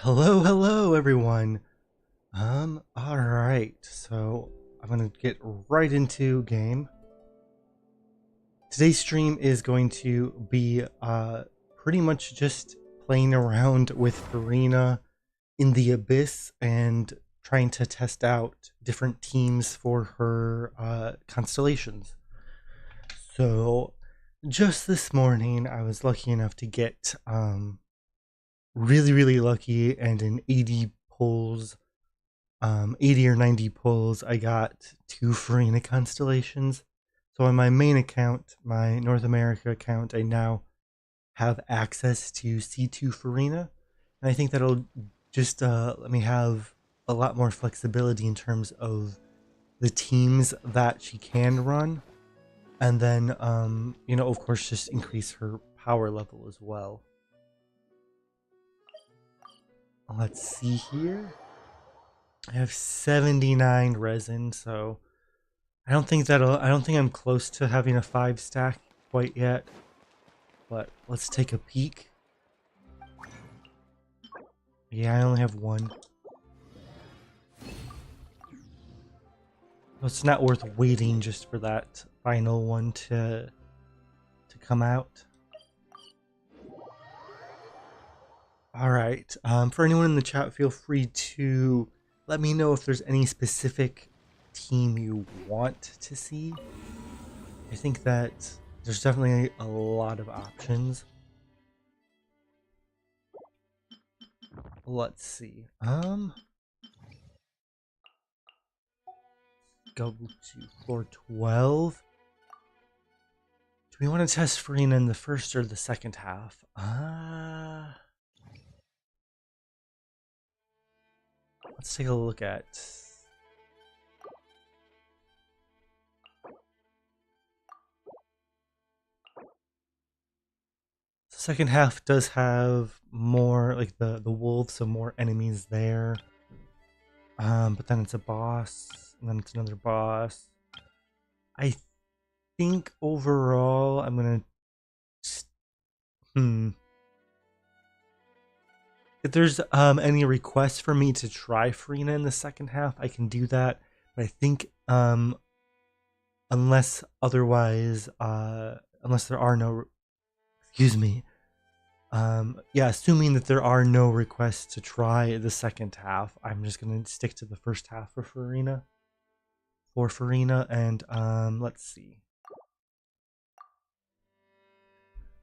Hello everyone. Alright, so I'm gonna get right into game. Today's stream is going to be pretty much just playing around with Furina in the Abyss and trying to test out different teams for her constellations. So just this morning I was lucky enough to get really lucky, and in 80 pulls 80 or 90 pulls, I got 2 Furina constellations. So on my main account, my North America account, I now have access to C2 Furina. And I think that'll just let me have a lot more flexibility in terms of the teams that she can run. And then, of course, just increase her power level as well. Let's see here. I have 79 resin, so I don't think I'm close to having a 5 stack quite yet. But let's take a peek. Yeah, I only have 1. So it's not worth waiting just for that final one to come out. Alright, for anyone in the chat, feel free to let me know if there's any specific team you want to see. I think that there's definitely a lot of options. Let's see. Go to floor 12. Do we want to test Furina in the first or the second half? Let's take a look at... The second half does have more, like the wolves, so more enemies there. But then it's a boss, and then it's another boss. I think overall I'm gonna... If there's any requests for me to try Furina in the second half, I can do that. But I think unless otherwise, unless there are no, excuse me, yeah, assuming that there are no requests to try the second half, I'm just gonna stick to the first half for Furina. And let's see.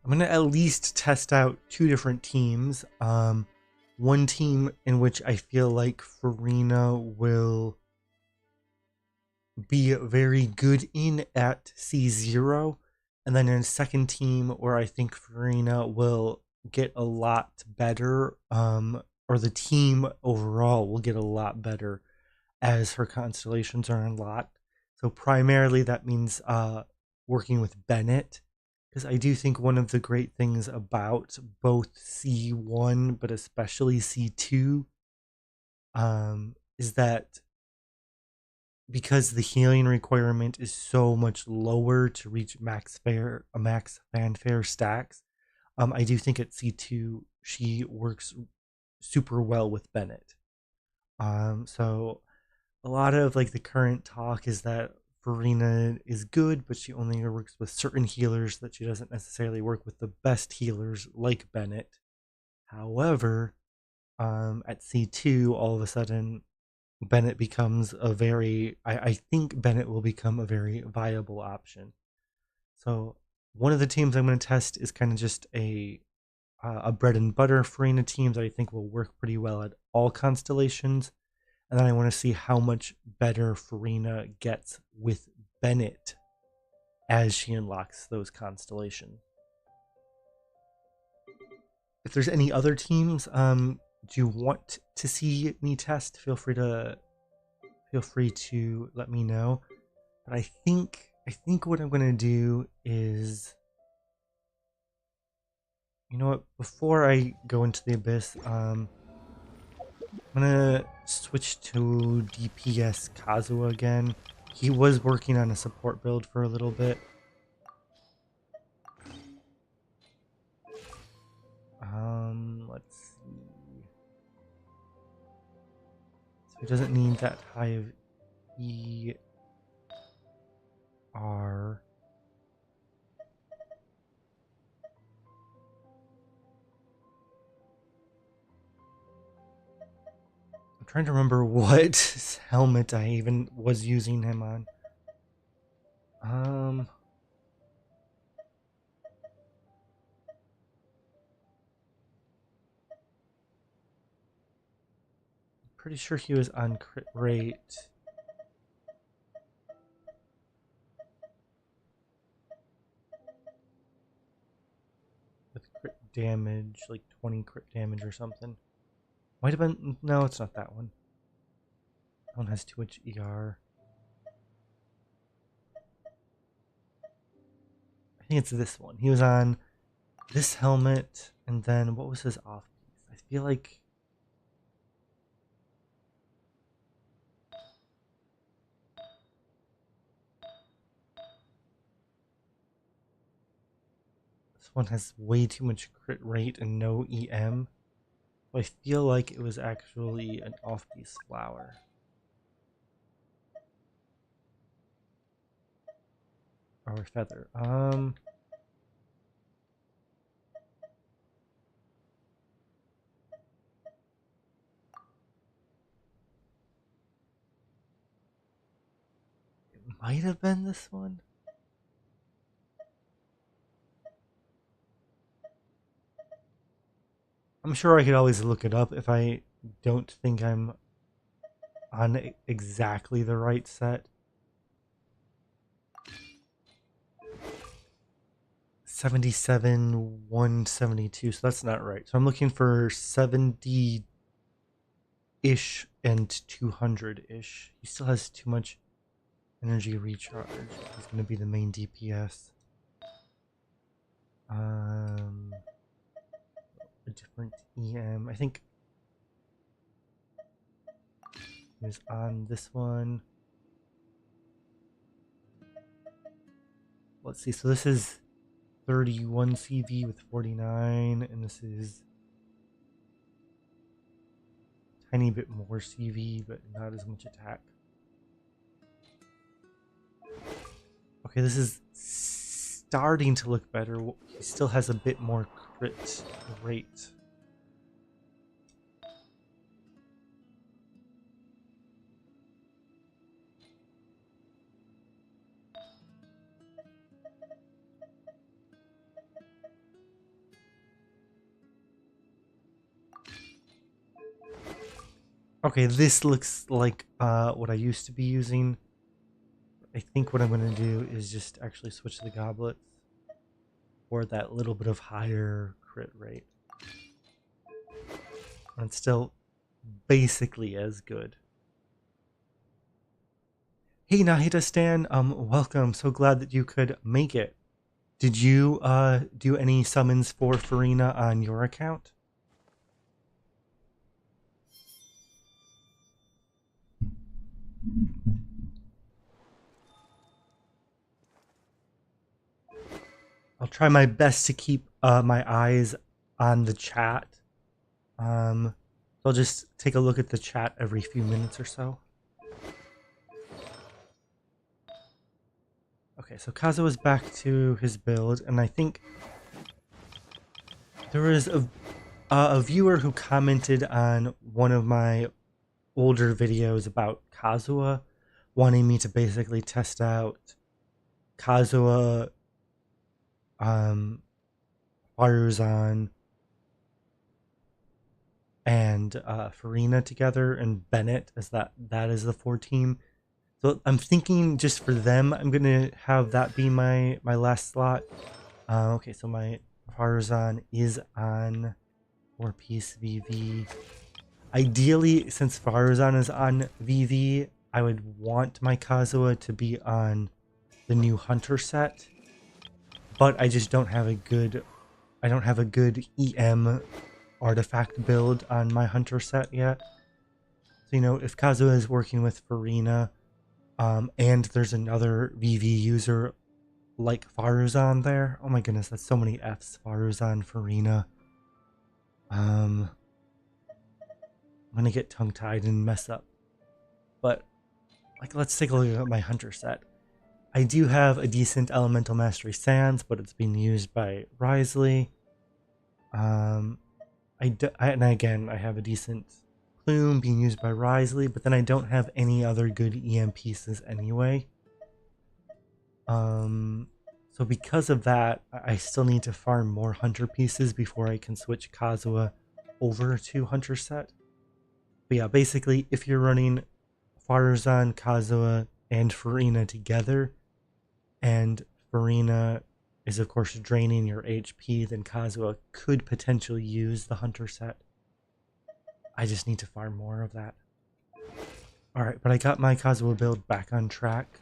I'm gonna at least test out 2 different teams. One team in which I feel like Furina will be very good in at C0, and then in a second team where I think Furina will get a lot better, or the team overall will get a lot better as her constellations are unlocked. So primarily that means working with Bennett, because I do think one of the great things about both C1 but especially C2 is that because the healing requirement is so much lower to reach max fanfare stacks, I do think at C2 she works super well with Bennett. So a lot of like the current talk is that Furina is good, but she only works with certain healers, that she doesn't necessarily work with the best healers like Bennett. However, at C2, all of a sudden, Bennett becomes a very, I think Bennett will become a very viable option. So one of the teams I'm going to test is kind of just a bread and butter Furina team that I think will work pretty well at all constellations. And then I want to see how much better Furina gets with Bennett as she unlocks those constellations. If there's any other teams do you want to see me test, feel free to let me know. But I think what I'm going to do is, you know what, before I go into the Abyss, I'm gonna switch to DPS Kazuha again. He was working on a support build for a little bit. Let's see. So he doesn't need that high of ER. I'm trying to remember what helmet I even was using him on. Pretty sure he was on crit rate. With crit damage, like 20 crit damage or something. Might have been, no, it's not that one. That one has too much ER. I think it's this one. He was on this helmet, and then what was his off piece? I feel like this one has way too much crit rate and no EM. I feel like it was actually an off piece flower. Or a feather. It might have been this one. I'm sure I could always look it up if I don't think I'm on exactly the right set. 77, 172, so that's not right. So I'm looking for 70-ish and 200-ish. He still has too much energy recharge. He's going to be the main DPS. A different EM. I think he was on this one. Let's see. So this is 31 CV with 49, and this is a tiny bit more CV, but not as much attack. Okay, this is starting to look better. He still has a bit more crit rate. Okay, this looks like what I used to be using. I think what I'm going to do is just actually switch the goblets for that little bit of higher crit rate. And it's still basically as good. Hey Nahida Stan, welcome. So glad that you could make it. Did you do any summons for Furina on your account? I'll try my best to keep my eyes on the chat. So I'll just take a look at the chat every few minutes or so. Okay, so Kazuo is back to his build, and I think there was a viewer who commented on one of my older videos about Kazuo, wanting me to basically test out Kazuo, Faruzan, and Furina together, and Bennett as that is the 4 team. So I'm thinking just for them, I'm gonna have that be my last slot. Okay, so my Faruzan is on 4-piece VV. Ideally, since Faruzan is on VV, I would want my Kazuo to be on the new Hunter set, but I just don't have a good EM artifact build on my Hunter set yet. So, you know, if Kazuo is working with Furina, and there's another VV user like Faruzan there. Oh my goodness, that's so many Fs. Faruzan, Furina. I'm gonna get tongue-tied and mess up but like let's take a look at my hunter set. I do have a decent elemental mastery sands, but it's being used by Risley. And again, I have a decent plume being used by Risley, but then I don't have any other good EM pieces anyway. So because of that, I still need to farm more hunter pieces before I can switch Kazuha over to hunter set. But yeah, basically, if you're running Farzan, Kazuha, and Furina together, and Furina is of course draining your HP, then Kazuha could potentially use the hunter set. I just need to farm more of that. Alright, but I got my Kazuha build back on track.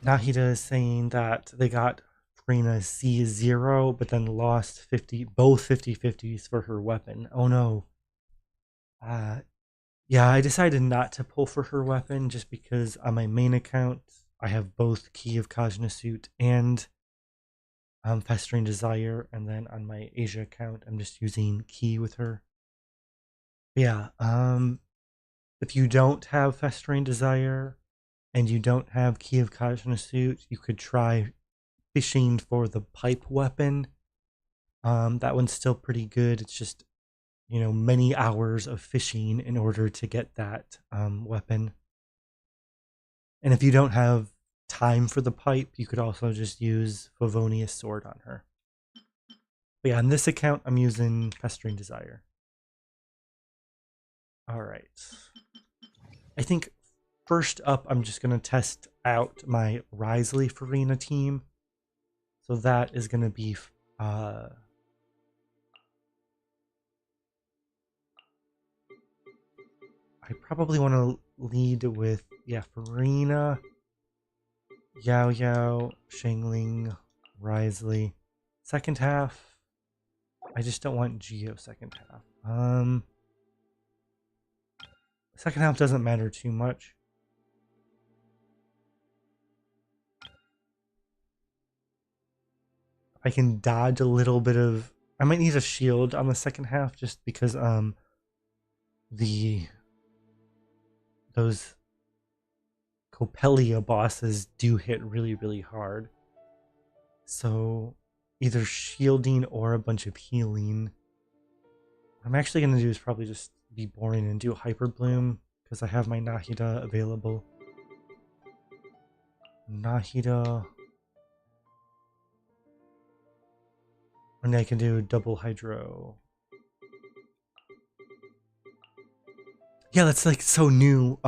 Nahida is saying that they got Furina C0, but then lost both 50/50s for her weapon. Oh no. Yeah, I decided not to pull for her weapon just because on my main account, I have both Key of Kajna Suit and Festering Desire, and then on my Asia account, I'm just using Key with her. But yeah, if you don't have Festering Desire and you don't have Key of Kajna Suit, you could try fishing for the pipe weapon. That one's still pretty good. It's just, you know, many hours of fishing in order to get that weapon. And if you don't have time for the pipe, you could also just use Favonia's sword on her. But yeah, on this account, I'm using Festering Desire. Alright. I think first up, I'm just going to test out my Risley Furina team. So that is going to be I probably want to lead with, yeah, Furina, Yao Yao, Shangling, Risley. Second half, I just don't want Geo second half. Second half doesn't matter too much. I can dodge a little bit of... I might need a shield on the second half just because those Copelia bosses do hit really, really hard. So either shielding or a bunch of healing. What I'm actually going to do is probably just be boring and do a Hyper Bloom because I have my Nahida available. Nahida. And I can do double Hydro. Yeah, that's like so new.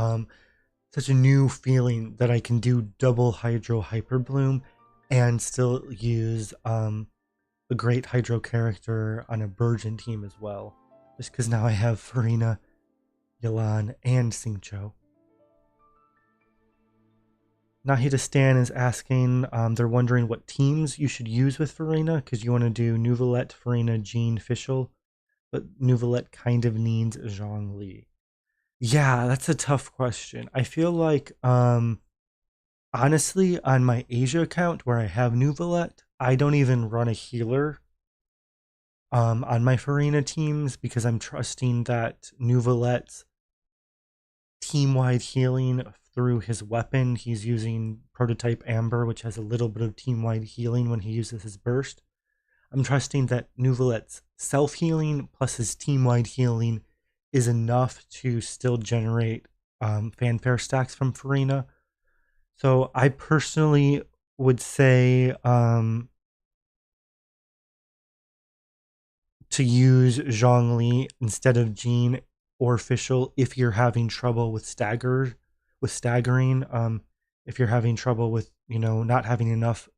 Such a new feeling that I can do double Hydro Hyper Bloom and still use a great Hydro character on a Burgeon team as well. Just because now I have Furina, Yelan, and Xingqiu. Nahida Stan is asking, they're wondering what teams you should use with Furina, because you want to do Nuvolette, Furina, Jean, Fischl, but Nuvolette kind of needs Zhongli. Yeah, that's a tough question. I feel like, honestly, on my Asia account where I have Nuvolette, I don't even run a healer on my Furina teams because I'm trusting that Nuvolette's team-wide healing through his weapon. He's using Prototype Amber, which has a little bit of team-wide healing when he uses his burst. I'm trusting that Nuvolette's self-healing plus his team-wide healing is enough to still generate fanfare stacks from Furina. So I personally would say to use Zhongli instead of Jean or Fischl if you're having trouble with staggering. If you're having trouble with, you know, not having enough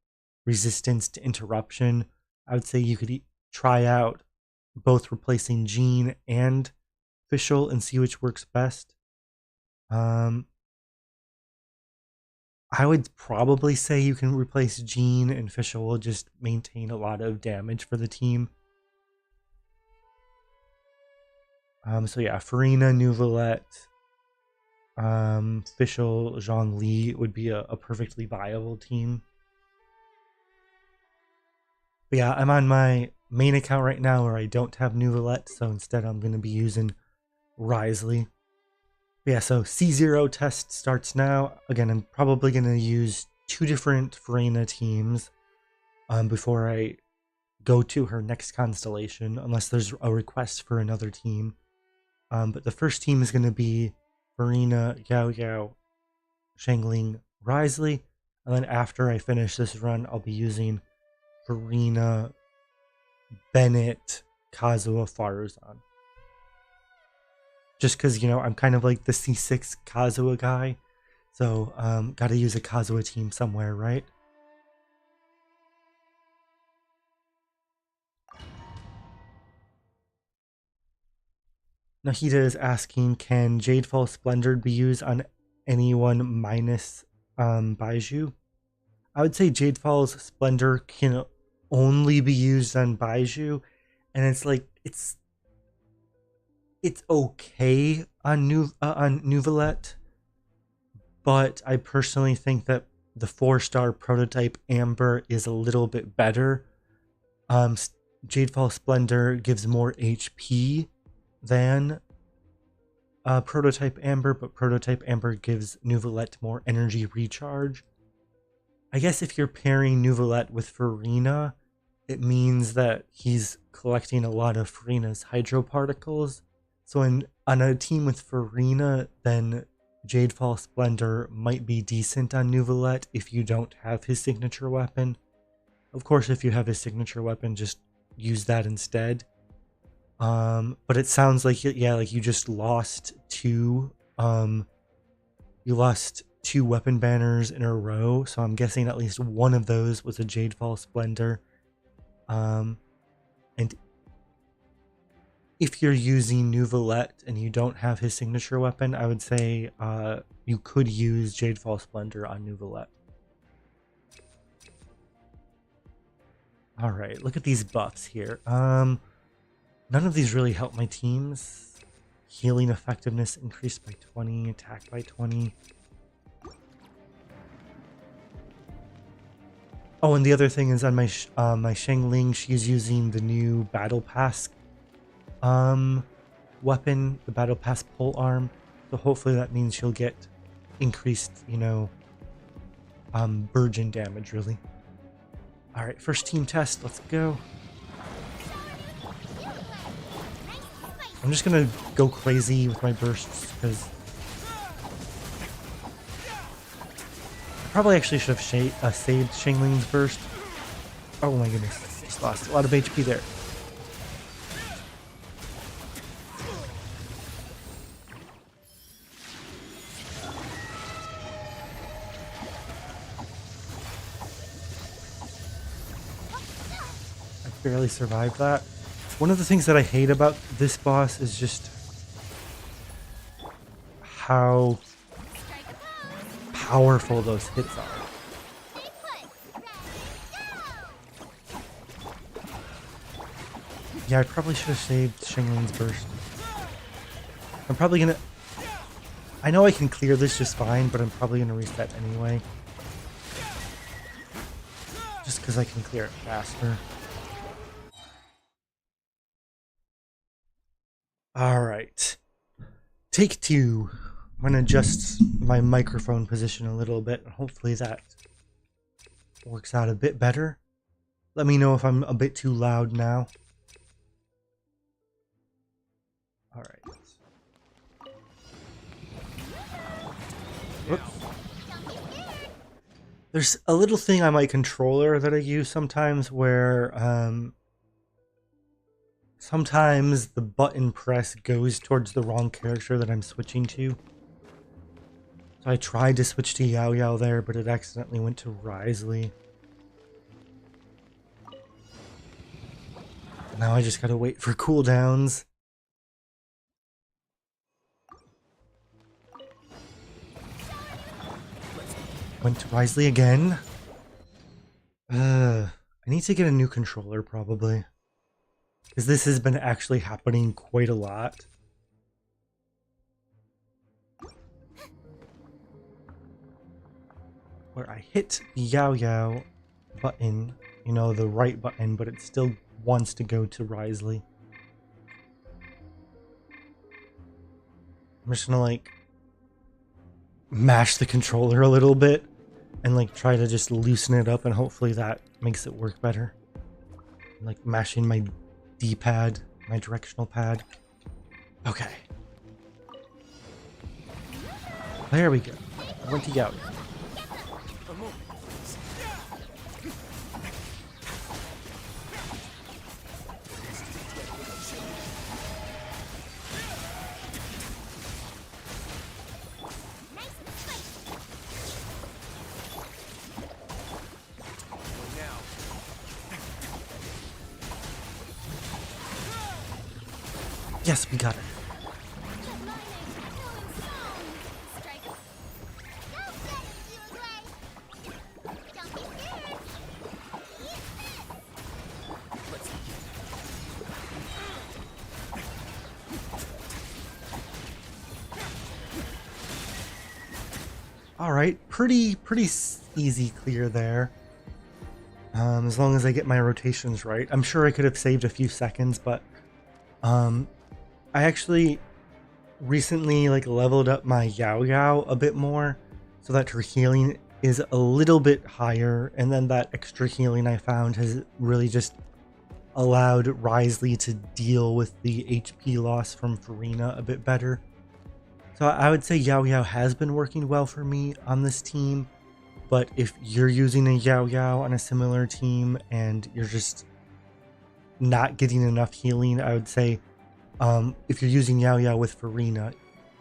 resistance to interruption, I would say you could try out both replacing Jean and Fischl and see which works best. I would probably say you can replace Jean, and Fischl will just maintain a lot of damage for the team. So yeah, Furina, Nuvolette, Fischl, Zhongli would be a perfectly viable team. But yeah, I'm on my main account right now where I don't have Nuvolette, so instead I'm going to be using Risley. Yeah, so C0 test starts now. Again, I'm probably going to use 2 different Furina teams before I go to her next constellation, unless there's a request for another team. But the first team is going to be Furina, Yao Yao, Shangling, Risley. And then after I finish this run, I'll be using Furina, Bennett, Kazuha, Faruzan. Just because, you know, I'm kind of like the C6 Kazuha guy. So, gotta use a Kazuha team somewhere, right? Nahida is asking, can Jadefall Splendor be used on anyone minus Baiju? I would say Jadefall's Splendor can only be used on Baiju, and it's like it's okay on Nouvelette, but I personally think that the 4-star prototype Amber is a little bit better. Jadefall Splendor gives more HP than prototype Amber, but prototype Amber gives Nouvelette more energy recharge. I guess if you're pairing Nouvelette with Furina, it means that he's collecting a lot of Furina's hydro particles. So on a team with Furina, then Jadefall Splendor might be decent on Nouvelette if you don't have his signature weapon. Of course, if you have his signature weapon, just use that instead. But it sounds like, yeah, like you just lost two weapon banners in a row, so I'm guessing at least one of those was a Jadefall Splendor. And if you're using Nouvelette and you don't have his signature weapon, I would say you could use Jadefall Splendor on Nouvelette. Alright, look at these buffs here. None of these really help my teams. Healing effectiveness increased by 20, attack by 20. Oh, and the other thing is on my my Shangling, she's using the new Battle Pass weapon, the Battle Pass pole arm. So hopefully that means she'll get increased, you know, burgeon damage, really. Alright, first team test, let's go. I'm just gonna go crazy with my bursts, because I probably actually should have saved Shangling's burst. Oh my goodness, just lost a lot of HP there. I barely survived that. One of the things that I hate about this boss is just how powerful those hits are. Yeah, I probably should have saved Shangling's burst. I'm probably gonna... I know I can clear this just fine, but I'm probably gonna reset anyway. Just because I can clear it faster. Alright. Take 2. I'm going to adjust my microphone position a little bit, and hopefully that works out a bit better. Let me know if I'm a bit too loud now. Alright. Whoops. There's a little thing on my controller that I use sometimes where sometimes the button press goes towards the wrong character that I'm switching to. So I tried to switch to Yao Yao there, but it accidentally went to Risley. Now I just gotta wait for cooldowns. Went to Risley again. I need to get a new controller probably, because this has been actually happening quite a lot. Where I hit the Yao Yao button, you know, the right button, but it still wants to go to Risley. I'm just gonna like mash the controller a little bit and like try to just loosen it up, and hopefully that makes it work better. I'm, like mashing my D-pad, my directional pad. Okay. There we go. I went to Yout. Yes, we got it. All right, pretty easy clear there. As long as I get my rotations right. I'm sure I could have saved a few seconds, but I actually recently like leveled up my Yao Yao a bit more so that her healing is a little bit higher, and then that extra healing I found has really just allowed Risley to deal with the HP loss from Furina a bit better. So I would say Yao Yao has been working well for me on this team, but if you're using a Yao Yao on a similar team and you're just not getting enough healing, I would say if you're using Yao Yao with Furina,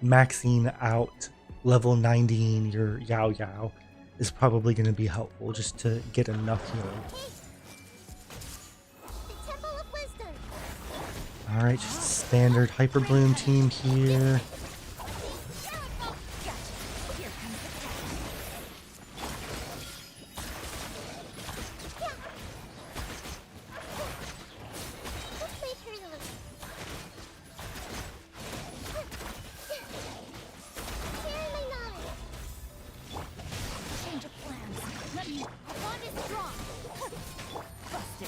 maxing out level 90 your Yao Yao is probably going to be helpful just to get enough healing. Alright, just standard Hyper Bloom team here.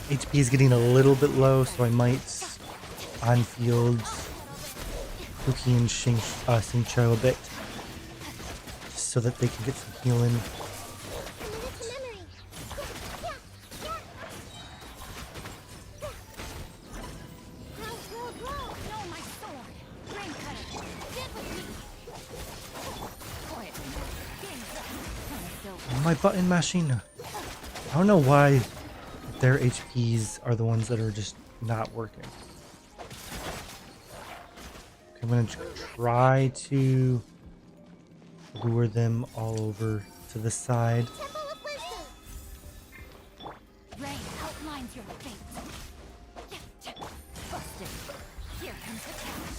HP is getting a little bit low, so I might on field Cookie and Xingqiu a bit so that they can get some healing. Oh, my button mashing. I don't know why their HPs are the ones that are just not working. Okay, I'm gonna try to lure them all over to the side. Rain outlines your fate. Busted. Here comes the challenge.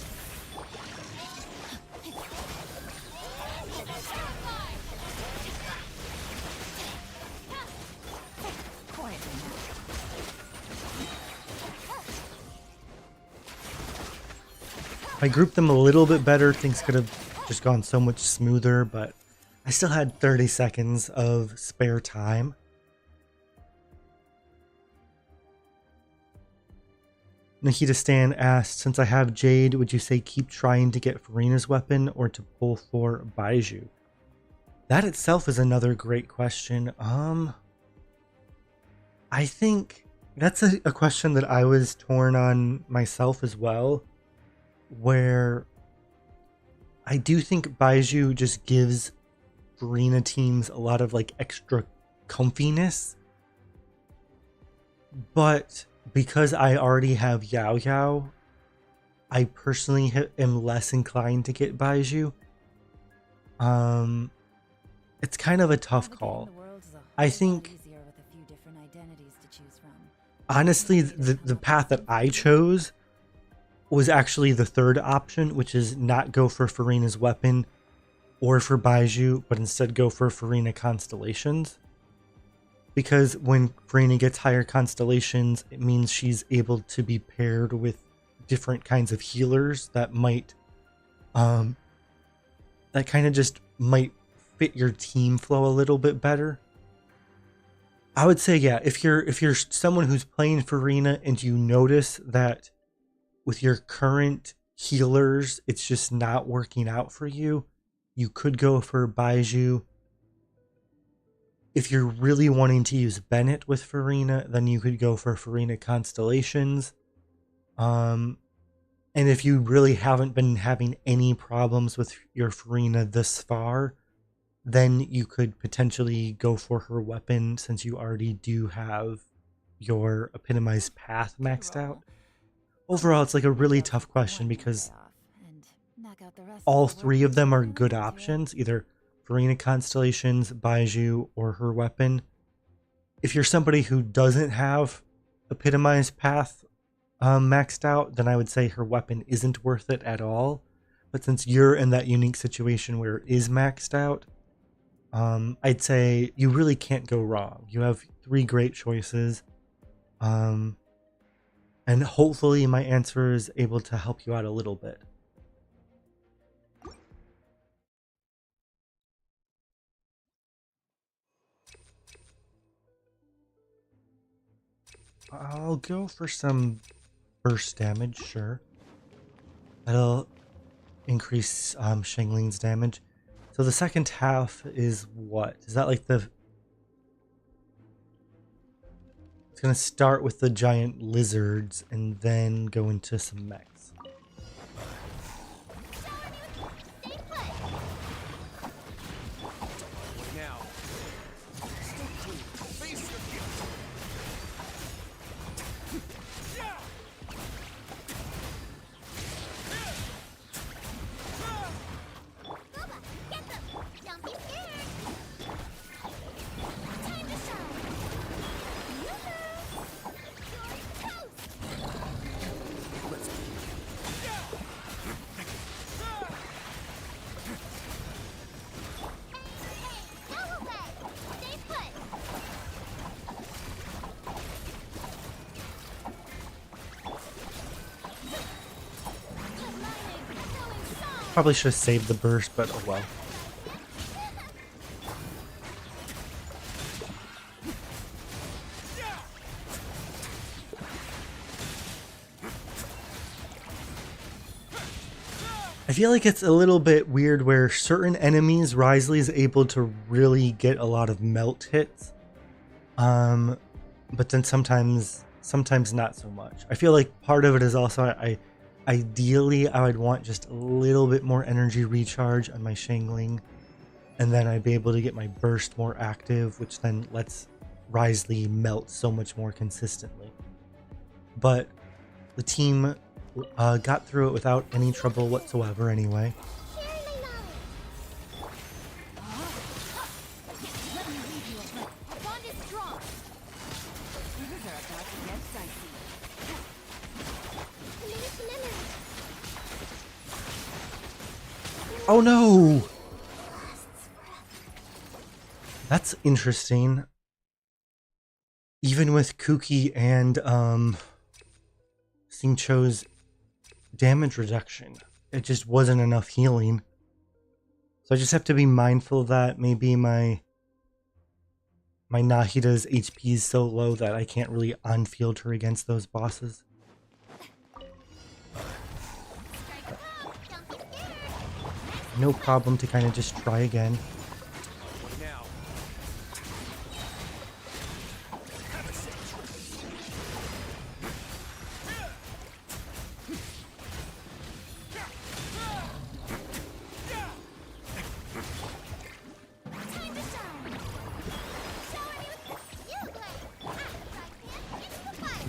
If I grouped them a little bit better, things could have just gone so much smoother, but I still had 30 seconds of spare time. Nikita Stan asked, since I have Jade, would you say keep trying to get Furina's weapon or to pull for Baiju? That itself is another great question. I think that's a question that I was torn on myself as well, where I do think Baiju just gives Furina teams a lot of like extra comfiness, but because I already have Yao Yao, I personally am less inclined to get Baiju. It's kind of a tough call. I think honestly the path that I chose was actually the third option, which is not go for Furina's weapon or for Baiju, but instead go for Furina constellations. Because when Furina gets higher constellations, it means she's able to be paired with different kinds of healers that might, that kind of just might fit your team flow a little bit better. I would say, yeah, if you're someone who's playing Furina and you notice that with your current healers, it's just not working out for you, you could go for Baiju. If you're really wanting to use Bennett with Furina, then you could go for Furina Constellations. And if you really haven't been having any problems with your Furina thus far, then you could potentially go for her weapon since you already do have your epitomized path maxed out. Overall, it's like a really tough question because all three of them are good options, either Furina Constellations, Baiju, or her weapon. If you're somebody who doesn't have epitomized path maxed out, then I would say her weapon isn't worth it at all. But since you're in that unique situation where it is maxed out, I'd say you really can't go wrong. You have three great choices. And hopefully my answer is able to help you out a little bit. I'll go for some burst damage, sure. That'll increase Shangling's damage. So the second half is what? Is that like the... It's going to start with the giant lizards and then go into some mechs. Probably should have saved the burst, but oh well. I feel like it's a little bit weird where certain enemies Risley is able to really get a lot of melt hits. But then sometimes not so much. I feel like part of it is also ideally I would want just a little bit more energy recharge on my Shangling, and then I'd be able to get my burst more active, which then lets Risley melt so much more consistently. But the team got through it without any trouble whatsoever anyway. Oh no! That's interesting. Even with Kuki and Xingqiu's damage reduction, it just wasn't enough healing. So I just have to be mindful that maybe my Nahida's HP is so low that I can't really on-field her against those bosses. No problem to kind of just try again.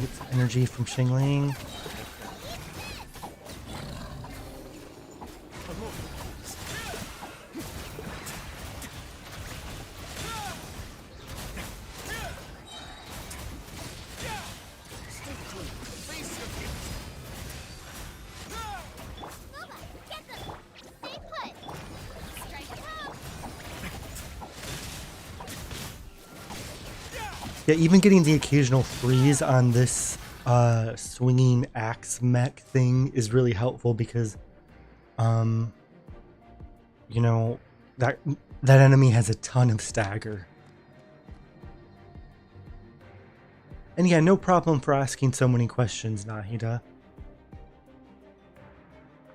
Get some energy from Xingling. Yeah, even getting the occasional freeze on this swinging axe mech thing is really helpful because, you know, that enemy has a ton of stagger. And, And yeah, no problem for asking so many questions, Nahida. Why did you leave me alone? I wanted strong. Who deserved that to get dicey? Any problem for asking so many questions, Nahida. 'Cause I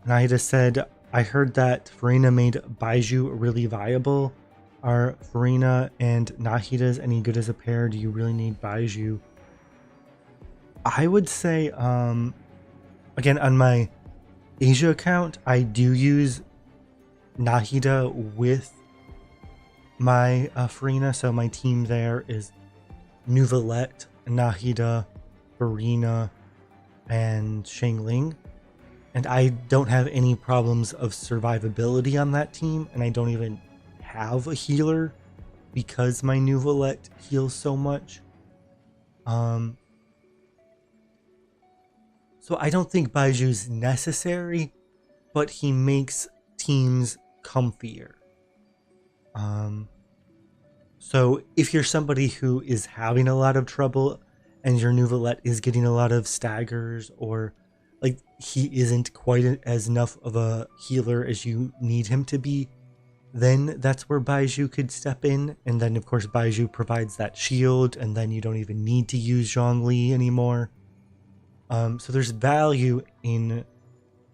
Naida said, I heard that Furina made Baiju really viable. Are Furina and Nahidas any good as a pair? Do you really need Baiju? I would say, again, on my Asia account, I do use Nahida with my Furina. So my team there is Nuvalette, Nahida, Furina, and Shangling. And I don't have any problems of survivability on that team, and I don't even have a healer because my Nuvalette heals so much. So I don't think Baiju's necessary, but he makes teams comfier. So if you're somebody who is having a lot of trouble and your Nuvalette is getting a lot of staggers, or like he isn't quite as enough of a healer as you need him to be, then that's where Baiju could step in. And then of course Baiju provides that shield, and then you don't even need to use Zhongli anymore. So there's value in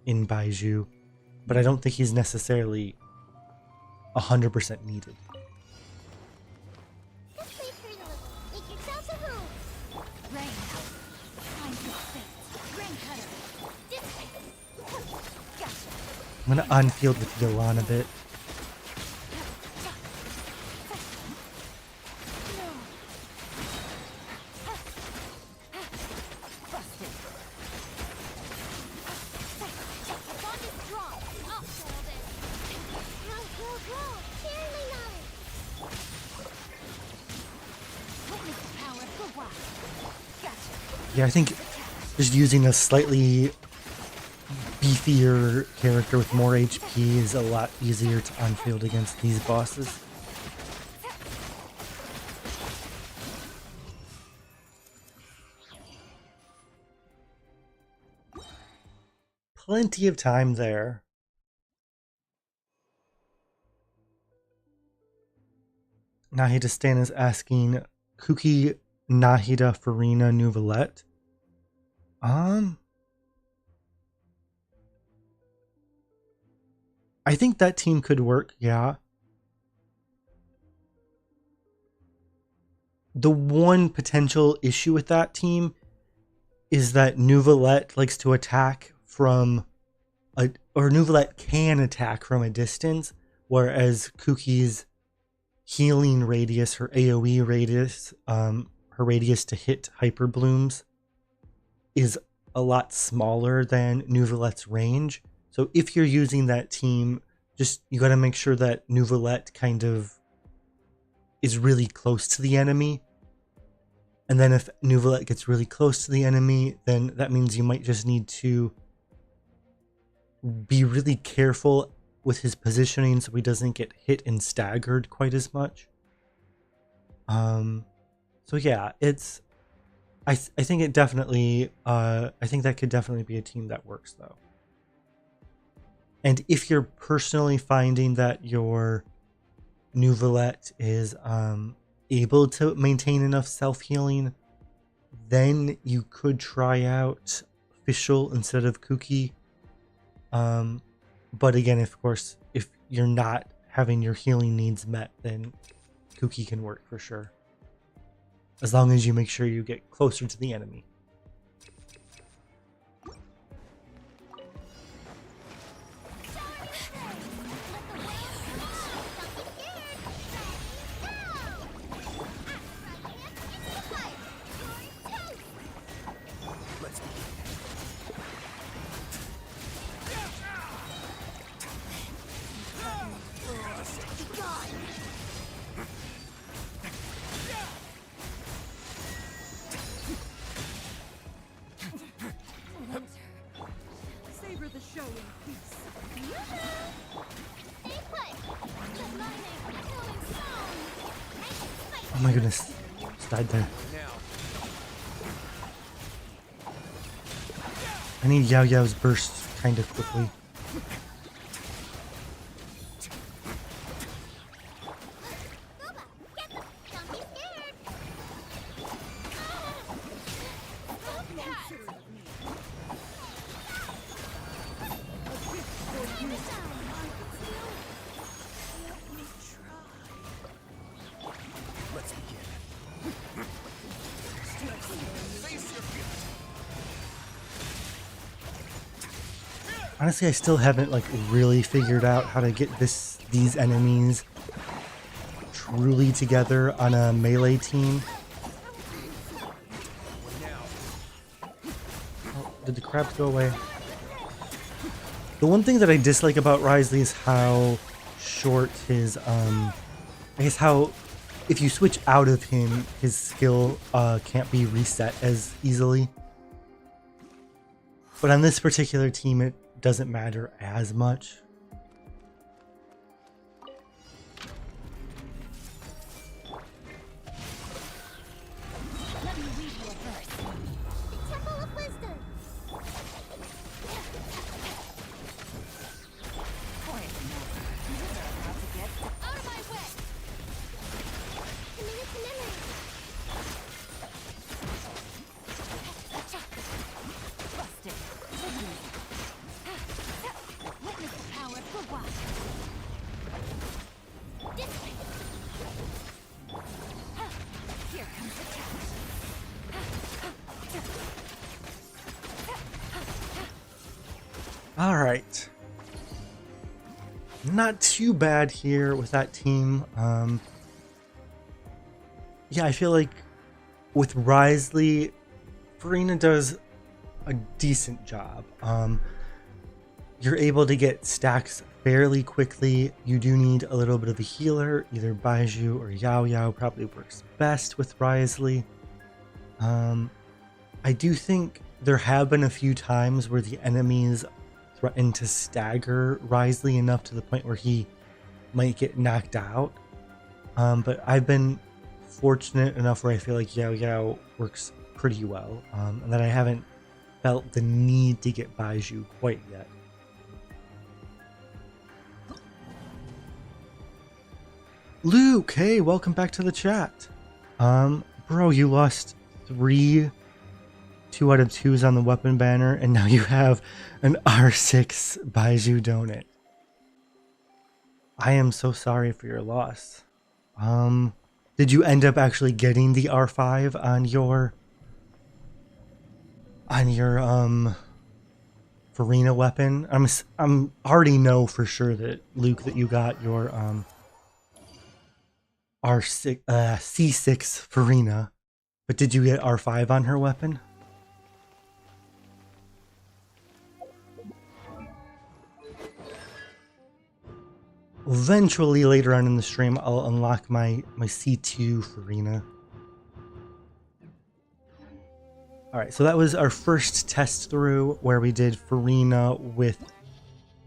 Baiju, but I don't think he's necessarily 100% needed. Rain, find your fate. Rain cutter. This way. Gotcha. I'm gonna unfield with Yolan a bit. Busted. Bond is strong. I'll settle this. Grow. Fairly nice. Witness the power of the wild. Gotcha. Yeah, I think just using a slightly beefier character with more HP is a lot easier to unfield against these bosses. Plenty of time there. Nahida Stan is asking Kuki, Nahida, Furina, Nuvalette. I think that team could work, yeah. The one potential issue with that team is that Nuvalette likes to attack from or Nuvalette can attack from a distance, whereas Kuki's healing radius, her AoE radius, her radius to hit hyper blooms is a lot smaller than Nuvalette's range. So if you're using that team, just you got to make sure that Nuvalette kind of is really close to the enemy. And then if Nuvalette gets really close to the enemy, then that means you might just need to be really careful with his positioning so he doesn't get hit and staggered quite as much. So yeah, it's I think it definitely I think that could definitely be a team that works though. And if you're personally finding that your Nuvalette is able to maintain enough self-healing, then you could try out Fischl instead of Kuki. But again, of course, if you're not having your healing needs met, then Kuki can work for sure. As long as you make sure you get closer to the enemy. Oh my goodness, just died there. I need Yao Yao's burst kind of quickly. Honestly, I still haven't like really figured out how to get these enemies truly together on a melee team. Oh, did the crabs go away? The one thing that I dislike about Risley is how short his I guess how if you switch out of him, his skill can't be reset as easily. But on this particular team, it doesn't matter as much. Let me read you a verse. The Temple of Wisdom. Quiet now. You are about to get out of my way. Commit to memory. Busted. Witness the power of the wild. This way. Here comes the challenge. All right. Not too bad here with that team. Yeah, I feel like with Risley, Furina does a decent job. You're able to get stacks fairly quickly. You do need a little bit of a healer, either Baiju or Yao Yao probably works best with Risley. I do think there have been a few times where the enemies threaten to stagger Risley enough to the point where he might get knocked out. But I've been fortunate enough where I feel like Yao Yao works pretty well, and that I haven't felt the need to get Baiju quite yet. Luke, hey, welcome back to the chat. Bro, you lost 3 2 out of 2s on the weapon banner, and now you have an R6 Baiju donut. I am so sorry for your loss. Did you end up actually getting the R5 on your Furina weapon? I'm already know for sure that Luke that you got your R6 C6 Furina, but did you get R5 on her weapon? Eventually, later on in the stream, I'll unlock my C2 Furina. Alright, so that was our first test through where we did Furina with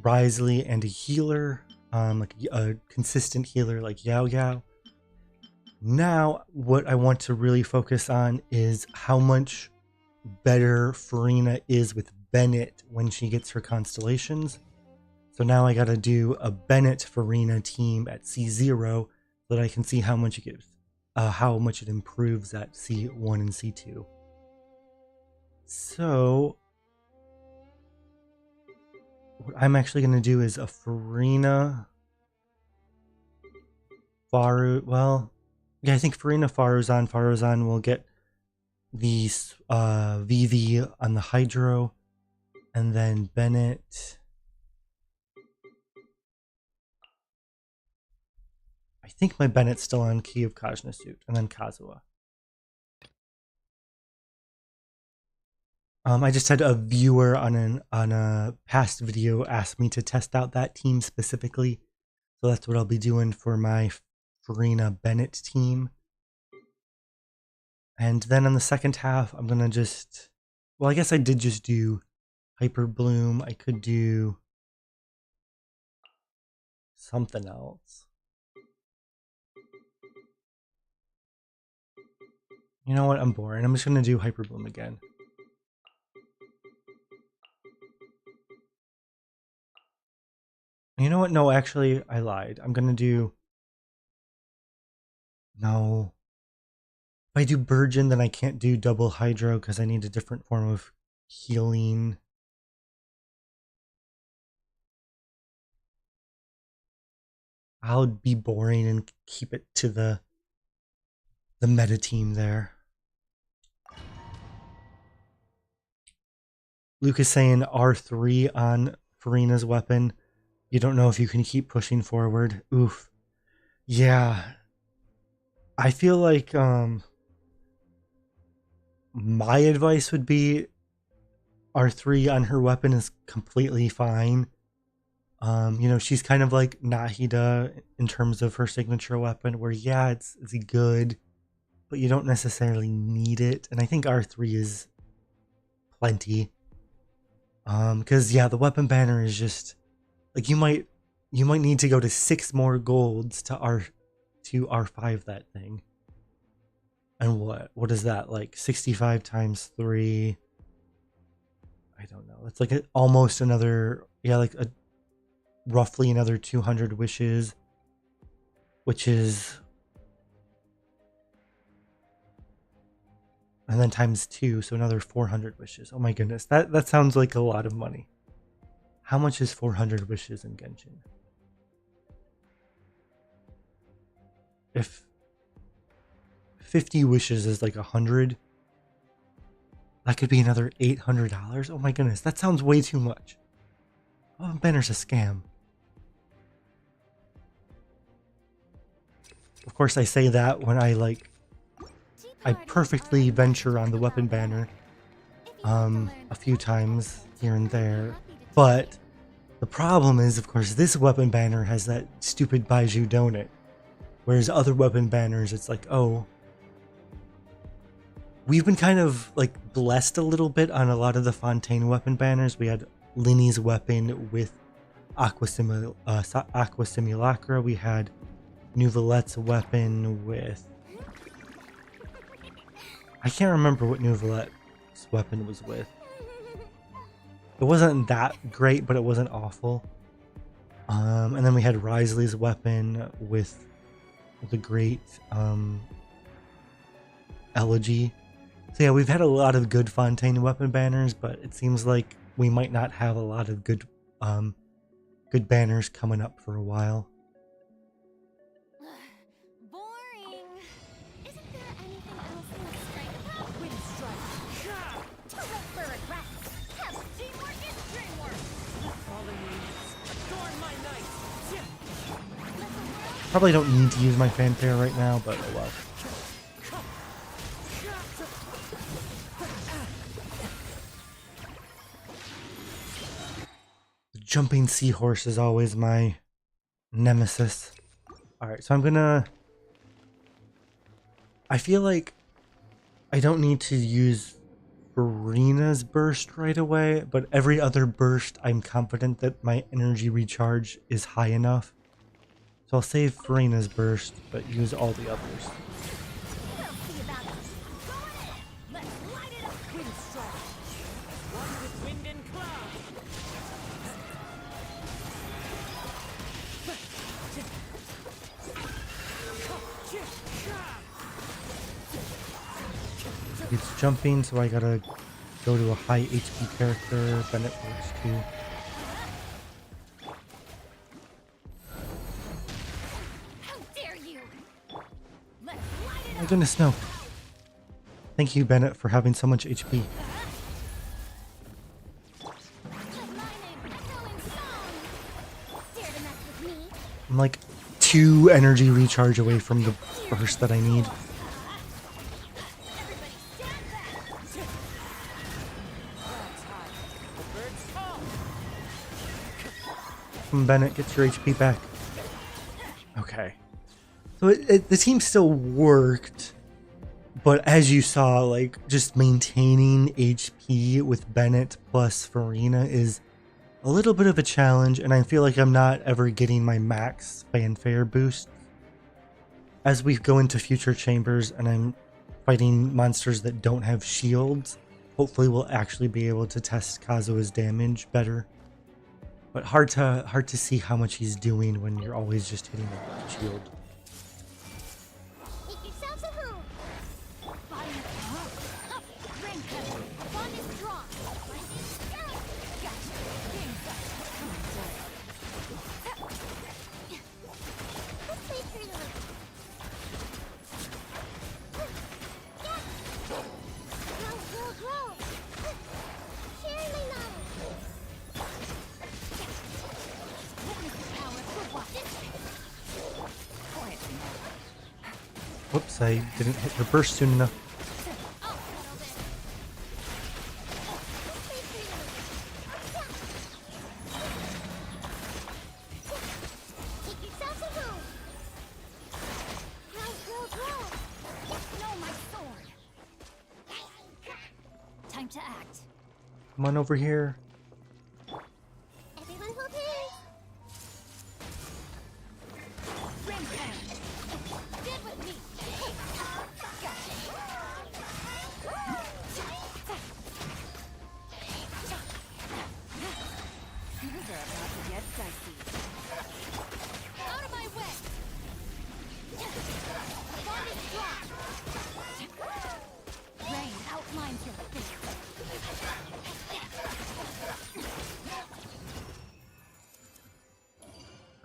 Risley and a healer, like a consistent healer like Yao Yao. Now, what I want to really focus on is how much better Furina is with Bennett when she gets her constellations. So now I gotta do a Bennett Furina team at C0 so that I can see how much it gives, how much it improves at C1 and C2. So what I'm actually gonna do is a Furina Faru. Well, yeah, I think Furina Faruzan. Faruzan will get the VV on the Hydro, and then Bennett. I think my Bennett's still on Key of Kajna suit, and then Kazuha. I just had a viewer on a past video ask me to test out that team specifically, so that's what I'll be doing for my Furina Bennett team. And then on the second half, I'm gonna just, well, I guess I did just do Hyper Bloom. I could do something else. You know what? I'm boring. I'm just gonna do Hyper Bloom again. You know what? No, actually, I lied. I'm gonna do. No. If I do Burgeon, then I can't do double Hydro because I need a different form of healing. I'll be boring and keep it to the meta team there. Luke is saying R3 on Furina's weapon. You don't know if you can keep pushing forward. Oof. Yeah. I feel like my advice would be R3 on her weapon is completely fine. She's kind of like Nahida in terms of her signature weapon, where yeah, it's good, but you don't necessarily need it. And I think R3 is plenty. Because yeah, the weapon banner is just like you might need to go to 6 more golds to R5 that thing. And what is that, like 65 times 3? I don't know. It's like almost another, yeah, like roughly another 200 wishes, which is, and then times 2, so another 400 wishes. Oh my goodness, that sounds like a lot of money. How much is 400 wishes in Genshin? If 50 wishes is like 100, that could be another $800. Oh my goodness, that sounds way too much. Oh, banner's a scam. Of course, I say that when I perfectly venture on the weapon banner a few times here and there, but the problem is, of course, this weapon banner has that stupid Baiju donut, whereas other weapon banners, it's like, oh, we've been kind of like blessed a little bit on a lot of the Fontaine weapon banners. We had Linny's weapon with Aqua Simulacra. We had Nouvelette's weapon with, I can't remember what Nouvelette's weapon was with. It wasn't that great, but it wasn't awful. And then we had Risley's weapon with the great Elegy. So yeah, we've had a lot of good Fontaine weapon banners, but it seems like we might not have a lot of good banners coming up for a while. Boring. Isn't there anything else in the strike about? Wind strike. Too late for regret. Have teamwork is dreamwork. Fallen leaves, adorn my night. Probably don't need to use my fanfare right now, but oh well. The jumping seahorse is always my nemesis. Alright, so I feel like I don't need to use Furina's burst right away, but every other burst I'm confident that my energy recharge is high enough. So I'll save Furina's burst, but use all the others. We'll see about it. Go ahead. Let's light it up. Wind strike. One with wind and cloud. It's jumping, so I gotta go to a high HP character. Bennett works too. How dare you? Let's light it My up. goodness, no. Thank you, Bennett, for having so much HP. Like my name echo in song. Dare to mess with me? I'm like 2 energy recharge away from the burst that I need. Everybody stand back. The birds fall. Come, Bennett, get your HP back. Okay. So the team still worked, but as you saw, like, just maintaining HP with Bennett plus Furina is a little bit of a challenge, and I feel like I'm not ever getting my max fanfare boost. As we go into future chambers and I'm fighting monsters that don't have shields, hopefully we'll actually be able to test Kazuha's damage better. But hard to see how much he's doing when you're always just hitting him with a shield. Make yourselves a hoop. Body up. Ring cut. Bond is drawn. Lightning strike. Gotcha. Game's up. Let's play through the loop. Grow. Share my knowledge. Whoops, I didn't hit her burst soon enough. I'll settle this. Take yourself a move. Grow. No, my sword. Time to act. Come on over here. Everyone hold hands. Rim pound. Get with me. Things are about to get dicey. Out of my way. Bond is dropped. Rain outlines your face.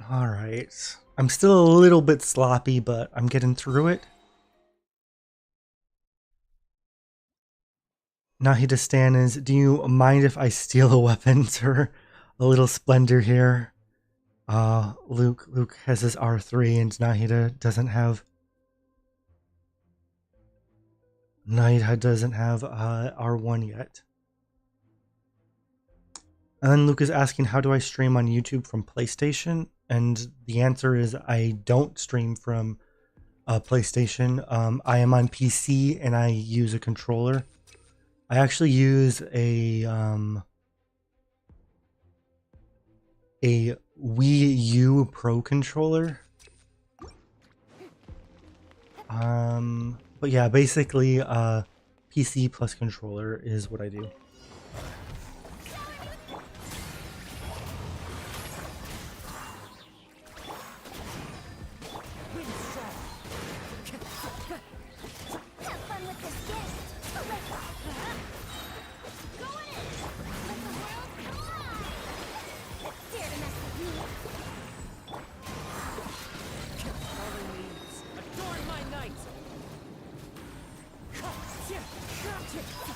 Alright. I'm still a little bit sloppy, but I'm getting through it. Nahida Stan is, do you mind if I steal a weapon, sir? A little splendor here. Luke has his R3 and Nahida doesn't have... Nahida doesn't have R1 yet. And then Luke is asking, how do I stream on YouTube from PlayStation? And the answer is I don't stream from PlayStation. I am on PC and I use a controller. I actually use a Wii U Pro controller. But yeah, basically PC plus controller is what I do. Have fun with this gift. Go on in. Let the world collide. Dare to mess with me. Fallen leaves, adorn my night.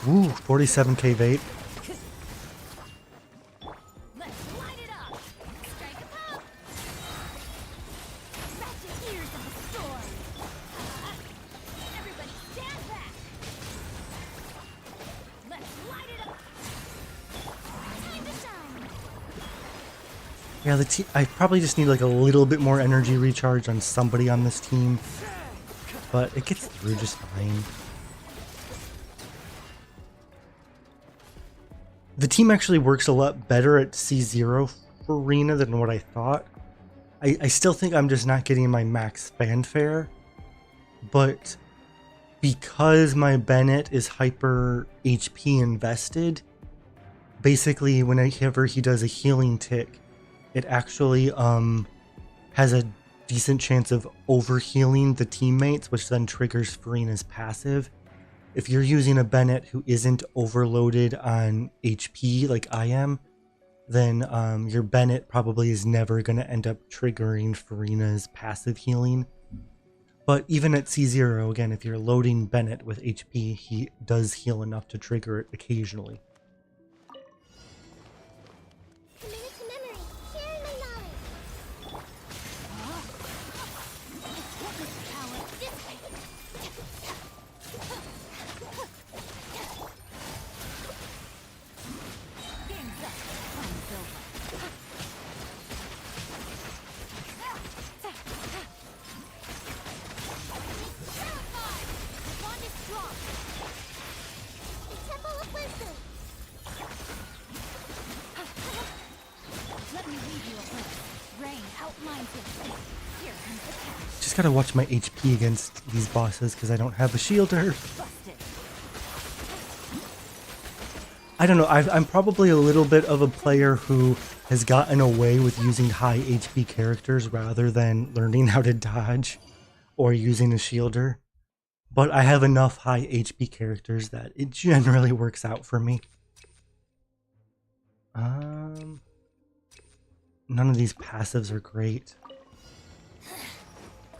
Ooh, 47k vape. Let's light it up. Strike a pop. Ratchet ears of the storm. Everybody stand back. Let's light it up. Time to shine. Yeah, I probably just need like a little bit more energy recharge on somebody on this team, but it gets through just fine. The team actually works a lot better at C0 Furina than what I thought. I still think I'm just not getting my max fanfare, but because my Bennett is hyper HP invested, basically whenever he does a healing tick, it actually has a decent chance of overhealing the teammates, which then triggers Furina's passive. If you're using a Bennett who isn't overloaded on HP like I am, then your Bennett probably is never going to end up triggering Furina's passive healing. But even at C0, again, if you're loading Bennett with HP, he does heal enough to trigger it occasionally. Committed to memory. Sharing my knowledge. Witness power. This way. Game's up. Time's over. Terrified. The bond is strong. The temple of wisdom. Let me read you a verse. Rain outlines your fate. Here comes the catch. Just gotta watch my HP against these bosses because I don't have a shielder. Busted. I don't know, I'm probably a little bit of a player who has gotten away with using high HP characters rather than learning how to dodge or using a shielder. But I have enough high HP characters that it generally works out for me. None of these passives are great.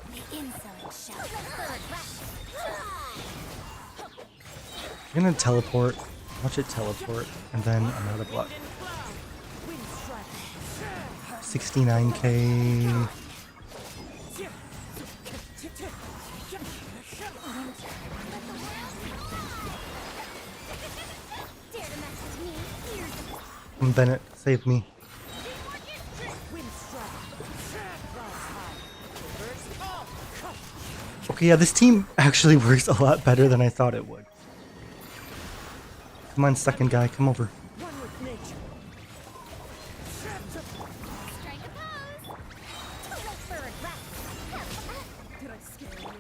The insolent shout. I'm gonna teleport, watch it teleport, and then I'm out of luck. 69k. Come Bennett, save me. Wind strike. Flies high. Reverse call. Okay, yeah, this team actually works a lot better than I thought it would. Come on, second guy, come over. One with nature. Strike a pose. Too late for regret. Did I scare you?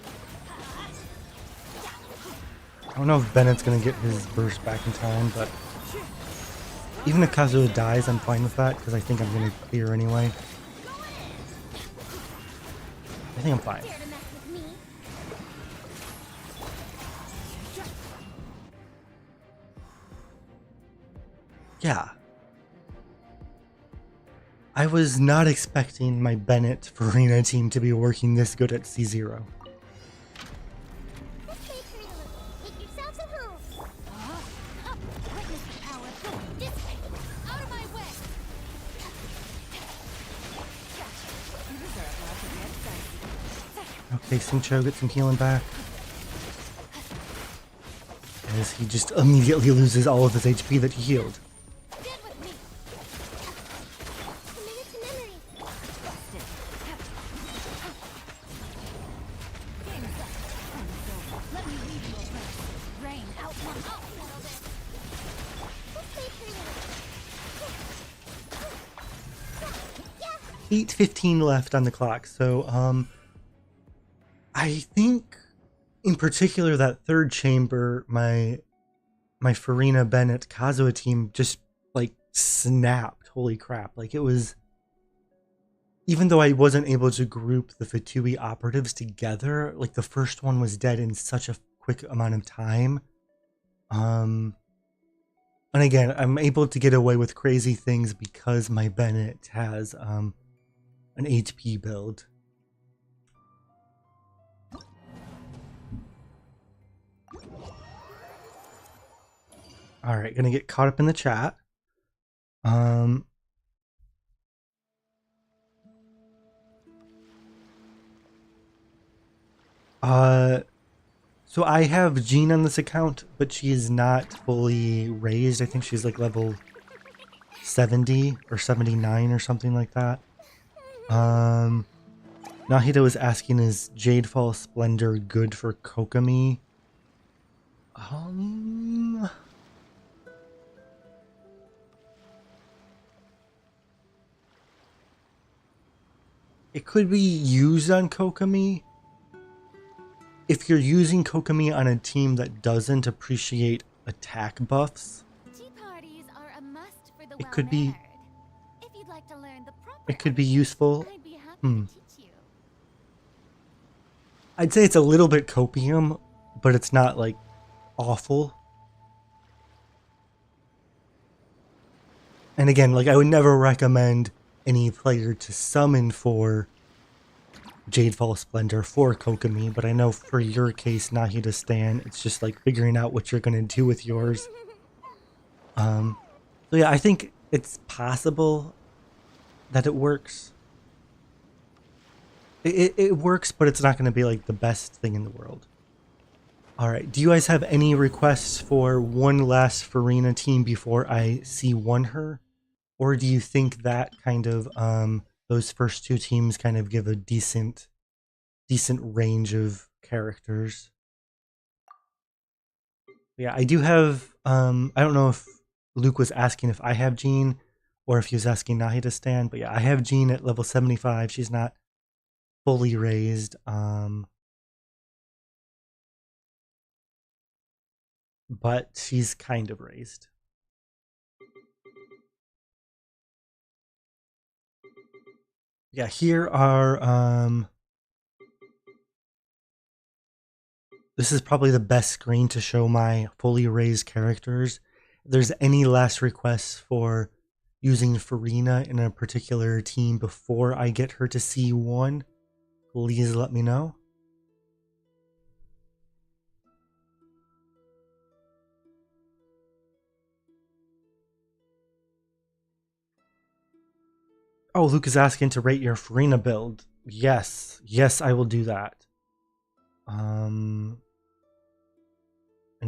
I don't know if Bennett's gonna get his burst back in time, but even if Kazuo dies, I'm fine with that, because I think I'm gonna clear anyway. I think I'm fine. Dare to mess with me? Yeah. I was not expecting my Bennett Furina team to be working this good at C0. This way, Furina. Make yourselves at home. Witness the power of good. This way. Out of my way. You deserve not to get dicey. Okay, Sincho, get some healing back. As he just immediately loses all of his HP that he healed. Stand with me. Commit it to memory. Busted. Game's up. Time's over. Let me lead you away. Rain out one. I'll settle this. This way, Furina. Yeah. 8:15 left on the clock, so I think in particular that third chamber, my Furina Bennett Kazuha team just like snapped. Holy crap. Like it was, even though I wasn't able to group the Fatui operatives together, like the first one was dead in such a quick amount of time. And again, I'm able to get away with crazy things because my Bennett has an HP build. All right, gonna get caught up in the chat. So I have Jean on this account, but she is not fully raised. I think she's like level 70 or 79 or something like that. Nahida was asking, is Jadefall Splendor good for Kokomi? It could be used on Kokomi. If you're using Kokomi on a team that doesn't appreciate attack buffs, Tea parties are a must for the it could be well-mannered. If you'd like to learn the proper it could be useful. I'd be happy Hmm. to teach you. I'd say it's a little bit copium, but it's not like awful. And again, like I would never recommend any player to summon for Jadefall Splendor for Kokomi, but I know for your case, Nahida Stan, it's just like figuring out what you're gonna do with yours. So yeah, I think it's possible that it works. It works, but it's not gonna be like the best thing in the world. Alright, do you guys have any requests for one last Furina team before I C1 her? Or do you think that kind of those first two teams kind of give a decent range of characters? Yeah, I do have I don't know if Luke was asking if I have Jean or if he was asking Nahida Stan, but yeah, I have Jean at level 75. She's not fully raised. But she's kind of raised. Yeah, here are this is probably the best screen to show my fully raised characters. If there's any last requests for using Furina in a particular team before I get her to C1, please let me know. Oh, Luke is asking to rate your Furina build. Yes, I will do that. And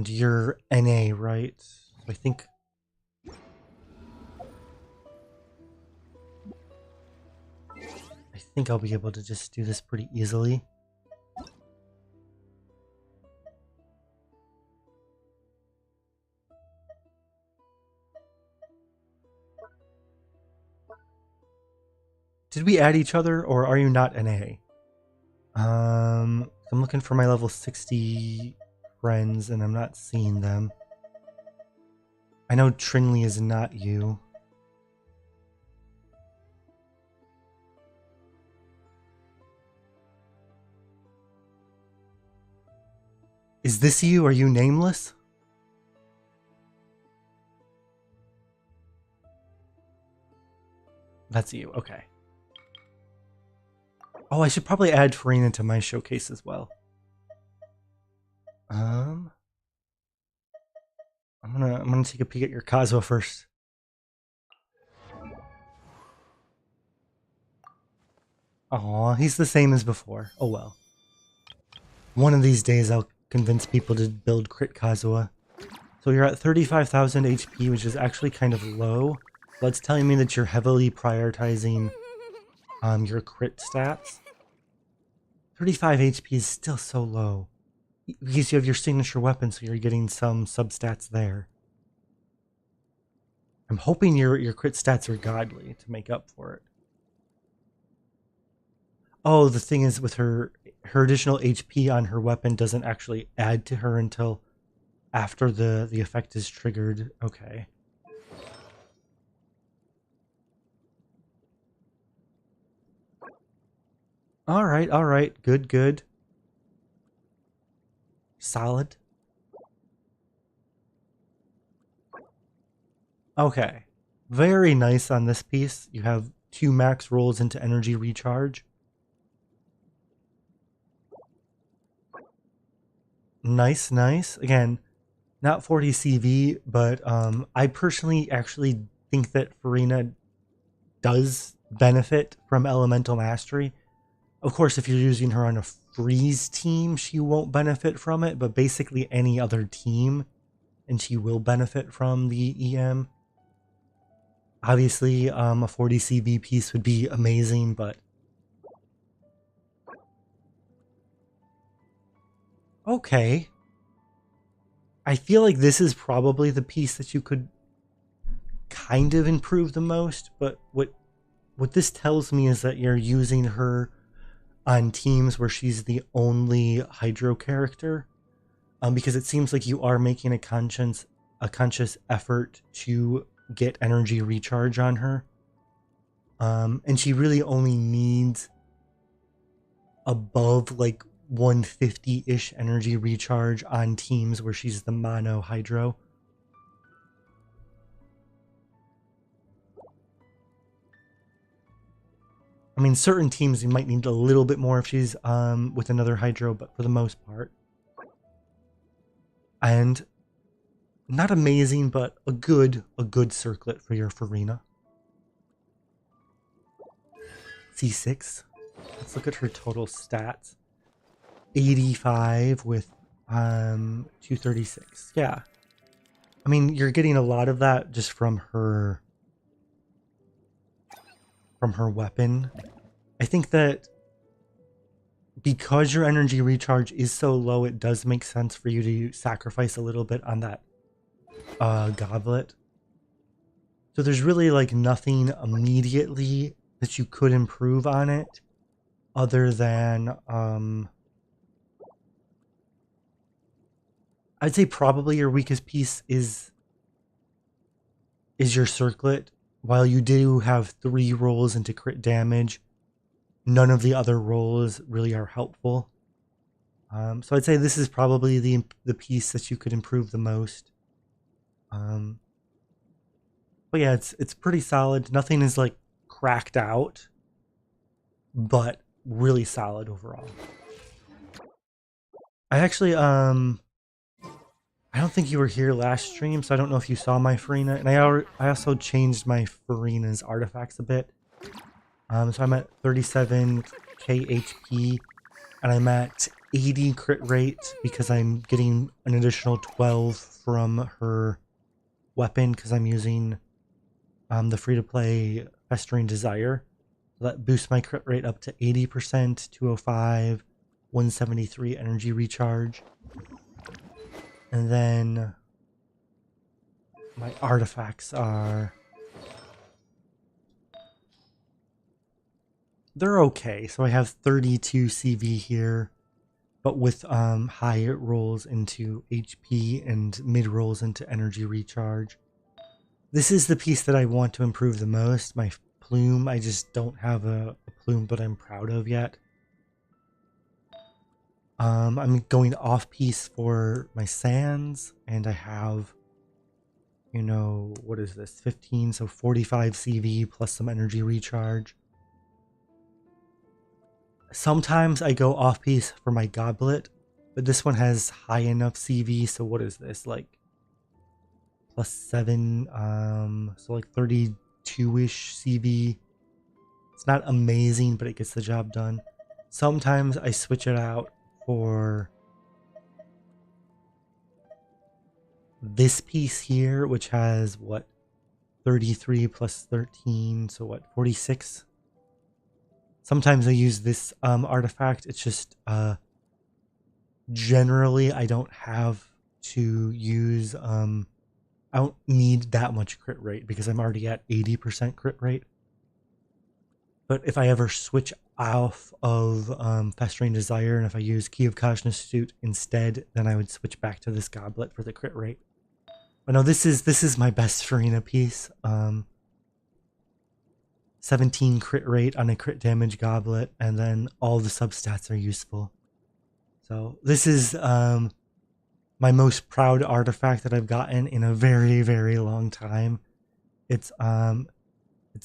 you're NA, right? I think think I'll be able to just do this pretty easily. Did we add each other, or are you not an A? I'm looking for my level 60 friends, and I'm not seeing them. I know Trinley is not you. Is this you? Are you nameless? That's you. Okay. Oh, I should probably add Furina to my showcase as well. I'm gonna take a peek at your Kazuha first. Aw, he's the same as before. Oh well. One of these days I'll convince people to build crit Kazuha. So you're at 35,000 HP, which is actually kind of low. That's telling me that you're heavily prioritizing your crit stats. 35 HP is still so low. Because you have your signature weapon, so you're getting some substats there. I'm hoping your crit stats are godly to make up for it. Oh, the thing is with her additional HP on her weapon doesn't actually add to her until after the effect is triggered. Okay. All right. Good. Solid. Okay. Very nice on this piece. You have 2 max rolls into energy recharge. Nice. Again, not 40 CV, but I personally actually think that Furina does benefit from elemental mastery. Of course, if you're using her on a freeze team, she won't benefit from it, but basically any other team, and she will benefit from the EM. Obviously, a 40 CV piece would be amazing, but... Okay. I feel like this is probably the piece that you could kind of improve the most, but what this tells me is that you're using her on teams where she's the only Hydro character, because it seems like you are making a conscious effort to get energy recharge on her, and she really only needs above like 150-ish energy recharge on teams where she's the mono Hydro. I mean, certain teams you might need a little bit more if she's with another Hydro, but for the most part. And not amazing, but a good circlet for your Furina. C6. Let's look at her total stats. 85 with 236. Yeah. I mean, you're getting a lot of that just from her weapon. I think that because your energy recharge is so low, it does make sense for you to sacrifice a little bit on that goblet. So there's really like nothing immediately that you could improve on it other than I'd say probably your weakest piece is your circlet. While you do have 3 rolls into crit damage, none of the other rolls really are helpful. So I'd say this is probably the piece that you could improve the most. But yeah, it's pretty solid. Nothing is like cracked out, but really solid overall. I actually I don't think you were here last stream, so I don't know if you saw my Furina. And I also changed my Furina's artifacts a bit. So I'm at 37k HP, and I'm at 80 crit rate because I'm getting an additional 12 from her weapon because I'm using the free-to-play Festering Desire. That boosts my crit rate up to 80%, 205, 173 energy recharge. And then my artifacts are... they're okay. So I have 32 CV here, but with high rolls into HP and mid rolls into energy recharge. This is the piece that I want to improve the most, my plume. I just don't have a plume that I'm proud of yet. I'm going off piece for my sands, and I have, you know, what is this, 15, so 45 CV plus some energy recharge. Sometimes I go off piece for my goblet, but this one has high enough CV, so what is this, like +7, so like 32-ish CV. It's not amazing, but it gets the job done. Sometimes I switch it out for this piece here, which has what, 33 plus 13, so what, 46. Sometimes I use this artifact. It's just generally I don't have to use I don't need that much crit rate because I'm already at 80% crit rate. But if I ever switch off of Festering Desire, and if I use Key of Kashna's Suit instead, then I would switch back to this goblet for the crit rate. But no, this is my best Furina piece. 17 crit rate on a crit damage goblet, and then all the substats are useful. So this is my most proud artifact that I've gotten in a very, very long time. It's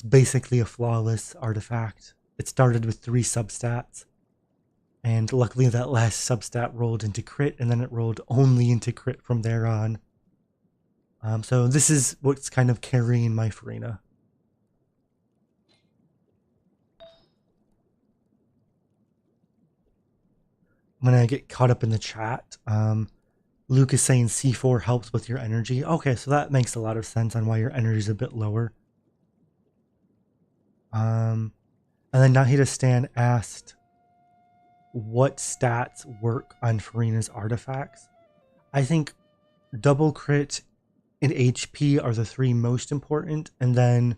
basically a flawless artifact. It started with 3 substats, and luckily that last substat rolled into crit, and then it rolled only into crit from there on. So this is what's kind of carrying my Furina. I'm gonna get caught up in the chat. Luke is saying C4 helps with your energy. Okay, so that makes a lot of sense on why your energy is a bit lower. And then Nahida Stan asked, what stats work on Furina's artifacts? I think double crit and HP are the 3 most important, and then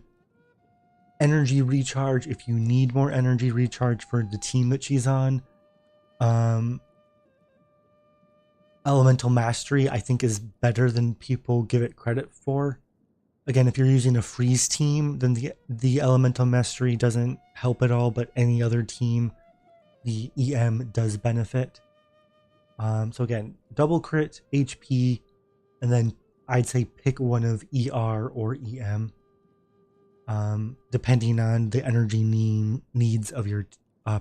energy recharge if you need more energy recharge for the team that she's on. Elemental Mastery I think is better than people give it credit for. Again, if you're using a freeze team, then the Elemental Mastery doesn't help at all, but any other team, the EM does benefit. So again, double crit, HP, and then I'd say pick one of ER or EM, depending on the energy needs of your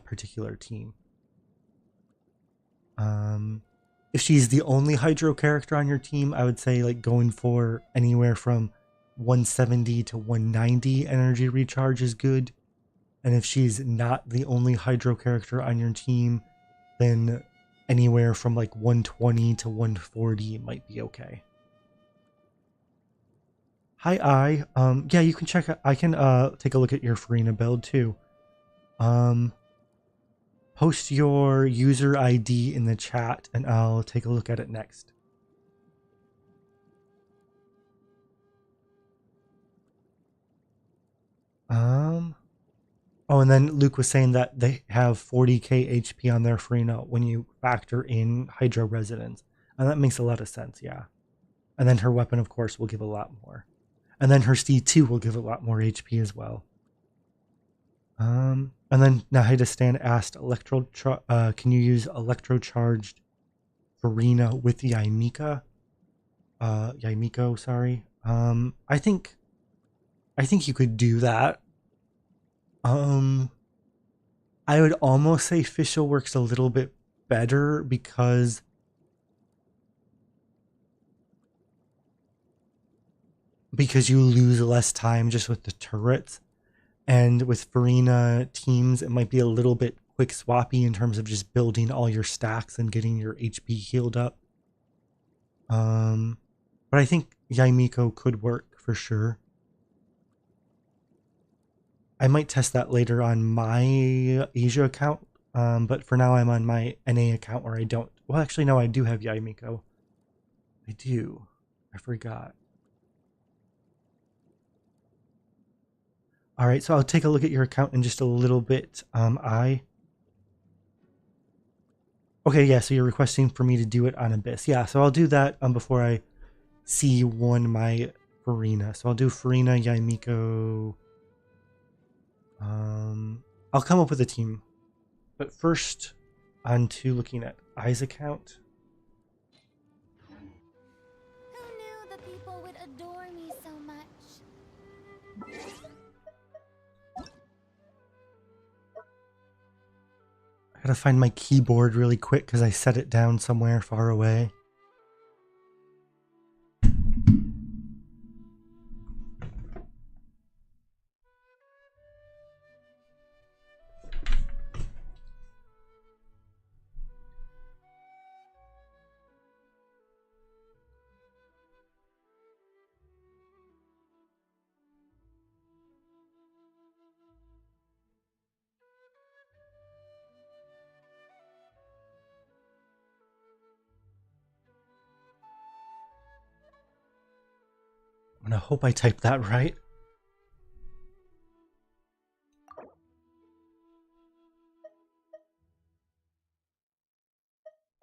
particular team. If she's the only Hydro character on your team, I would say like going for anywhere from 170 to 190 energy recharge is good. And if she's not the only Hydro character on your team, then anywhere from like 120 to 140 might be okay. Hi, yeah, you can check. I can take a look at your Furina build too. Post your user ID in the chat, and I'll take a look at it next. Oh, and then Luke was saying that they have 40k HP on their Furina when you factor in Hydro Resonance, and that makes a lot of sense, yeah. And then her weapon, of course, will give a lot more. And then her C2 will give a lot more HP as well. And then Nahida Stan asked, can you use Electro-charged Furina with the Yaimiko, sorry. I think you could do that. I would almost say Fischl works a little bit better because you lose less time just with the turrets. And with Furina teams, it might be a little bit quick swappy in terms of just building all your stacks and getting your HP healed up. But I think Yaimiko could work for sure. I might test that later on my Asia account. But for now, I'm on my NA account where I don't. Well, actually, no, I do have Yaimiko. I do. I forgot. All right, so I'll take a look at your account in just a little bit. Okay, yeah, so you're requesting for me to do it on Abyss. Yeah, so I'll do that before I C1 my Furina. So I'll do Furina, Yaimiko. I'll come up with a team. But first, on to looking at I's account. Who knew the people would adore me so much? I gotta find my keyboard really quick because I set it down somewhere far away. I'm gonna hope I typed that right.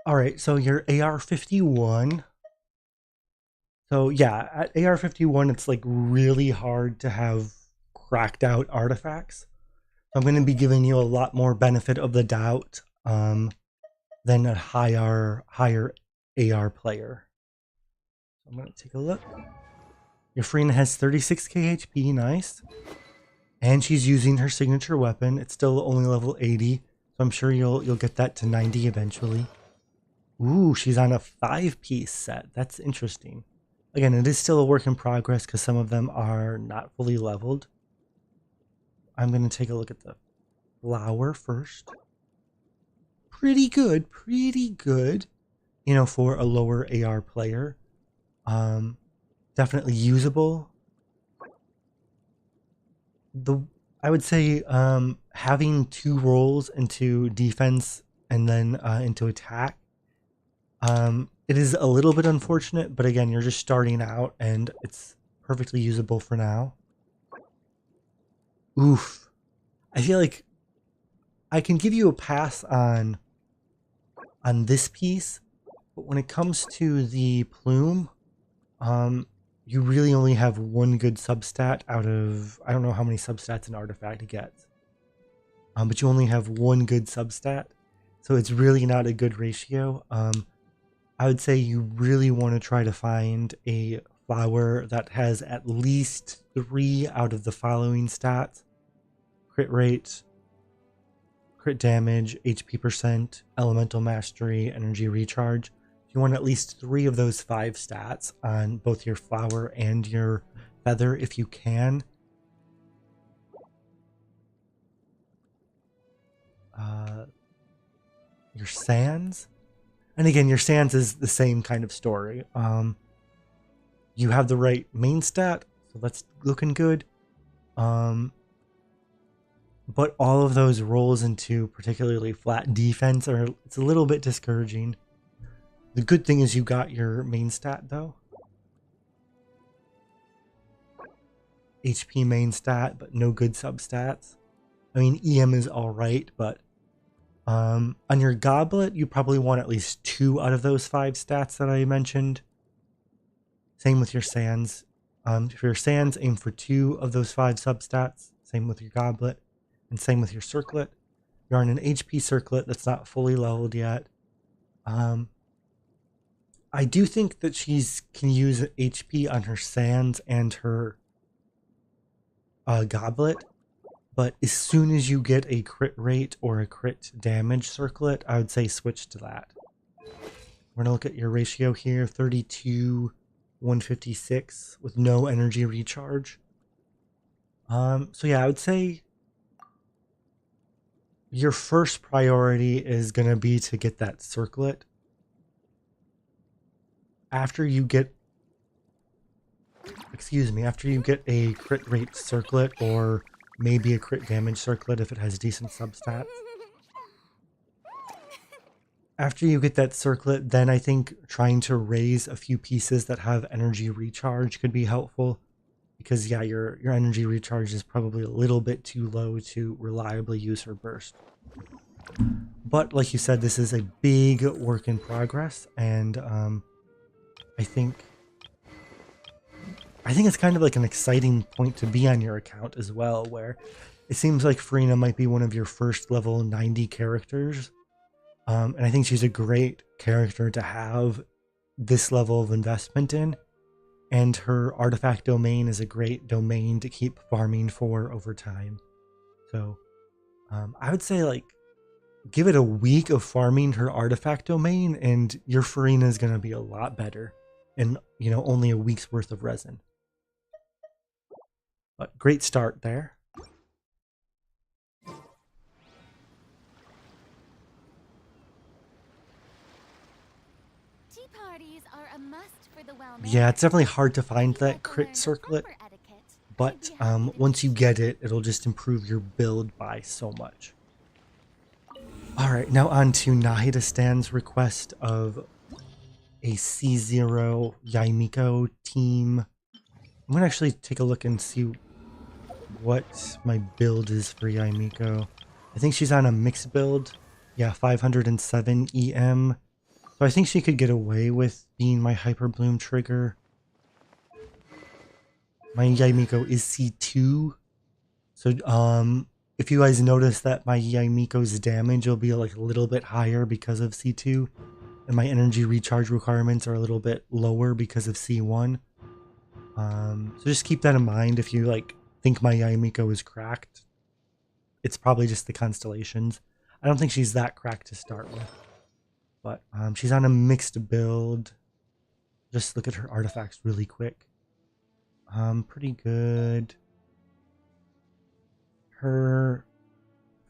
Alright, so your AR-51. So yeah, at AR-51 it's like really hard to have cracked out artifacts. So I'm gonna be giving you a lot more benefit of the doubt than a higher AR player. So I'm gonna take a look. Your Frina has 36k HP, nice. And she's using her signature weapon. It's still only level 80, so I'm sure you'll get that to 90 eventually. Ooh, she's on a 5-piece set. That's interesting. Again, it is still a work in progress because some of them are not fully leveled. I'm going to take a look at the flower first. Pretty good, pretty good. You know, for a lower AR player. Definitely usable. I would say having 2 roles into defense and then into attack. It is a little bit unfortunate, but again, you're just starting out and it's perfectly usable for now. Oof. I feel like I can give you a pass on this piece, but when it comes to the plume, you really only have 1 good substat out of, I don't know how many substats an artifact gets. But you only have 1 good substat, so it's really not a good ratio. I would say you really want to try to find a flower that has at least 3 out of the following stats: crit rate, crit damage, HP percent, elemental mastery, energy recharge. You want at least 3 of those 5 stats on both your flower and your feather if you can. Your sands. And again, your sands is the same kind of story. You have the right main stat, so that's looking good. But all of those rolls into particularly flat defense it's a little bit discouraging. The good thing is you got your main stat though. HP main stat, but no good substats. I mean, EM is alright, but on your goblet, you probably want at least 2 out of those 5 stats that I mentioned. Same with your sands. For your sands, aim for 2 of those 5 substats. Same with your goblet. And same with your circlet. You're on an HP circlet that's not fully leveled yet. I do think that she's can use HP on her sands and her goblet. But as soon as you get a crit rate or a crit damage circlet, I would say switch to that. We're going to look at your ratio here, 32, 156 with no energy recharge. So yeah, I would say your first priority is going to be to get that circlet. After you get a crit rate circlet or maybe a crit damage circlet if it has decent substats. After you get that circlet, then I think trying to raise a few pieces that have energy recharge could be helpful. Because yeah, your energy recharge is probably a little bit too low to reliably use her burst. But like you said, this is a big work in progress, and I think it's kind of like an exciting point to be on your account as well, where it seems like Furina might be one of your first level 90 characters. And I think she's a great character to have this level of investment in. And her artifact domain is a great domain to keep farming for over time. So I would say, like, give it a week of farming her artifact domain and your Furina is going to be a lot better. And, you know, only a week's worth of resin. But great start there. Tea parties are a must for the well-mannered. Yeah, it's definitely hard to find Maybe I that can crit learn circlet. proper etiquette. But I'd be happy to once you teach. get it, it'll just improve your build by so much. Alright, now on to Nahida Stan's request of a C0 Yaimiko team. I'm going to actually take a look and see what my build is for Yaimiko. I think she's on a mixed build. Yeah, 507 EM. So I think she could get away with being my Hyper Bloom trigger. My Yaimiko is C2. So if you guys notice that my Yaimiko's damage will be like a little bit higher because of C2, and my energy recharge requirements are a little bit lower because of C1. So just keep that in mind if you like think my Yaimiko is cracked. It's probably just the constellations. I don't think she's that cracked to start with. But she's on a mixed build. Just look at her artifacts really quick. Pretty good. Her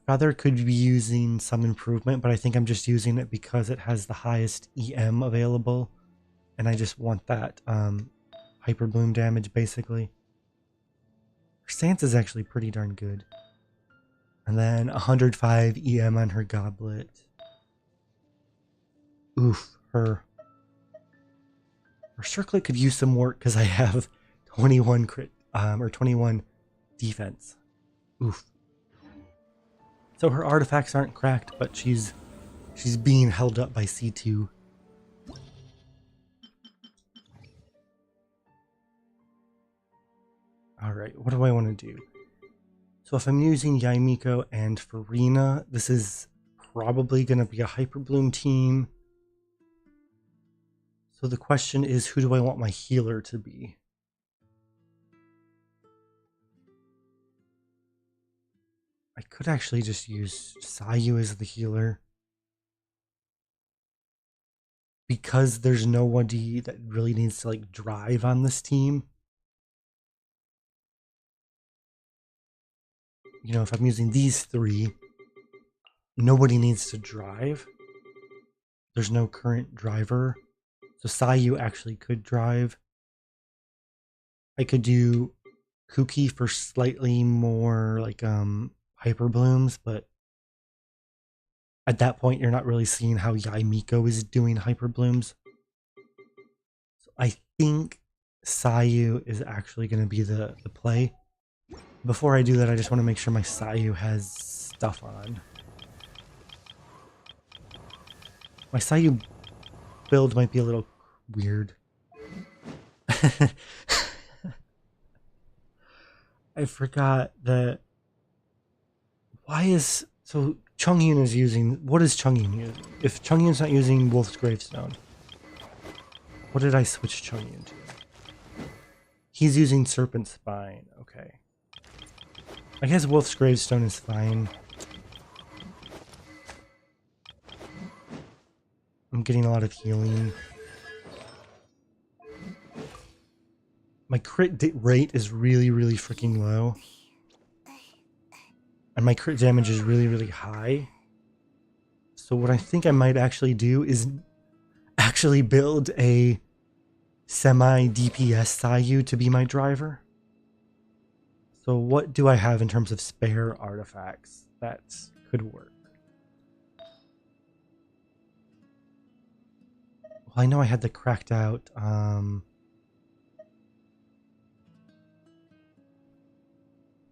feather could be using some improvement, but I think I'm just using it because it has the highest EM available. And I just want that Hyper Bloom damage, basically. Her stance is actually pretty darn good. And then 105 EM on her goblet. Oof, her circlet could use some work because I have 21 crit or 21 defense. Oof. So her artifacts aren't cracked, but she's being held up by C2. Alright, what do I want to do? So if I'm using Yaimiko and Furina, this is probably going to be a Hyper Bloom team. So the question is, who do I want my healer to be? I could actually just use Sayu as the healer. Because there's nobody that really needs to like drive on this team. You know, if I'm using these three, nobody needs to drive. There's no current driver. So Sayu actually could drive. I could do Kuki for slightly more like Hyper Blooms, but at that point you're not really seeing how Yaimiko is doing Hyper Blooms. So I think Sayu is actually going to be the play. Before I do that, I just want to make sure my Sayu has stuff on. My Sayu build might be a little weird. I forgot that. Why is so Chongyun is using, what is Chongyun using? If Chongyun's not using Wolf's Gravestone, what did I switch Chongyun to? He's using Serpent Spine. Okay. I guess Wolf's Gravestone is fine. I'm getting a lot of healing. My crit rate is really, really freaking low. And my crit damage is really, really high. So what I think I might actually do is actually build a semi-DPS Sayu to be my driver. So what do I have in terms of spare artifacts that could work? Well, I know I had the cracked out.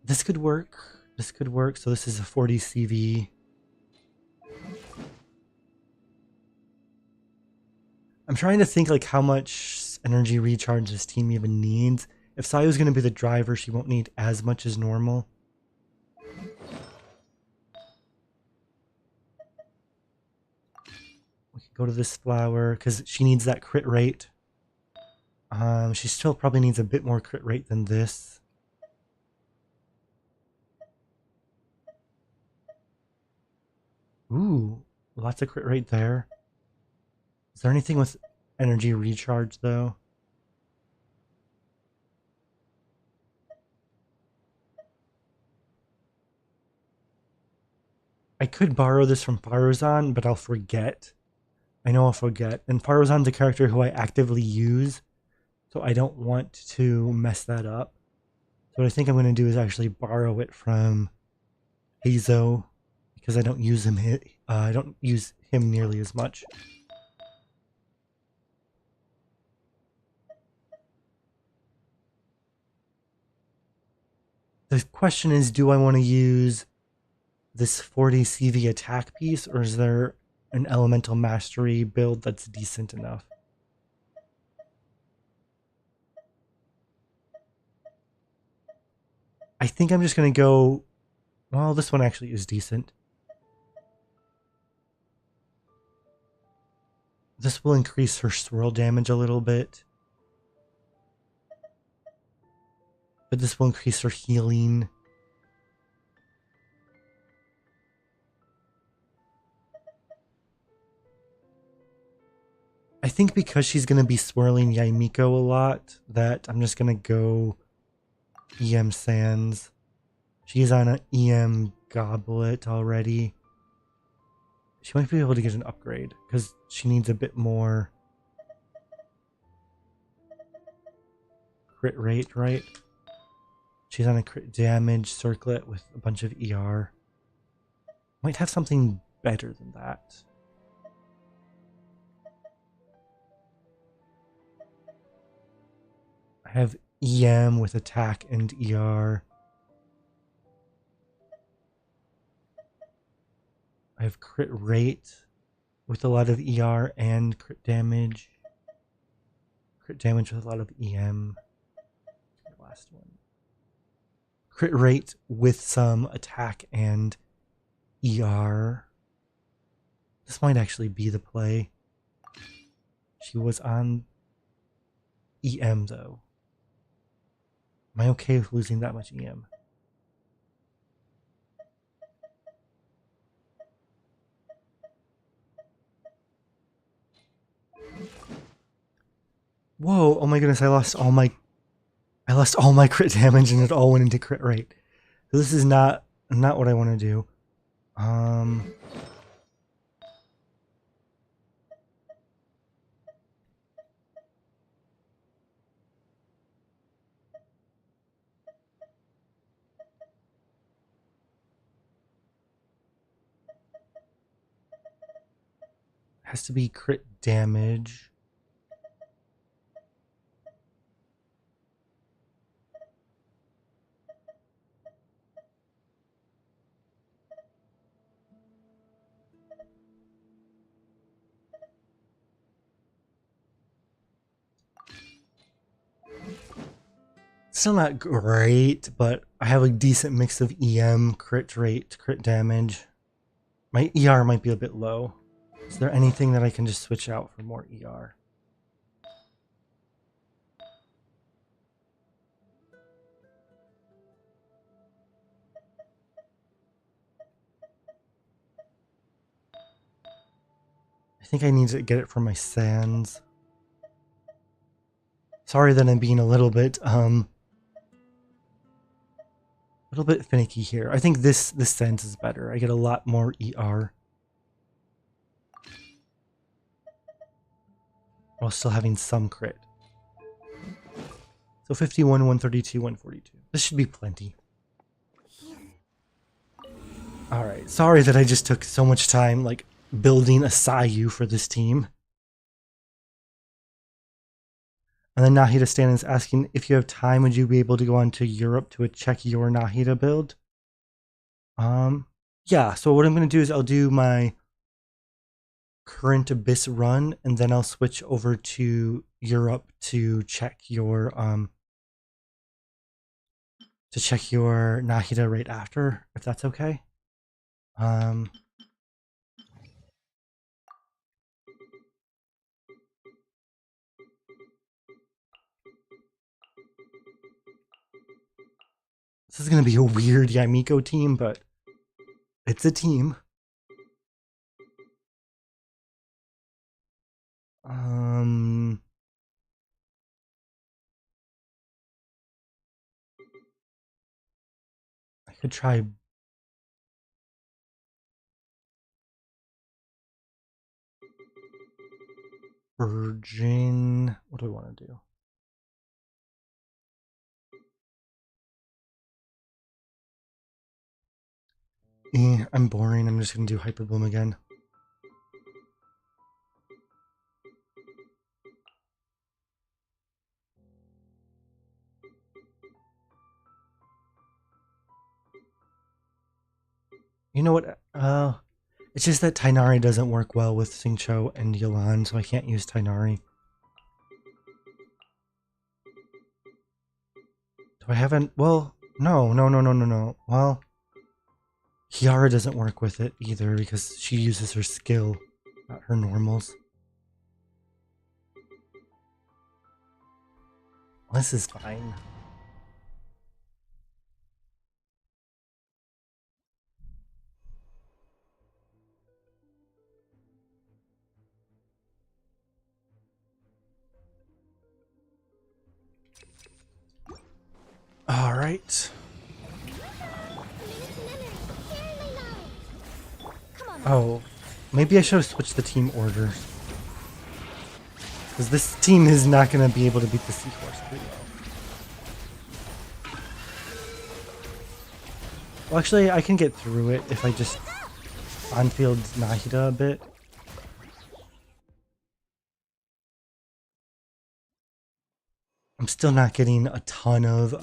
This could work. This could work. So this is a 40 CV. I'm trying to think like how much energy recharge this team even needs. If Sayu's going to be the driver, she won't need as much as normal. We can go to this flower because she needs that crit rate. She still probably needs a bit more crit rate than this. Ooh, lots of crit rate there. Is there anything with energy recharge though? I could borrow this from Faruzan, but I'll forget. I know I'll forget. And Faruzan's a character who I actively use, so I don't want to mess that up. So what I think I'm going to do is actually borrow it from Hazo, because I don't use him. I don't use him nearly as much. The question is, do I want to use this 40 CV attack piece, or is there an elemental mastery build that's decent enough? I think I'm just going to go... Well, this one actually is decent. This will increase her swirl damage a little bit. But this will increase her healing. I think because she's going to be swirling Yaimiko a lot, that I'm just going to go EM Sands. She's on an EM Goblet already. She might be able to get an upgrade because she needs a bit more crit rate, right? She's on a crit damage circlet with a bunch of ER. Might have something better than that. I have EM with attack and ER. I have crit rate with a lot of ER and crit damage. Crit damage with a lot of EM. The last one. Crit rate with some attack and ER. This might actually be the play. She was on EM though. Am I okay with losing that much EM? Whoa, oh my goodness, I lost all my crit damage and it all went into crit rate. So this is not what I want to do. Has to be crit damage. Still not great, but I have a decent mix of EM, crit rate, crit damage. My ER might be a bit low. Is there anything that I can just switch out for more ER? I think I need to get it from my sands. Sorry that I'm being a little bit finicky here. I think this sands is better. I get a lot more ER while still having some crit. So 51, 132, 142. This should be plenty. Alright, sorry that I just took so much time, like, building a Sayu for this team. And then Nahida Stan is asking, if you have time, would you be able to go on to Europe to check your Nahida build? Yeah, so what I'm going to do is I'll do my current Abyss run, and then I'll switch over to Europe to check your Nahida right after, if that's okay. This is gonna be a weird Yamiko team, but it's a team. I could try Virgin. What do I want to do? I'm boring. I'm just gonna do Hyper Bloom again. You know what? It's just that Tainari doesn't work well with Xingqiu and Yelan, so I can't use Tainari. Do I haven't? Well, no. Well, Kiara doesn't work with it either because she uses her skill, not her normals. This is fine. All right. Oh, maybe I should have switched the team order. Because this team is not going to be able to beat the Seahorse pretty well. Well, actually, I can get through it if I just on-field Nahida a bit. I'm still not getting a ton of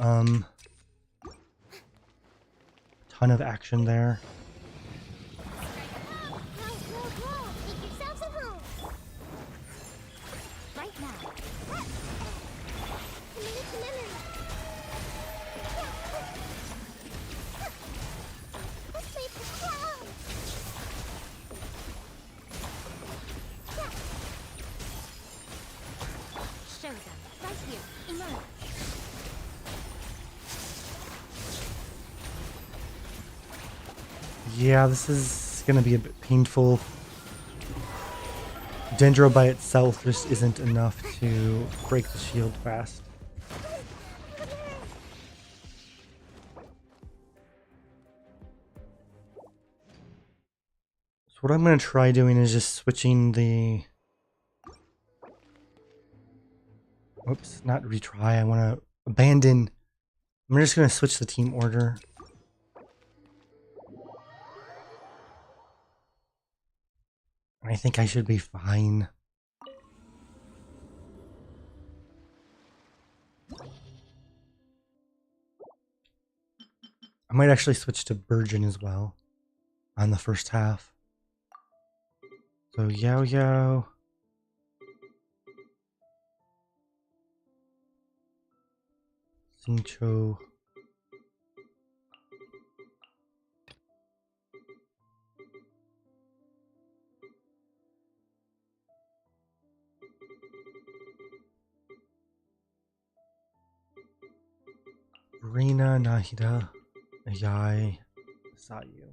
action there. Yeah, this is gonna be a bit painful. Dendro by itself just isn't enough to break the shield fast. So what I'm gonna try doing is just switching the... Oops, not retry, I wanna abandon. I'm just gonna switch the team order. I think I should be fine. I might actually switch to Virgin as well on the first half. So Yao Yao. Xingqiu. Furina, Nahida, Ayai, Sayu.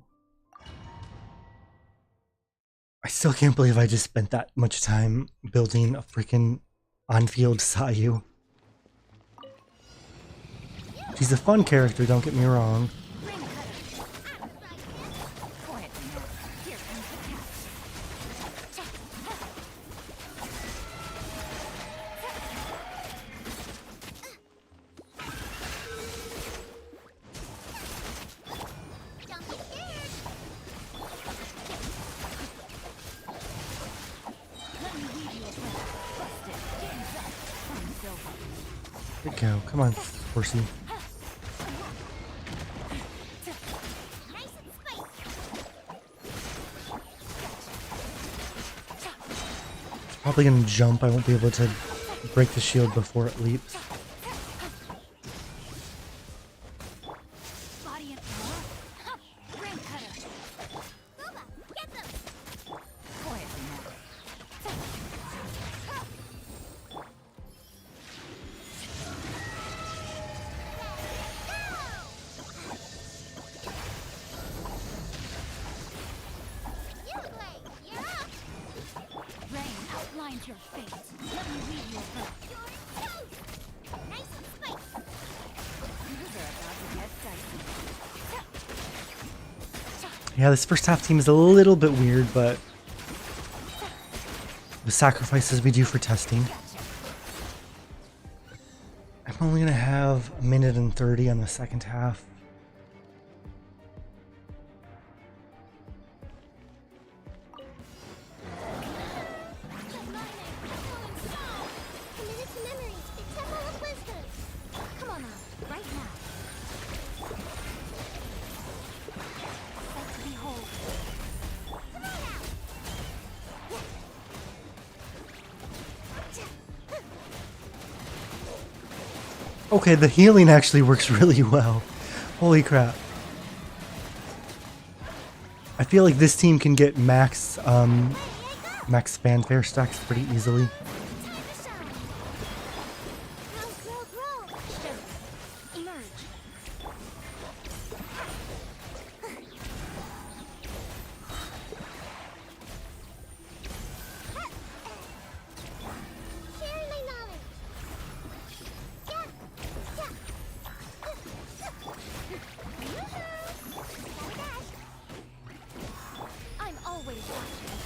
I still can't believe I just spent that much time building a freaking on-field Sayu. She's a fun character, don't get me wrong. There we go. Come on, horsey. Nice and spicy. It's probably gonna jump. I won't be able to break the shield before it leaps. Body and armor. Rain cutter. Booba, get them. Quietly now. You Blade, you're up. Rain outlines your fate. Let me read your birth. You're toast. Nice and spicy. Things are about to get dicey. Yeah, this first half team is a little bit weird, but the sacrifices we do for testing. I'm only gonna have a minute and 30 on the second half. Committed to memory. Temple of Wisdom. Come on out, right now. Sight to behold. Come on out. Okay, the healing actually works really well. Holy crap. I feel like this team can get max fanfare stacks pretty easily. Time to shine. Grow. Show. Emerge. Share my knowledge. Yeah. I'm always watching.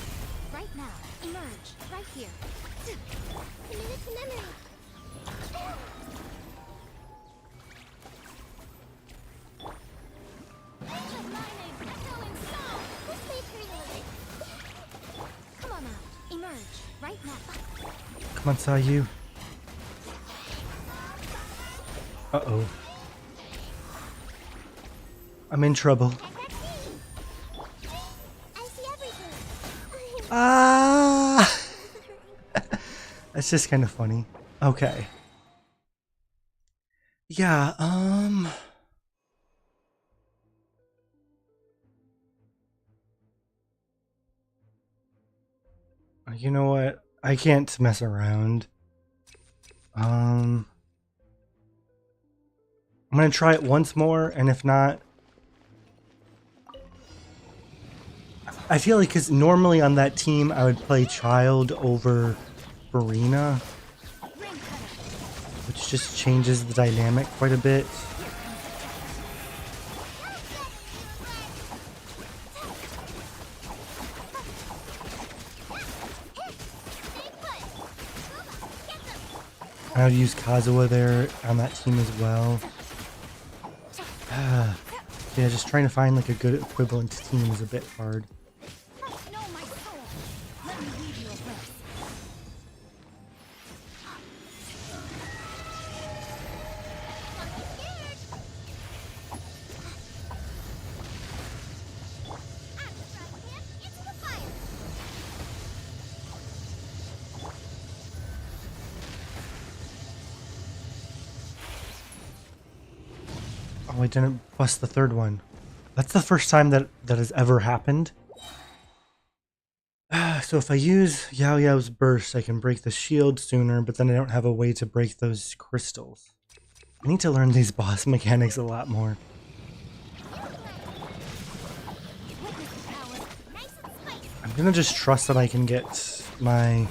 Right now. Emerge. Right here. Committed to memory. This may hurt a little. Come on out. Emerge. Right now. Come on, Sayu. Uh-oh. I'm in trouble. I see everything. Ah! That's just kind of funny. Okay. Yeah, you know what? I can't mess around. I'm gonna try it once more, and if not, I feel like because normally on that team I would play Child over Furina, Rain cutter. which just changes the dynamic quite a bit. I would use Kazuha there on that team as well. Yeah, just trying to find like a good equivalent team is a bit hard. Know my soul. Let me read your birth. Oh, I didn't bust the third one. That's the first time that has ever happened. So if I use Yao Yao's burst, I can break the shield sooner, but then I don't have a way to break those crystals. I need to learn these boss mechanics a lot more. I'm gonna just trust that I can get my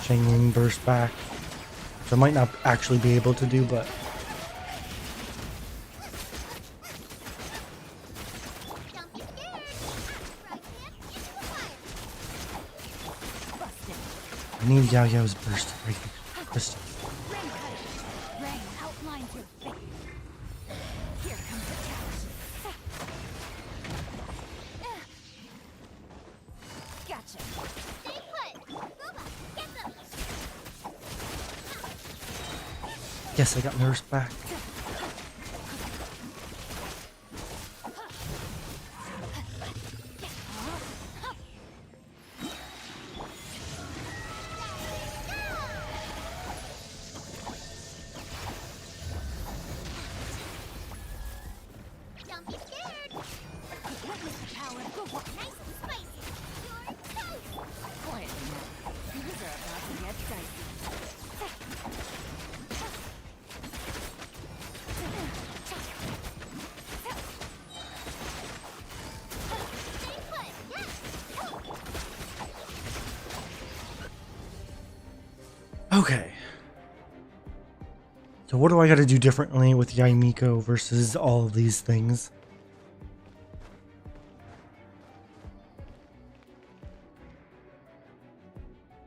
Changling burst back, which I might not actually be able to do, but I need Yao Yao's burst to break the crystal. Rain cutter. Rain outlines your fate. Here comes the challenge. Gotcha. Stay put. Booba, get them. Yes, I got my wrist back. Don't be scared. Witness the power of the one. Nice and spicy. You're toast. Quiet now. Things are about to get dicey. Stay put. Yes. Okay. So what do I got to do differently with Yaimiko versus all of these things?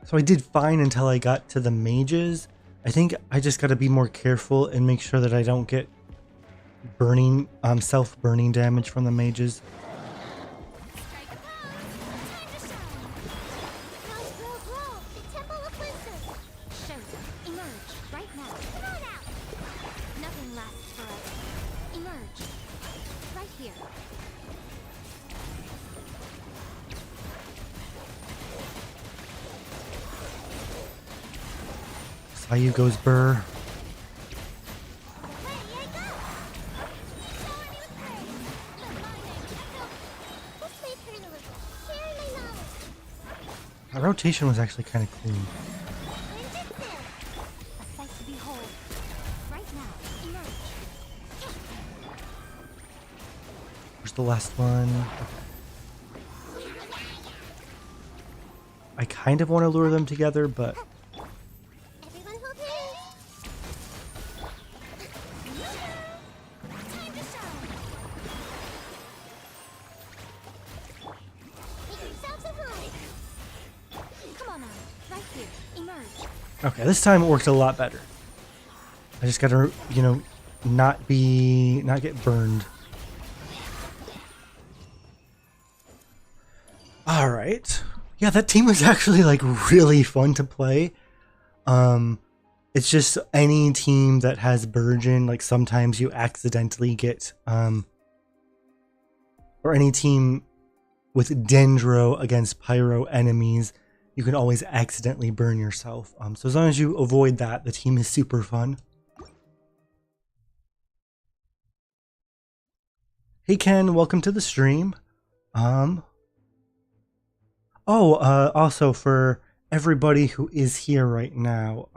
So I did fine until I got to the mages. I think I just got to be more careful and make sure that I don't get burning, self-burning damage from the mages. Strike a pose. Time to shine. Grow, grow, grow. The temple of wisdom. Show them. Emerge. Right now. Come on out. Nothing lasts forever. Emerge. Right here. Sayu goes burr. Away I go. Shower me with praise. Let my name echo. This way, Furina was sharing my knowledge. That rotation was actually kind of clean. Ninjutsu. A sight to behold. Right now. Emerge. Where's the last one? I kind of want to lure them together, but Everyone hold hands. Time to shine. Make yourselves at home. Come on out. Right here. Emerge. okay, this time it worked a lot better. I just gotta, you know, not get burned. All right. Yeah, that team was actually like really fun to play. It's just any team that has Burgeon, like sometimes you accidentally get, or any team with Dendro against Pyro enemies, you can always accidentally burn yourself. So as long as you avoid that, the team is super fun. Hey Ken, welcome to the stream. Also for everybody who is here right now,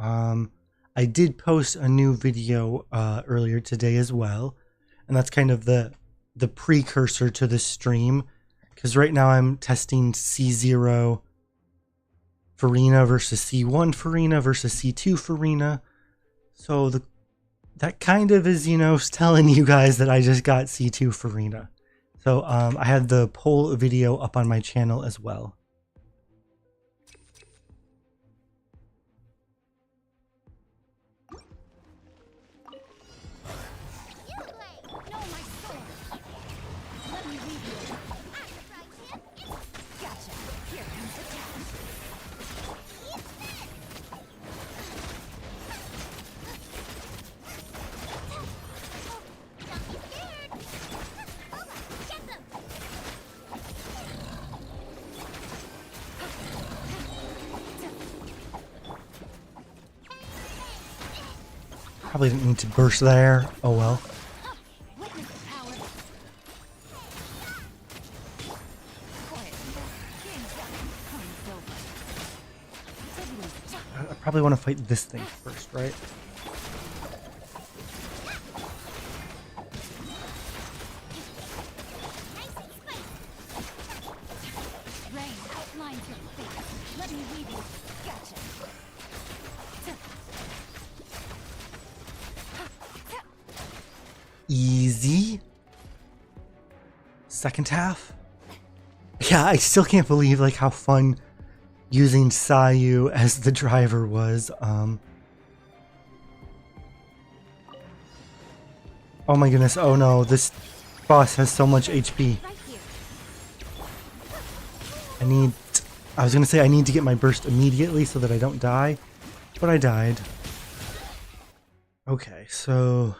I did post a new video earlier today as well, and that's kind of the precursor to the stream, because right now I'm testing C0 Furina versus C1 Furina versus C2 Furina. So that kind of is, you know, telling you guys that I just got C2 Furina. So I had the poll video up on my channel as well. You play. No, my sword. Let me read you. I'm the fried champ. Gotcha. Here comes the challenge. Don't be scared. Over. Get them. Probably didn't need to burst there. Oh well. Witness the power. Quiet. Game's done. Time's over. I probably want to fight this thing first, right? Nice and spicy. Rain outlines your face. Let me read you. Gotcha. Easy. Second half. Yeah, I still can't believe like how fun using Sayu as the driver was. Oh my goodness. Oh no, this boss has so much HP. Right here. I was gonna say I need to get my burst immediately so that I don't die, but I died. Okay, so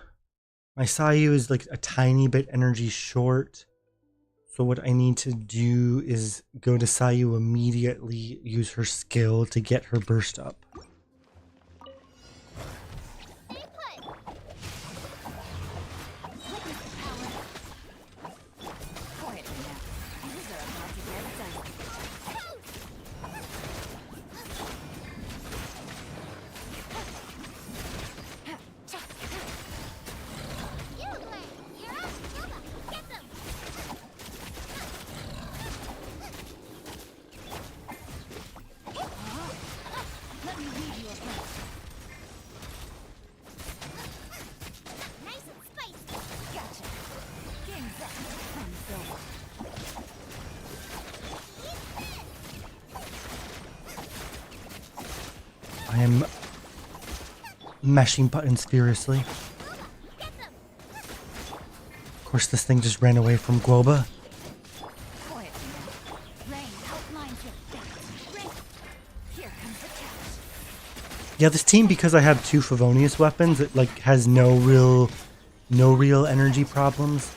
my Sayu is like a tiny bit energy short. So what I need to do is go to Sayu immediately, use her skill to get her burst up. Stay put. Quiet now. Things are about to get dicey. You play. You're up. Nova, get them. Let me read you a plan. Nice and spicy. Gotcha. Game's up. Time's over. I am mashing buttons furiously. Get them. Of course, this thing just ran away from Globa. Quiet now. Rain outlines your fate. Rain. Here comes the catch. Yeah, this team, because I have 2 Favonius weapons, it like has no real energy problems.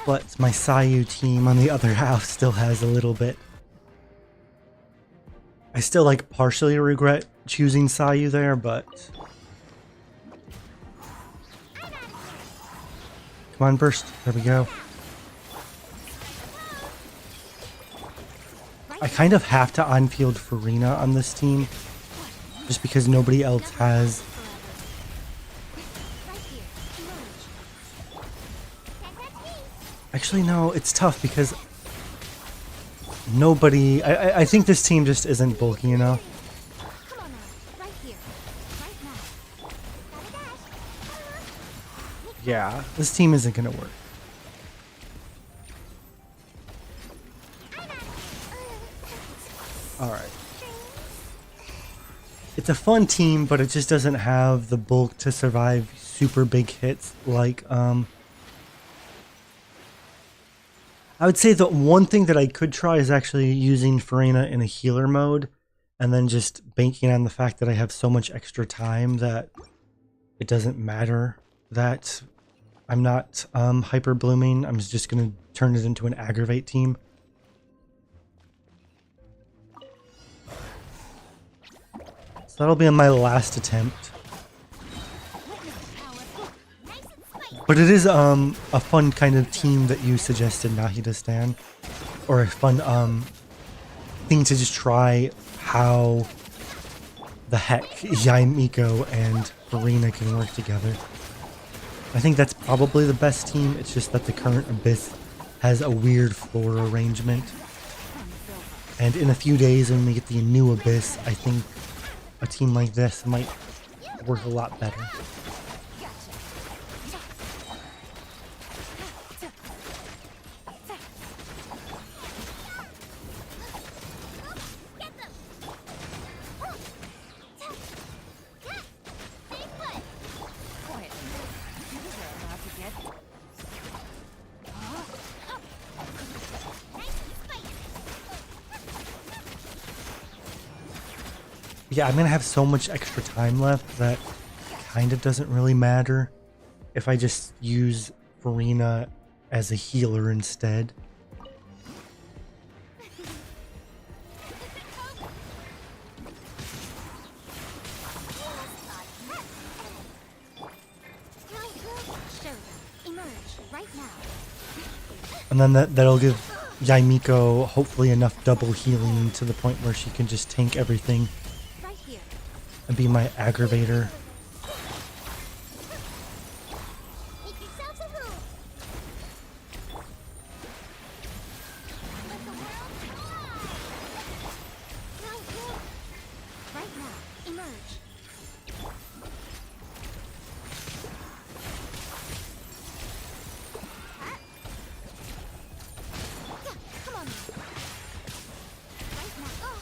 But my Sayu team on the other half still has a little bit. I still like partially regret choosing Sayu there, but come on, burst. There we go. I kind of have to on-field Furina on this team, just because nobody else has. Right here. Emerge. Can't catch me. Actually, no, it's tough because nobody. I think this team just isn't bulky enough. Come on now. Right here. Right now. Gotta dash. Yeah, this team isn't gonna work. All right. It's a fun team, but it just doesn't have the bulk to survive super big hits like I would say the one thing that I could try is actually using Furina in a healer mode and then just banking on the fact that I have so much extra time that it doesn't matter that I'm not hyper blooming. I'm just going to turn it into an aggravate team. So that'll be my last attempt. Nice and spicy. But it is a fun kind of team that you suggested, Nahida Stan. Or a fun thing to just try how the heck Yaimiko and Furina can work together. I think that's probably the best team, it's just that the current Abyss has a weird floor arrangement. And in a few days when we get the new Abyss, I think a team like this might work a lot better. Get them. Stay put. Quiet now. Things are about to get. Nice and spicy. Yeah, I'm gonna have so much extra time left that it kind of doesn't really matter if I just use Furina as a healer instead. Show them. Emerge. Right now. And then that'll give Yaimiko hopefully enough double healing to the point where she can just tank everything Right here. and be my aggravator. Make yourselves a move. Let the world fly. Right now. Emerge. Huh? Yeah, come on now. Right now.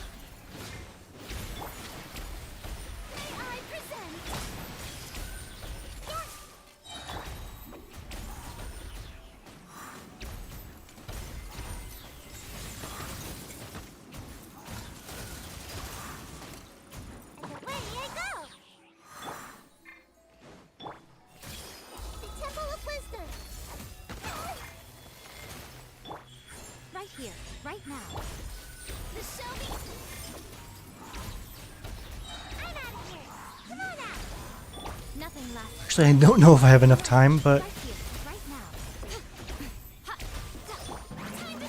May I present? right now. The Shelby. I'm out of here. Come on out. Nothing lasts. Actually, I don't know if I have enough time, but Right here, right now. Time to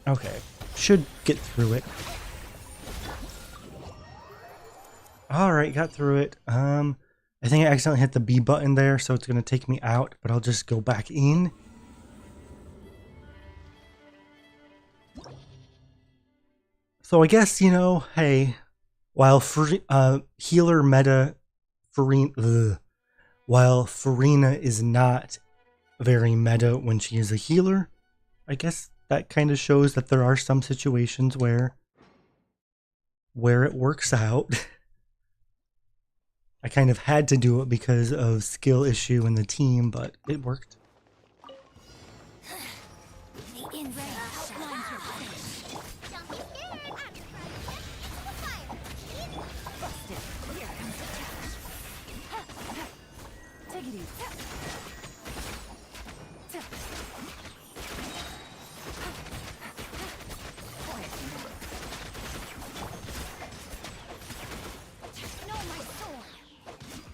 shine. okay. Should get through it. Alright, got through it. I think I accidentally hit the B button there, so it's going to take me out, but I'll just go back in. So I guess, you know, hey, while healer meta Furina, while Furina is not very meta when she is a healer, I guess that kind of shows that there are some situations where it works out. I kind of had to do it because of skill issue in the team, but it worked. The inside outlines your face. Don't be scared. I'm trying to fire. Busted. Here comes the challenge. Take it easy. Quiet. No, my sword.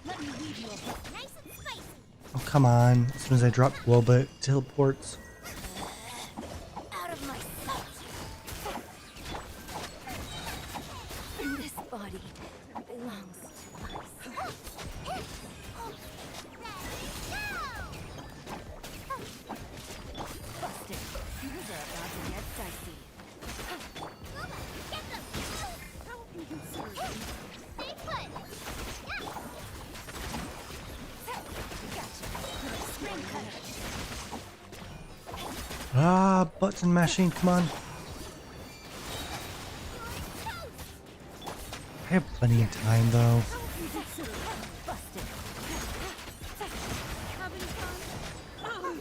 Let me weave you a book. Nice and spicy. Oh, come on. As soon as I drop Globit, it teleports. Out of my sight. This body belongs to us. Busted. Things are about to get dicey. Get them. Stay put. Gotcha. Spring cutter. Ah, button mashing, come on. I have plenty of time, though. Busted. Having fun?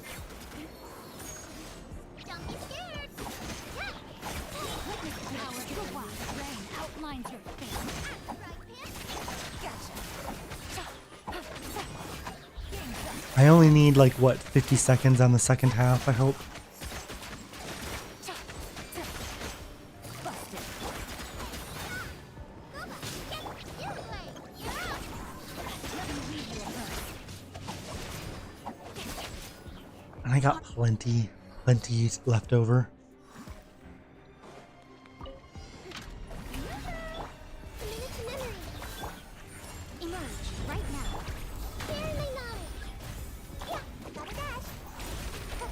Don't be scared. Witness the power of the wild rain outlines your face. Gotcha. I only need, like, what, 50 seconds on the second half, I hope. Busted. Let me weave you a verse. And I got plenty left over. Emerge right now. Share my knowledge. Yeah, gotta dash. Grow.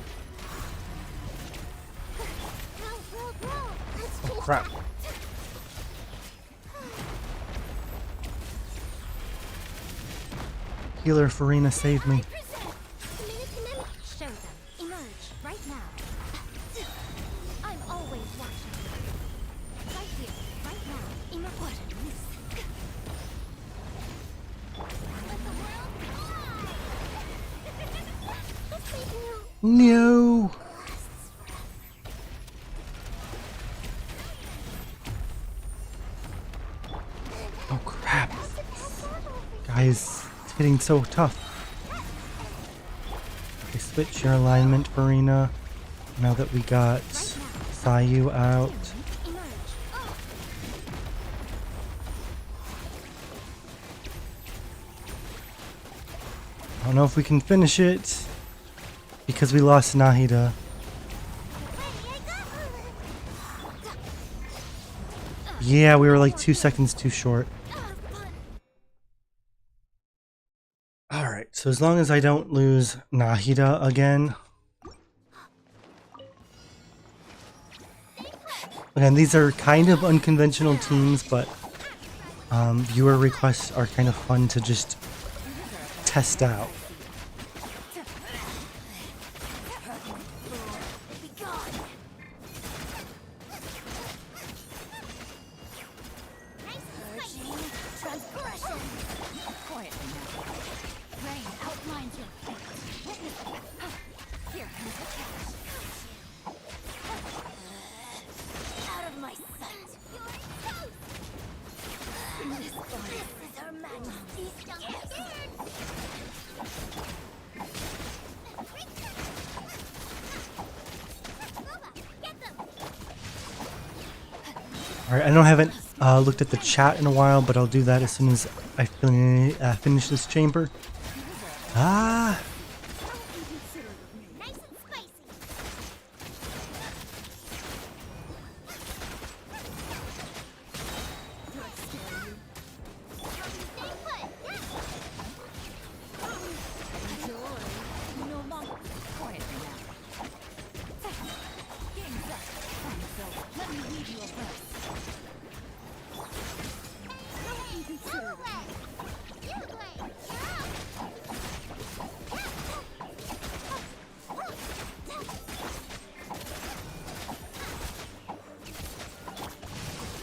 Let's Oh, chase crap. that. Healer Furina saved me. Show them. Emerge right now. I'm always watching. Right here, right now. Emerge. What a miss. Let the world fly. Let's make new. No! Oh, crap. Guys, it's getting so tough. Okay, switch your alignment, Furina. Now that we got Sayu out. Emerge. Oh. I don't know if we can finish it because we lost Nahida. Yeah, we were like 2 seconds too short. Alright, so as long as I don't lose Nahida again. Again, these are kind of unconventional teams, but viewer requests are kind of fun to just test out. Be gone. Transgression. Quiet now. Rain outlines your face. Witness. Here comes the challenge. Out of my sight. This body is her majesty's gift. Alright, I know I haven't looked at the chat in a while, but I'll do that as soon as I finish this chamber. Ah! Nice and spicy. Stay put. Yes. No longer quietly now. Game's up. Fine, so let me read you a verse. Double blade. Double blade. You're up.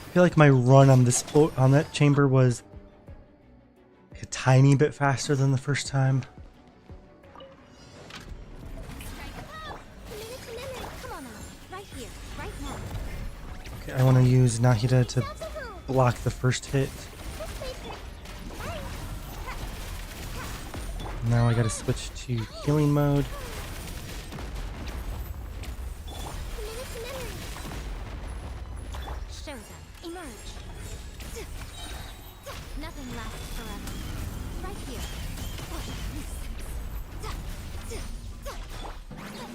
I feel like my run on this on that chamber was a tiny bit faster than the first time. Come on now. Right here. Right now. Okay, I want to use Nahida to block the first hit. Now I gotta switch to healing mode. Show them. Emerge. Nothing lasts forever. Right here.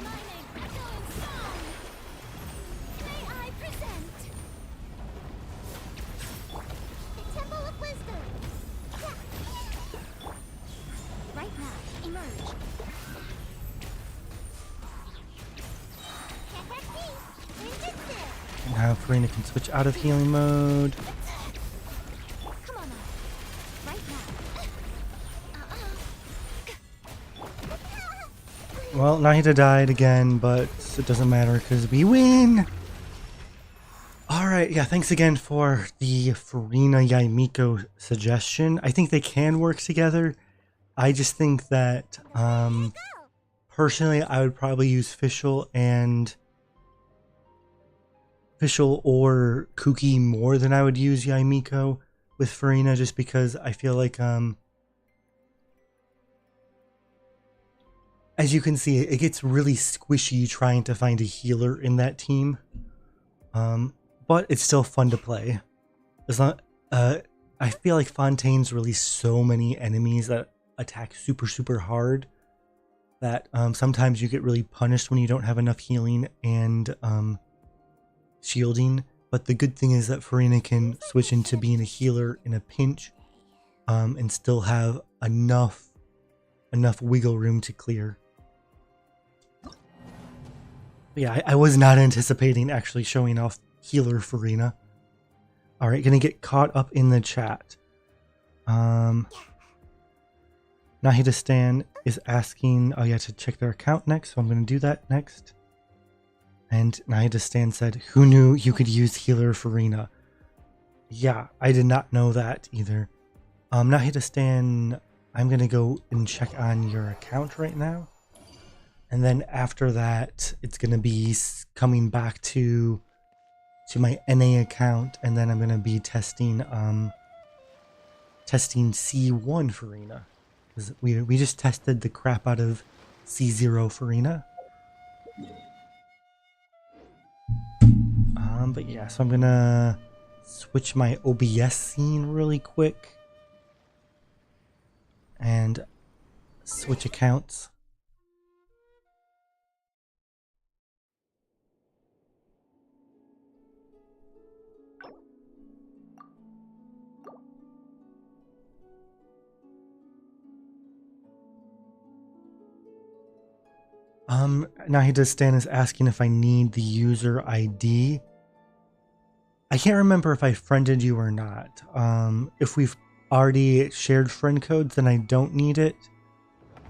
My name echoing song. May I present the Temple of Wisdom. Right now, emerge. Now Furina can switch out of healing mode. Come on now. Right now. Well, Nahida died again, but it doesn't matter because we win! Alright, yeah, thanks again for the Furina Yaimiko suggestion. I think they can work together. I just think that, personally, I would probably use Fischl or Kuki more than I would use Yaimiko with Furina, just because I feel like, as you can see, it gets really squishy trying to find a healer in that team. But it's still fun to play. As long, I feel like Fontaine's release so many enemies that attack super hard that sometimes you get really punished when you don't have enough healing and shielding. But the good thing is that Furina can switch into being a healer in a pinch and still have enough wiggle room to clear. But yeah, I was not anticipating actually showing off healer Furina. Alright, gonna get caught up in the chat. Nahida Stan is asking, oh yeah, to check their account next, so I'm gonna do that next. And Nahida Stan said, who knew you could use healer Furina? Yeah, I did not know that either. Nahida Stan, I'm gonna go and check on your account right now. And then after that, it's gonna be coming back to my NA account, and then I'm gonna be testing testing C1 Furina. Because we just tested the crap out of C0 Furina. But yeah, so I'm gonna switch my OBS scene really quick and switch accounts. Nahida Stan is asking if I need the user ID. I can't remember if I friended you or not. If we've already shared friend codes, then I don't need it.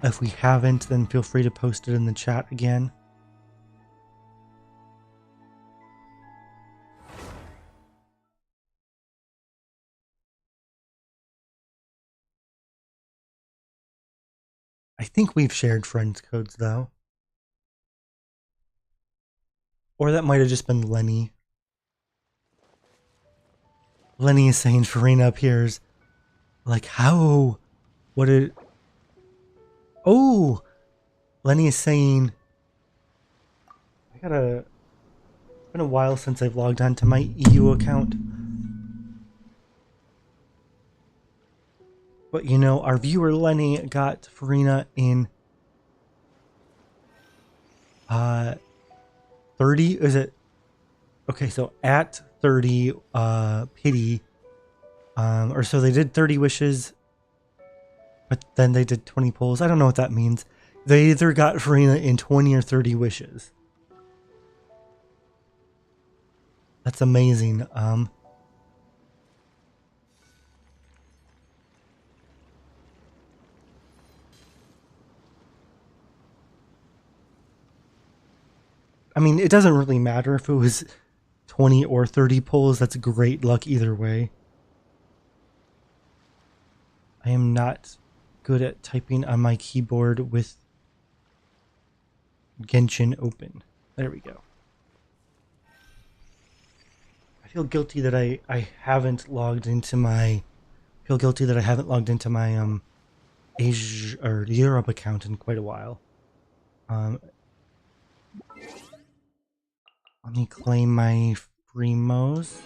If we haven't, then feel free to post it in the chat again. I think we've shared friend codes though. Or that might have just been Lenny. Lenny is saying Furina appears. Like, how? What did... Oh! Lenny is saying... It's been a while since I've logged on to my EU account. But you know, our viewer Lenny got Furina in 30, is it? Okay, so at 30 pity, or so they did 30 wishes, but then they did 20 pulls. I don't know what that means. They either got Farina in 20 or 30 wishes. That's amazing. I mean, it doesn't really matter if it was 20 or 30 pulls. That's great luck either way. I am not good at typing on my keyboard with Genshin open. There we go. I feel guilty that I haven't logged into my Asia or Europe account in quite a while. Let me claim my Primos.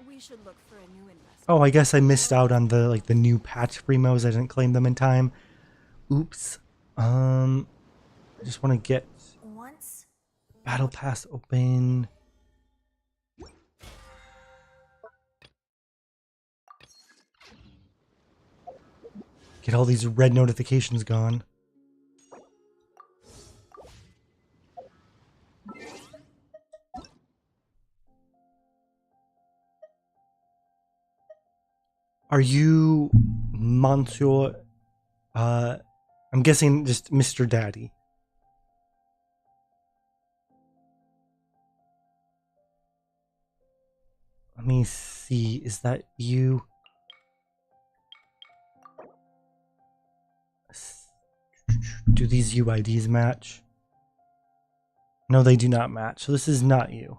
We should look for a new investment. Oh, I guess I missed out on the new patch Primos. I didn't claim them in time. Oops. I just want to get Once Battle Pass open. Get all these red notifications gone. Are you Monsieur? I'm guessing just Mr. Daddy. Let me see. Is that you? Do these UIDs match? No, they do not match. So this is not you.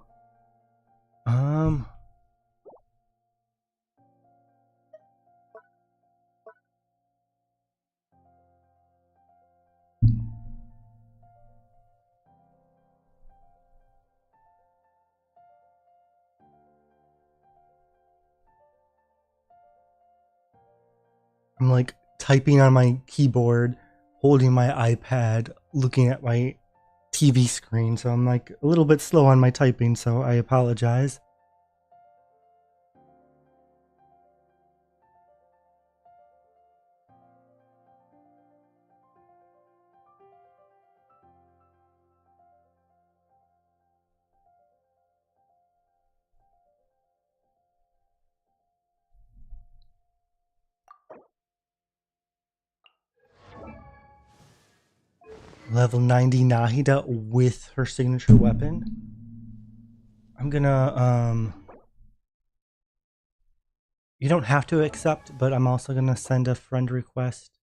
I'm like typing on my keyboard, holding my iPad, looking at my TV screen, so I'm like a little bit slow on my typing, so I apologize. Level 90 Nahida with her signature weapon. I'm gonna, you don't have to accept, but I'm also gonna send a friend request.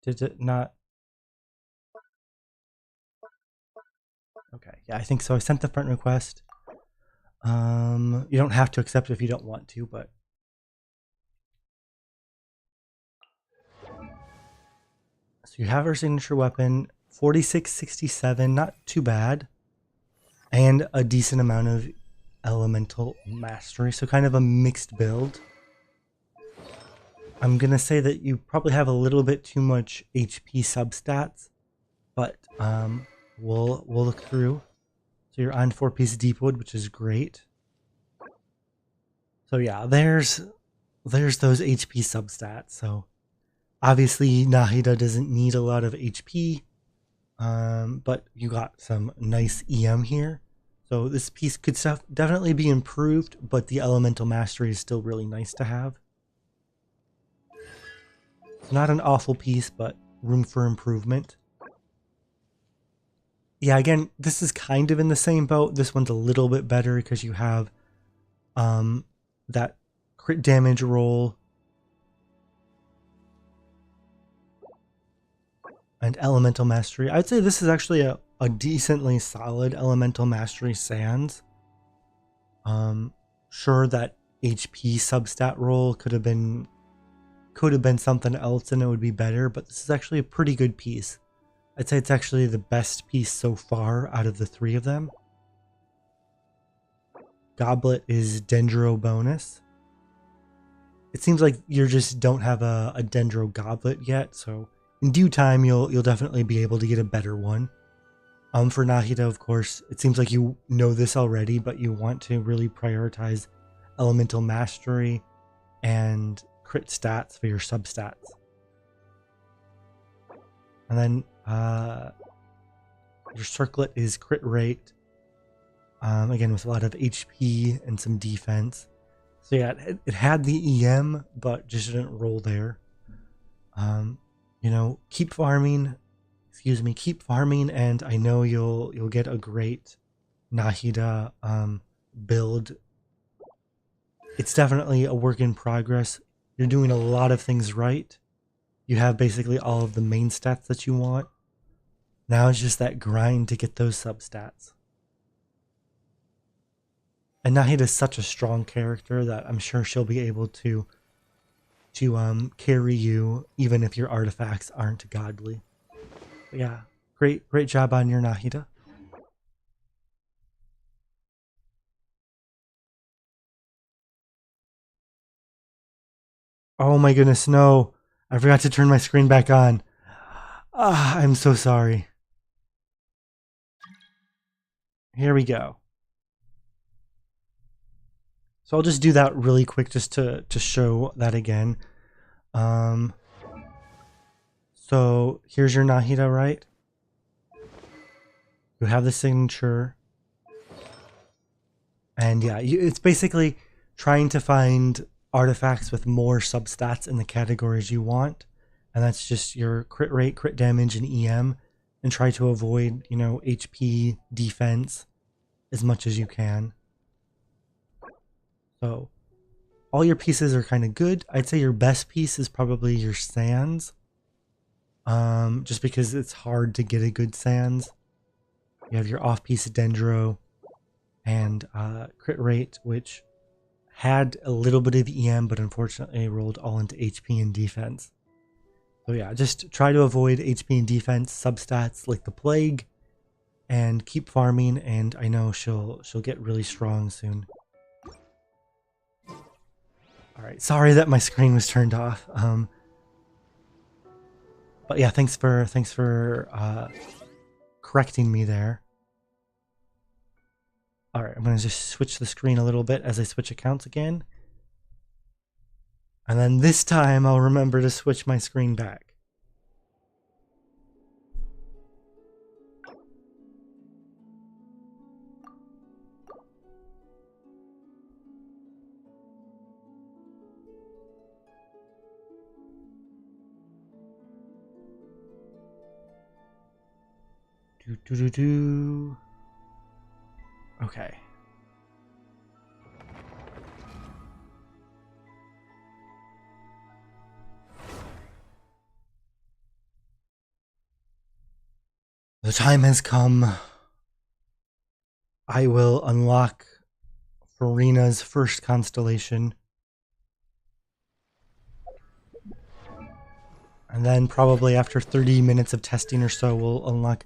Did it not? Okay, yeah, I think so. I sent the friend request. You don't have to accept if you don't want to, but so you have her signature weapon, 4667, not too bad, and a decent amount of elemental mastery, so kind of a mixed build. I'm gonna say that you probably have a little bit too much HP substats, but we'll look through. So you're on 4-piece Deepwood, which is great. So yeah, there's those HP substats. So obviously Nahida doesn't need a lot of HP, but you got some nice EM here. So this piece could definitely be improved, but the elemental mastery is still really nice to have. It's not an awful piece, but room for improvement. Yeah, again, this is kind of in the same boat. This one's a little bit better because you have that crit damage roll and elemental mastery. I'd say this is actually a decently solid elemental mastery sans. Sure, that HP substat roll could have been could have been something else and it would be better, but this is actually a pretty good piece. I'd say it's actually the best piece so far out of the 3 of them. Goblet is Dendro bonus. It seems like you just don't have a Dendro Goblet yet, so in due time you'll definitely be able to get a better one. For Nahida, of course, it seems like you know this already, but you want to really prioritize Elemental Mastery and crit stats for your substats. And then your Circlet is crit rate, again with a lot of HP and some defense. So yeah, it had the EM, but just didn't roll there. You know, keep farming, and I know you'll get a great Nahida build. It's definitely a work in progress. You're doing a lot of things right. You have basically all of the main stats that you want. Now it's just that grind to get those substats. And Nahida is such a strong character that I'm sure she'll be able to carry you even if your artifacts aren't godly. But yeah, great job on your Nahida. Oh my goodness, no. I forgot to turn my screen back on. I'm so sorry. Here we go. So I'll just do that really quick just to show that again. So here's your Nahida, right? You have the signature. And yeah, it's basically trying to find artifacts with more substats in the categories you want. And that's just your crit rate, crit damage, and EM. And try to avoid, you know, HP, defense as much as you can. So all your pieces are kind of good. I'd say your best piece is probably your Sands. Just because it's hard to get a good Sands. You have your off-piece Dendro and crit rate, which had a little bit of EM, but unfortunately rolled all into HP and defense. So yeah, just try to avoid HP and defense substats like the plague, and keep farming. And I know she'll get really strong soon. All right, sorry that my screen was turned off. But yeah, thanks for correcting me there. All right, I'm gonna just switch the screen a little bit as I switch accounts again. And then this time I'll remember to switch my screen back. Okay. The time has come. I will unlock Furina's first constellation. And then probably after 30 minutes of testing or so, we'll unlock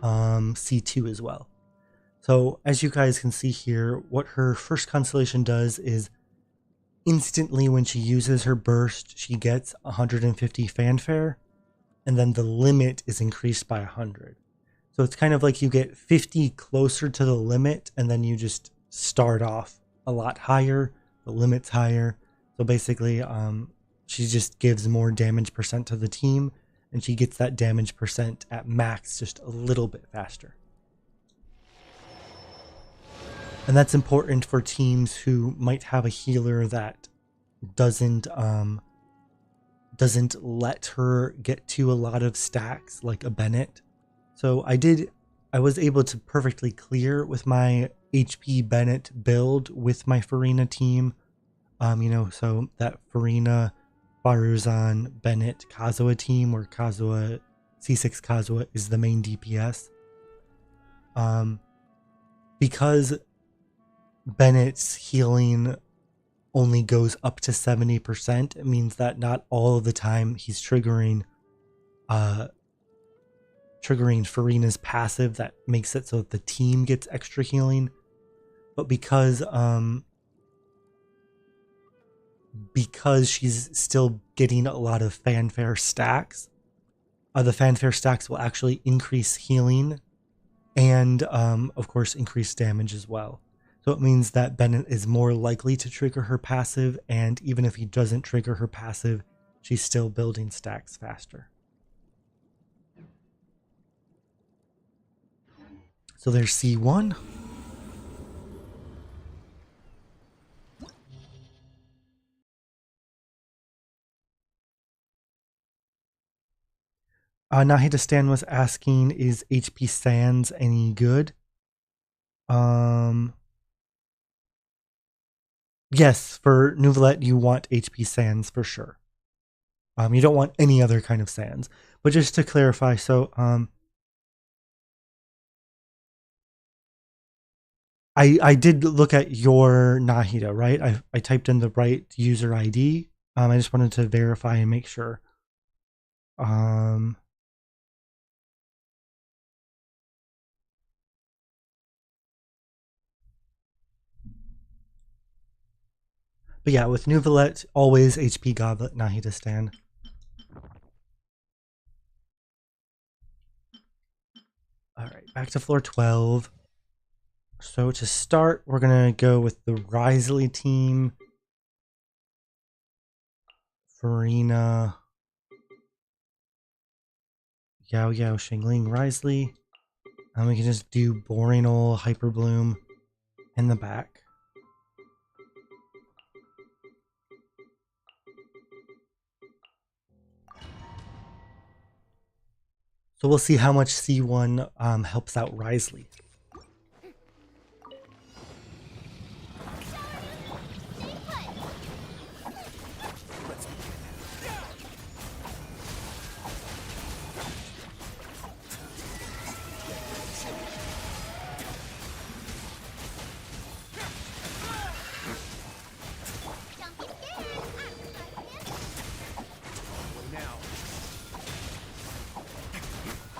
C2 as well. So as you guys can see here, what her first constellation does is instantly when she uses her burst, she gets 150 fanfare, and then the limit is increased by 100. So it's kind of like you get 50 closer to the limit, and then you just start off a lot higher, the limit's higher. So basically, she just gives more damage percent to the team, and she gets that damage percent at max just a little bit faster. And that's important for teams who might have a healer that doesn't let her get to a lot of stacks like a Bennett. So I was able to perfectly clear with my HP Bennett build with my Furina team. You know, so that Furina, Baruzan, Bennett, Kazuha team, where Kazuha, C6 Kazuha is the main DPS. Because Bennett's healing only goes up to 70%. It means that not all of the time he's triggering Furina's passive that makes it so that the team gets extra healing. But because she's still getting a lot of fanfare stacks, the fanfare stacks will actually increase healing and of course increase damage as well. So it means that Bennett is more likely to trigger her passive, and even if he doesn't trigger her passive, she's still building stacks faster. So there's C1. Nahida Stan was asking, is HP Sands any good? Yes, for Nouvellette, you want HP Sands for sure. You don't want any other kind of sands. But just to clarify, so I did look at your Nahida, right? I typed in the right user ID. I just wanted to verify and make sure. But yeah, with Nouvellette, always HP Goblet, Nahida Stan. Alright, back to floor 12. So to start, we're going to go with the Risley team. Furina. Yao Yao, Shingling, Risley. And we can just do boring old Hyper Bloom in the back. So we'll see how much C1 helps out Risley.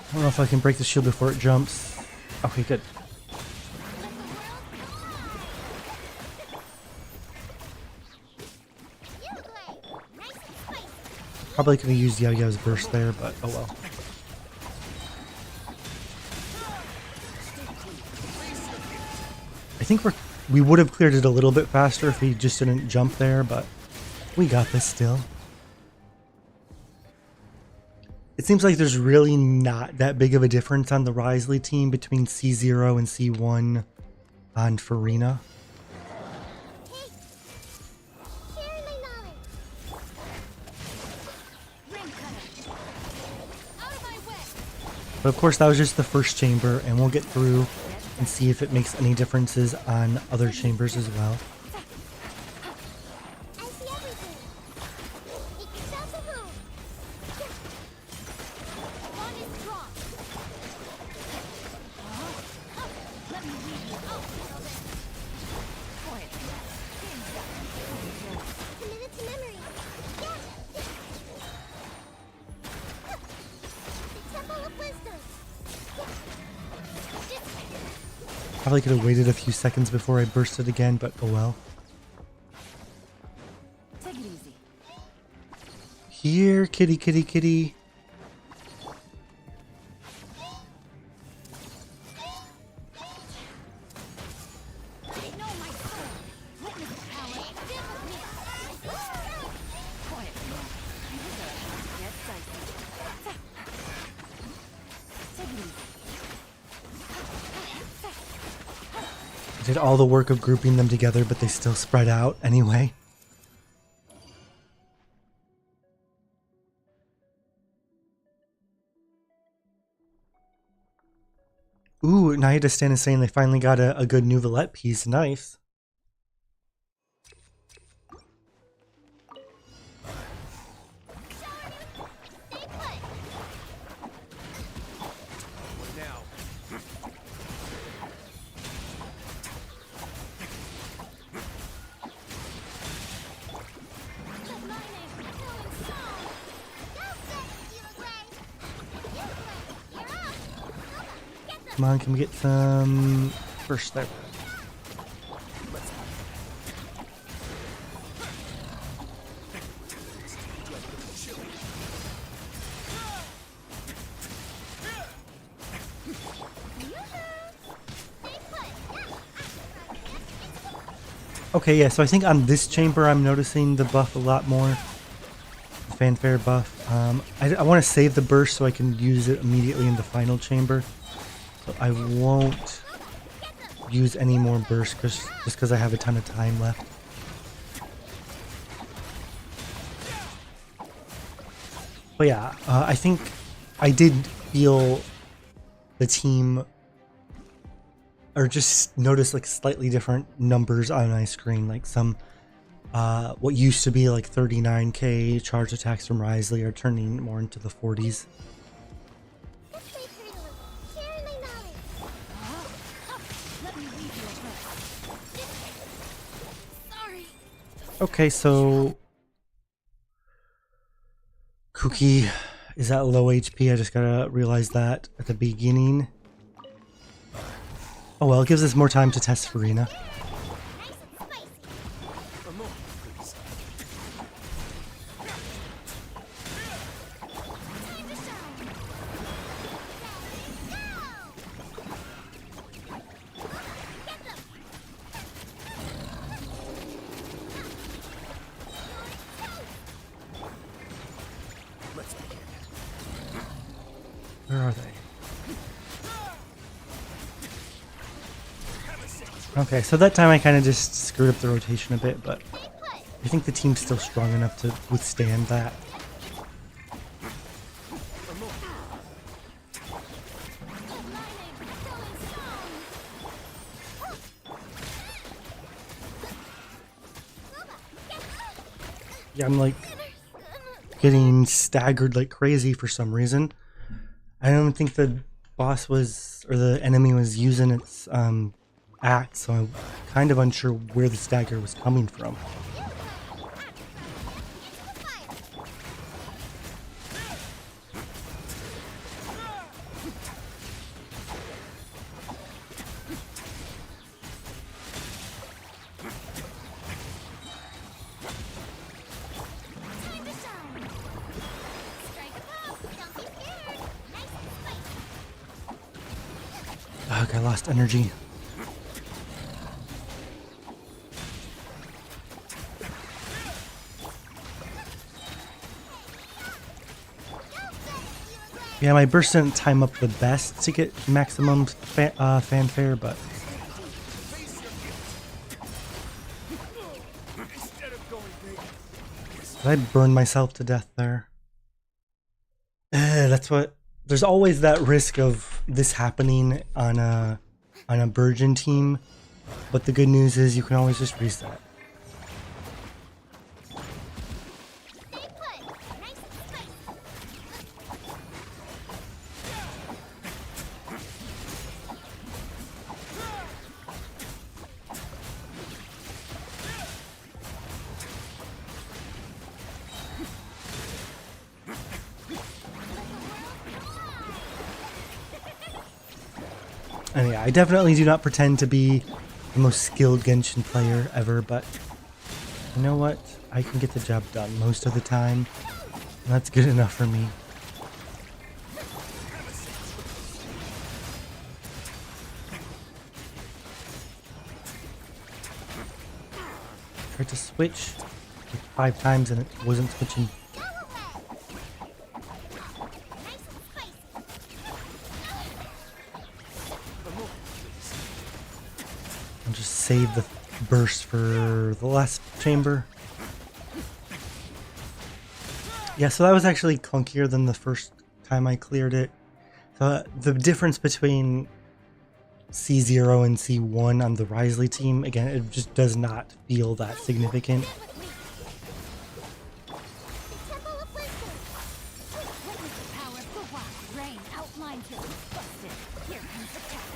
I don't know if I can break the shield before it jumps. Okay, good. Probably could have used Yao Yao's burst there, but oh well. I think we would have cleared it a little bit faster if he just didn't jump there, but we got this still. It seems like there's really not that big of a difference on the Risley team between C0 and C1 on Furina. But of course that was just the first chamber, and we'll get through and see if it makes any differences on other chambers as well. Probably could have waited a few seconds before I burst it again, but oh well. Take it easy. Here, kitty, kitty, kitty. I did all the work of grouping them together, but they still spread out anyway. Ooh, Nahida Stan is saying they finally got a good Nouvellette piece. Nice. Come on, can we get some first there? Okay, yeah, so I think on this chamber I'm noticing the buff a lot more. The fanfare buff. I want to save the burst so I can use it immediately in the final chamber. So I won't use any more burst just because I have a ton of time left. But yeah, I think I did feel the team, or just notice like slightly different numbers on my screen, like some what used to be like 39k charge attacks from Risley are turning more into the 40s. Sharing my knowledge. Let me lead you a bit. Sorry. Okay, so Cookie is at low HP. I just gotta realize that at the beginning. Oh well, it gives us more time to test Furina. Nice and spicy. A moment, please. Time to shine. Let's begin. Where are they? Okay, so that time I kind of just screwed up the rotation a bit, but I think the team's still strong enough to withstand that. Yeah, I'm like getting staggered like crazy for some reason. I don't think the boss was, or the enemy was using its axe, so I'm kind of unsure where the stagger was coming from. Time to shine. Strike a pose. Don't be scared. Nice and spicy. Ugh, I lost energy. Yeah, my burst didn't time up the best to get maximum fanfare, but Instead of going big, I burned myself to death there. That's what. There's always that risk of this happening on a Virgin team, but the good news is you can always just reset. Stay put. Nice and spicy. And yeah, I definitely do not pretend to be the most skilled Genshin player ever, but you know what? I can get the job done most of the time, and that's good enough for me. Tried to switch like 5 times and it wasn't switching. Go away. Nice and spicy. a moment, please. I'll just save the burst for the last chamber. Yeah, so that was actually clunkier than the first time I cleared it. So the difference between C0 and C1 on the Risley team, again, it just does not feel that significant. The Temple of Wisdom. Witness the power of the wild rain outlines your busted. Here comes the test.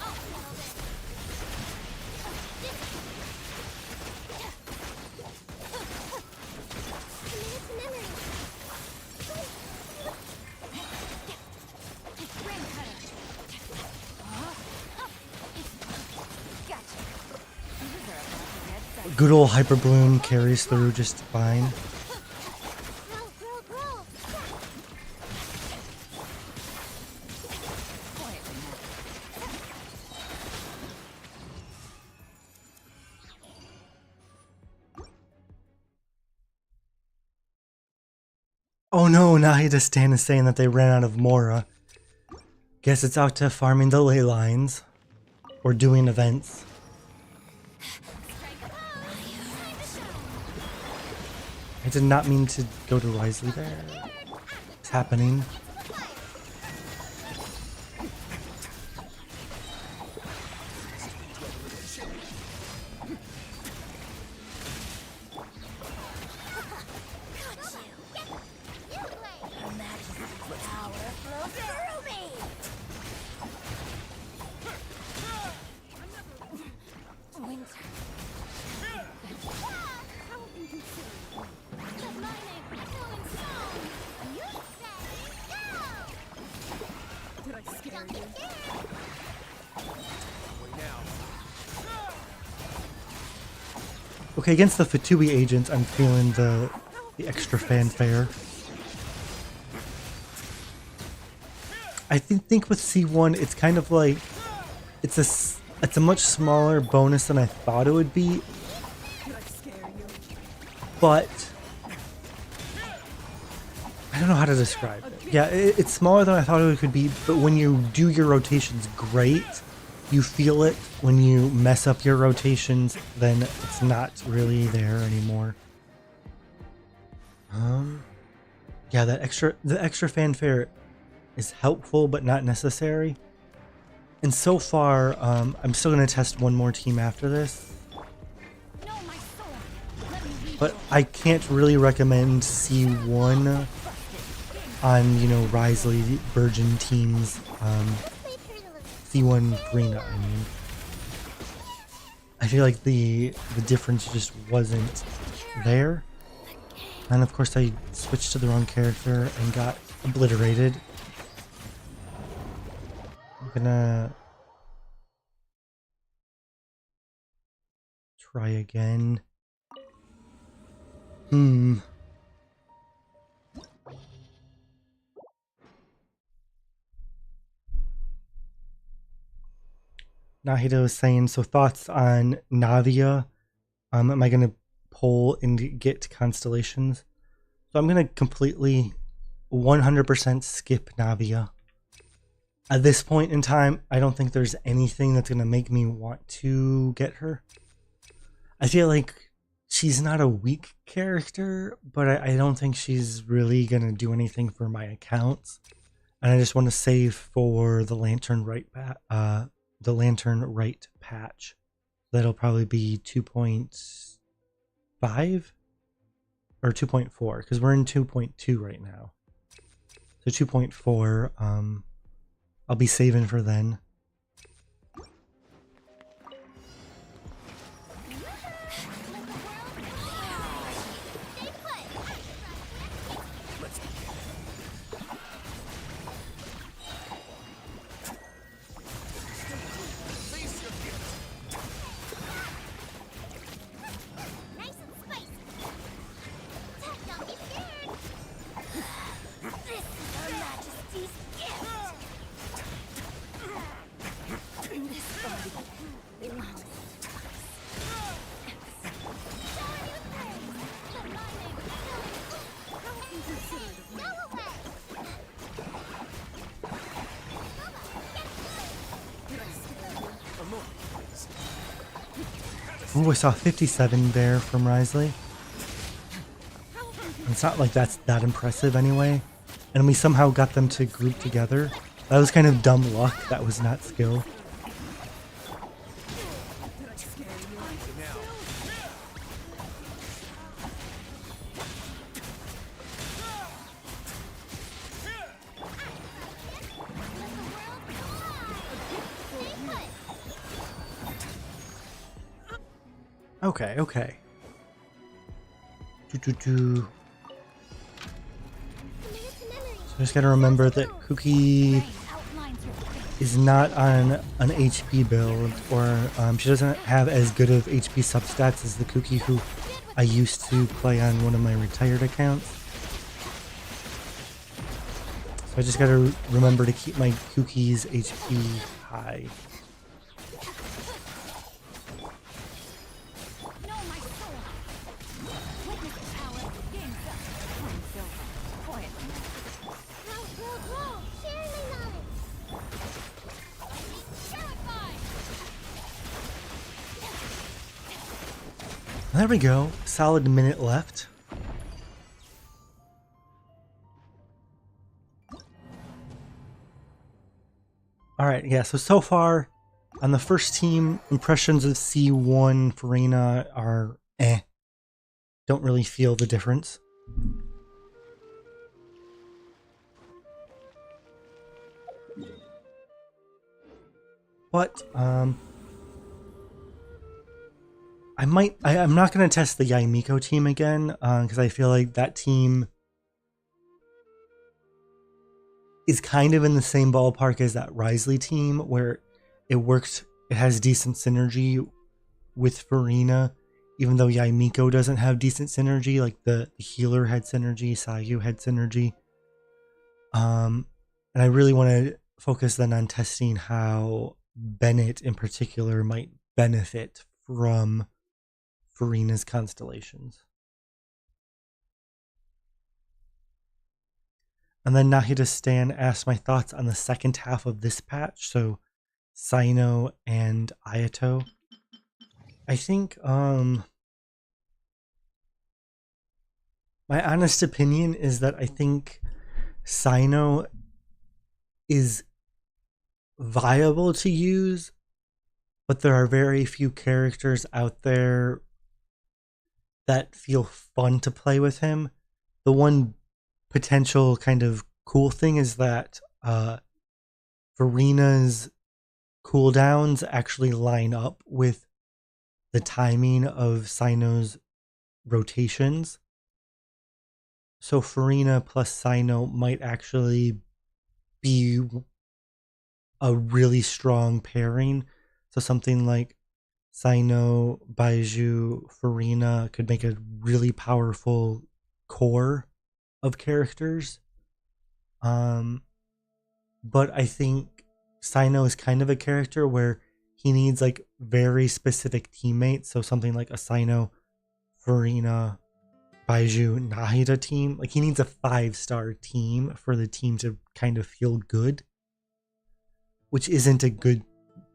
I'll settle this. Commit it to memory. Good old Hyper Bloom carries through just fine. Grow, grow, grow. Quietly Oh no, Nahida Stan is saying that they ran out of Mora. Guess it's out to farming the ley lines. Or doing events. I did not mean to go to Risley there. What's happening? Okay, against the Fatui agents, I'm feeling the extra fanfare. I think with C1, it's kind of like it's a much smaller bonus than I thought it would be, but I don't know how to describe it. Yeah, it's smaller than I thought it could be, but when you do your rotations great, you feel it. When you mess up your rotations, then it's not really there anymore. Yeah, the extra fanfare is helpful but not necessary. And so far, I'm still gonna test one more team after this. But I can't really recommend C1 on, you know, Risley Virgin teams. C1 Furina, I mean. I feel like the difference just wasn't there. And of course I switched to the wrong character and got obliterated. I'm gonna try again. Nahida was saying, so thoughts on Navia? Am I going to pull and get constellations? So I'm going to completely 100% skip Navia. At this point in time, I don't think there's anything that's going to make me want to get her. I feel like she's not a weak character, but I don't think she's really going to do anything for my accounts. And I just want to save for the Lantern Right patch. That'll probably be 2.5 or 2.4 because we're in 2.2 right now. So 2.4, I'll be saving for then. Oh, I saw 57 there from Risley. It's not like that's that impressive anyway. And we somehow got them to group together. That was kind of dumb luck. That was not skill. Okay, okay. So I just gotta remember that Cookie is not on an HP build, or she doesn't have as good of HP substats as the Kuki who I used to play on one of my retired accounts. So I just gotta remember to keep my Kuki's HP high. Know my soul. Witness the power. Game's up. Point silver. Quiet. Grow. Share my knowledge. Terrified. There we go. Solid minute left. Alright, yeah, so far on the first team, impressions of C1 Furina are eh. Don't really feel the difference. But, I'm not going to test the Yaimiko team again, because I feel like that team is kind of in the same ballpark as that Risley team, where it works, it has decent synergy with Furina, even though Yaimiko doesn't have decent synergy, like the healer had synergy, Sayu had synergy. And I really want to focus then on testing how Bennett in particular might benefit from Furina's constellations. And then Nahida Stan asked my thoughts on the second half of this patch, so Cyno and Ayato. I think my honest opinion is that I think Cyno is viable to use, but there are very few characters out there that feel fun to play with him. The one potential kind of cool thing is that Furina's cooldowns actually line up with the timing of Cyno's rotations. So Furina plus Cyno might actually be a really strong pairing. So something like Cyno, Baiju, Furina could make a really powerful core of characters. But I think Cyno is kind of a character where he needs like very specific teammates. So something like a Cyno, Furina, Baiju, Nahida team. Like he needs a 5-star team for the team to kind of feel good, which isn't a good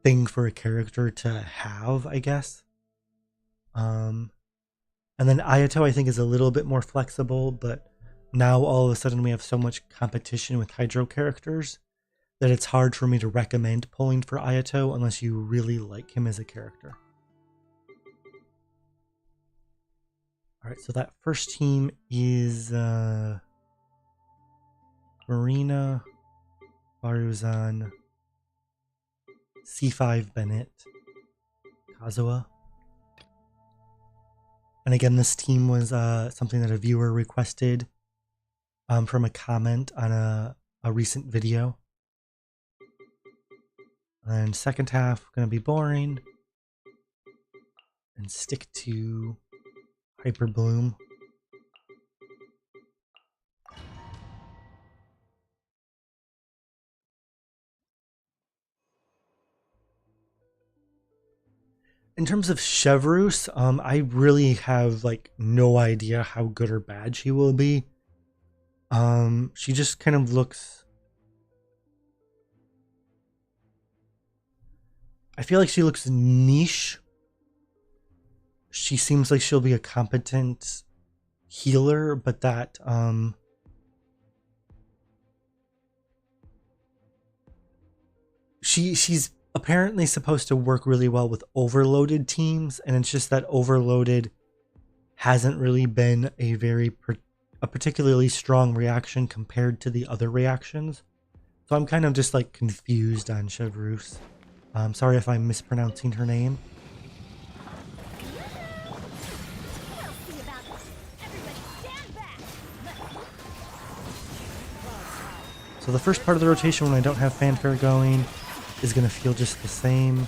thing for a character to have, I guess. And then Ayato I think is a little bit more flexible, but now all of a sudden we have so much competition with Hydro characters that it's hard for me to recommend pulling for Ayato unless you really like him as a character. Alright, so that first team is Marina, Baruzan, C5 Bennett, Kazuha. And again, this team was something that a viewer requested from a comment on a recent video. And second half, going to be boring and stick to Hyper Bloom. In terms of Chevreuse, I really have like no idea how good or bad she will be. She just kind of looks. I feel like she looks niche. She seems like she'll be a competent healer, but that she's apparently supposed to work really well with overloaded teams, and it's just that overloaded hasn't really been a particularly strong reaction compared to the other reactions. So I'm kind of just like confused on Chevreuse. Sorry if I'm mispronouncing her name. So the first part of the rotation when I don't have fanfare going is going to feel just the same.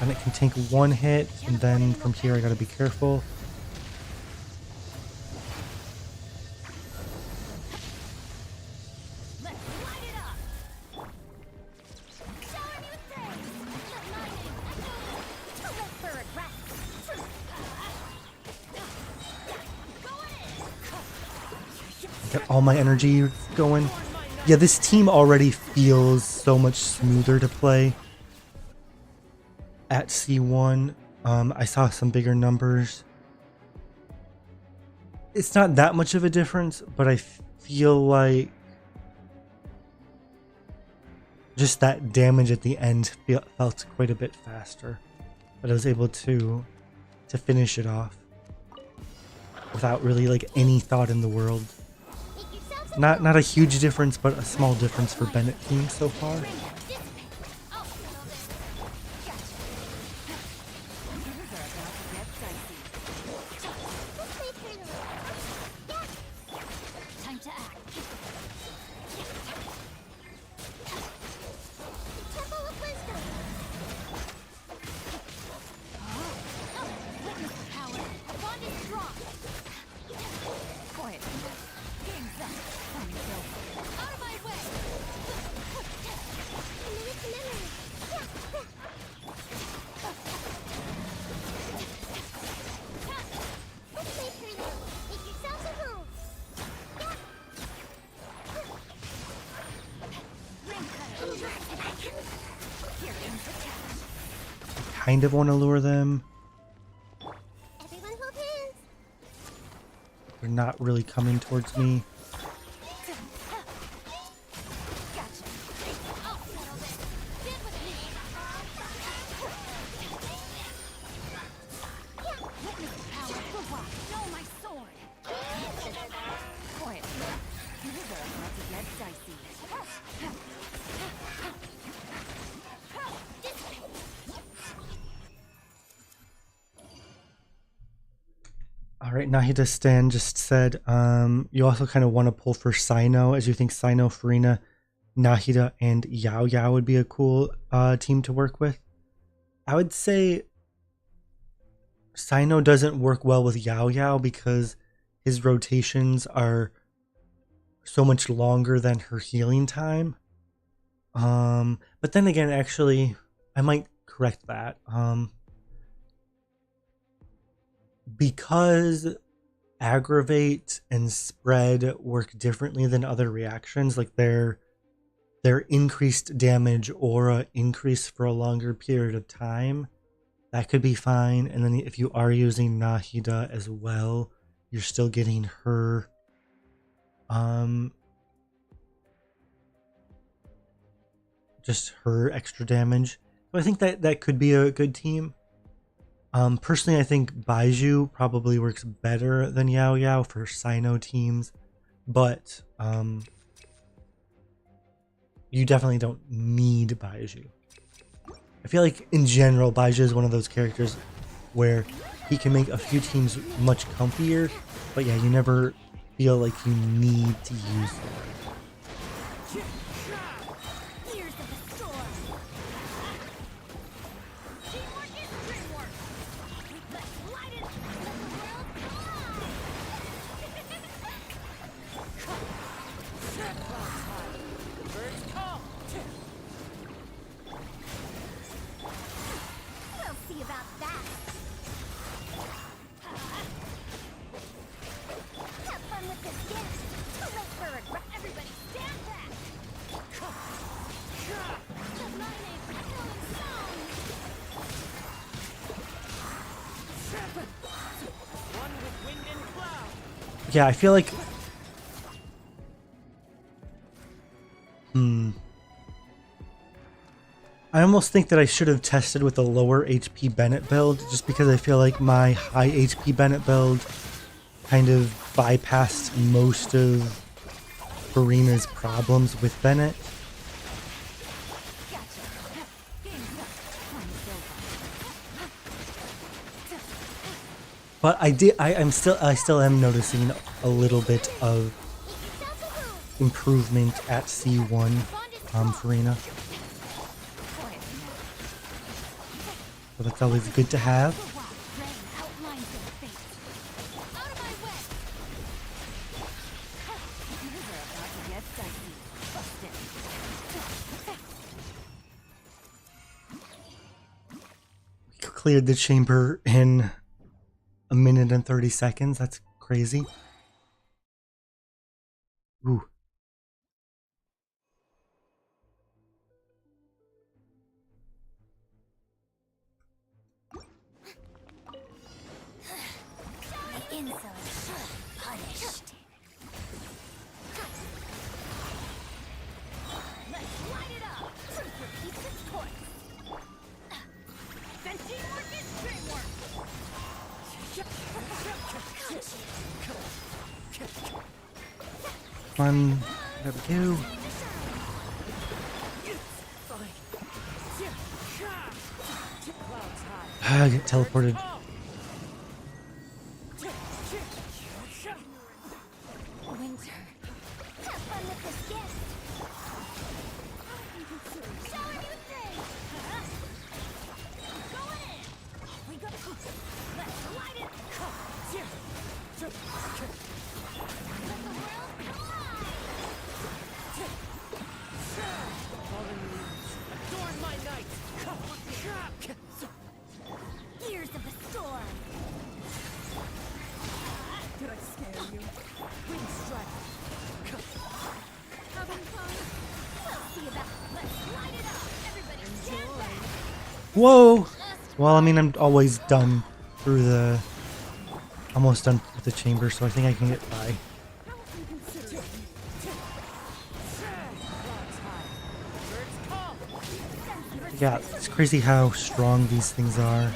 And it can tank one hit, and then from here I gotta be careful. Let's light it up! Shower me with praise! Let my name echo to let for regret! Get all my energy going. Yeah, this team already feels so much smoother to play at C1. I saw some bigger numbers. It's not that much of a difference, but I feel like just that damage at the end felt quite a bit faster. But I was able to finish it off without really like any thought in the world. Make yourselves Not a huge difference, but a small difference for Bennett team so far. I'll handle this! Gotcha! Things are about to get dicey. Let's play through the Time to act. Temple of Wisdom. Witness the power. Bond is strong. Quiet. Game's up. Time's over. Out of my way! Commit to memory. Let's play through the Make yourselves at home. Ring cutter. Here comes the challenge. Kind of want to lure them. Everyone hold hands. They're not really coming towards me. Gotcha. I'll settle this. Stand with me. Witness the power. Know my sword. Quiet. Things are about to get dicey. All right, Nahida Stan just said, you also kind of want to pull for Sino, as you think Sino, Furina, Nahida, and Yao Yao would be a cool team to work with. I would say Sino doesn't work well with Yao Yao because his rotations are so much longer than her healing time. But then again, actually, I might correct that. Because aggravate and spread work differently than other reactions, like their increased damage aura increase for a longer period of time, that could be fine. And then if you are using Nahida as well, you're still getting her just her extra damage. So I think that could be a good team. Personally, I think Baiju probably works better than Yao Yao for Sino teams, but you definitely don't need Baiju. I feel like in general, Baiju is one of those characters where he can make a few teams much comfier, but yeah, you never feel like you need to use him. Ears of the storm. Teamwork is dreamwork. Let's light it. Let the world collide. First call. We'll see about that. Have fun with this gift. Too late for regret. Everybody stand back. Let my name echo in song. One with wind and cloud. Yeah, I feel like I almost think that I should have tested with a lower HP Bennett build, just because I feel like my high HP Bennett build kind of bypassed most of Furina's problems with Bennett. Gotcha. Game's up. Time's over. But I still am noticing a little bit of improvement at C1 Furina. So that's always good to have. Rain outlines your fate. Out of my way! These are about to get dicey. Busted. Cleared the chamber in a minute and 30 seconds. That's crazy. Ooh. The insolence punished. Let's light it up. Truth repeats its course. Then teamwork is dreamwork. Fun. There we go. I get teleported. Winter. Have fun with this gift. Show a new thing. Go in. Off we go. Let's light it. Let the world collide. Fallen leaves, adorn my night. Gears of the storm. Did I scare you? Wind strike. Having fun? We'll see about it. Let's light it up. Everybody stand back. Whoa! Well, I mean, I'm always done through the... Almost done with the chamber, so I think I can get by. Yeah, it's crazy how strong these things are.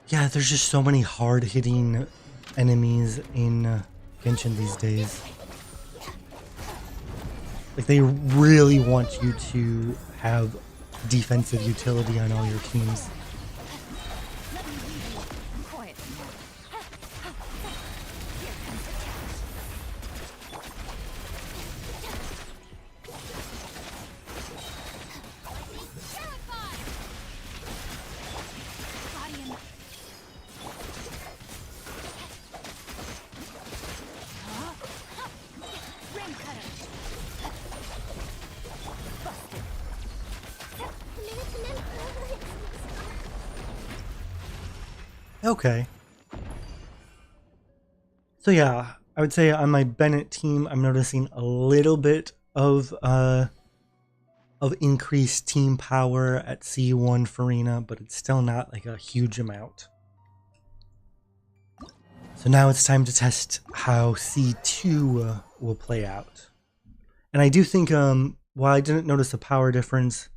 Yeah, there's just so many hard-hitting enemies in Genshin these days. Like, they really want you to have defensive utility on all your teams. Let me lead you. Quiet now. Here comes the catch. Terrified. Guardian. Rain cutter. Busted. Okay. So yeah, I would say on my Bennett team, I'm noticing a little bit of increased team power at C1 Furina, but it's still not like a huge amount. So now it's time to test how C2 will play out. And I do think, while I didn't notice a power difference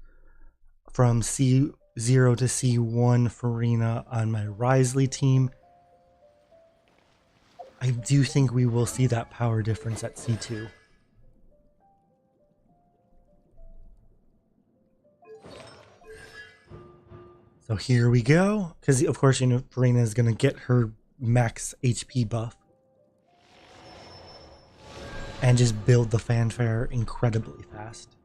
from C0 to C1 Furina on my Risley team, I do think we will see that power difference at C2. So here we go, because of course, you know, Furina is going to get her max HP buff and just build the fanfare incredibly fast.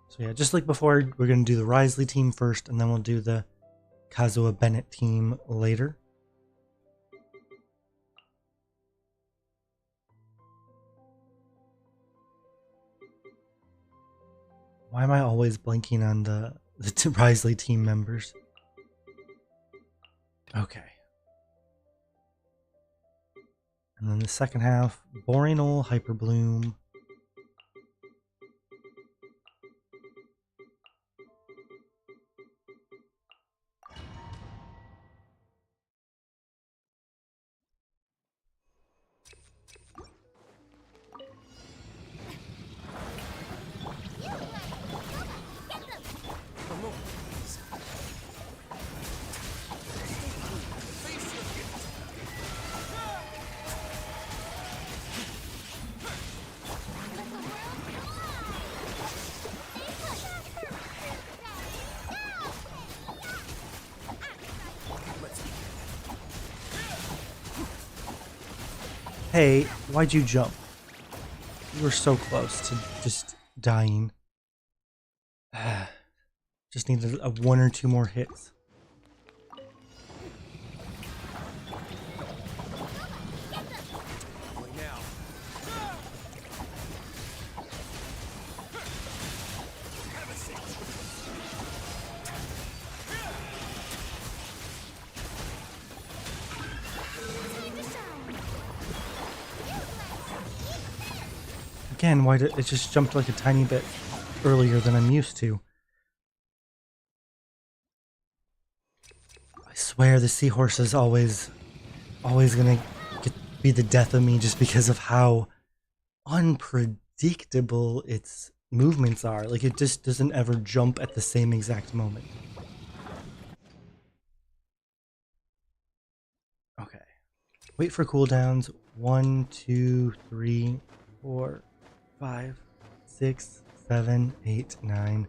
So yeah, just like before, we're going to do the Risley team first, and then we'll do the Kazuha Bennett team later. Why am I always blanking on the Risley team members? Okay. And then the second half, Boring Ol' Hyper Bloom. Hey, why'd you jump? You were so close to just dying. Just needed a 1 or 2 more hits. Going now. Again, why did it just jumped like a tiny bit earlier than I'm used to? I swear the seahorse is always gonna be the death of me just because of how unpredictable its movements are. Like, it just doesn't ever jump at the same exact moment. Okay. Wait for cooldowns. 1, 2, 3, 4, 5, 6, 7, 8, 9.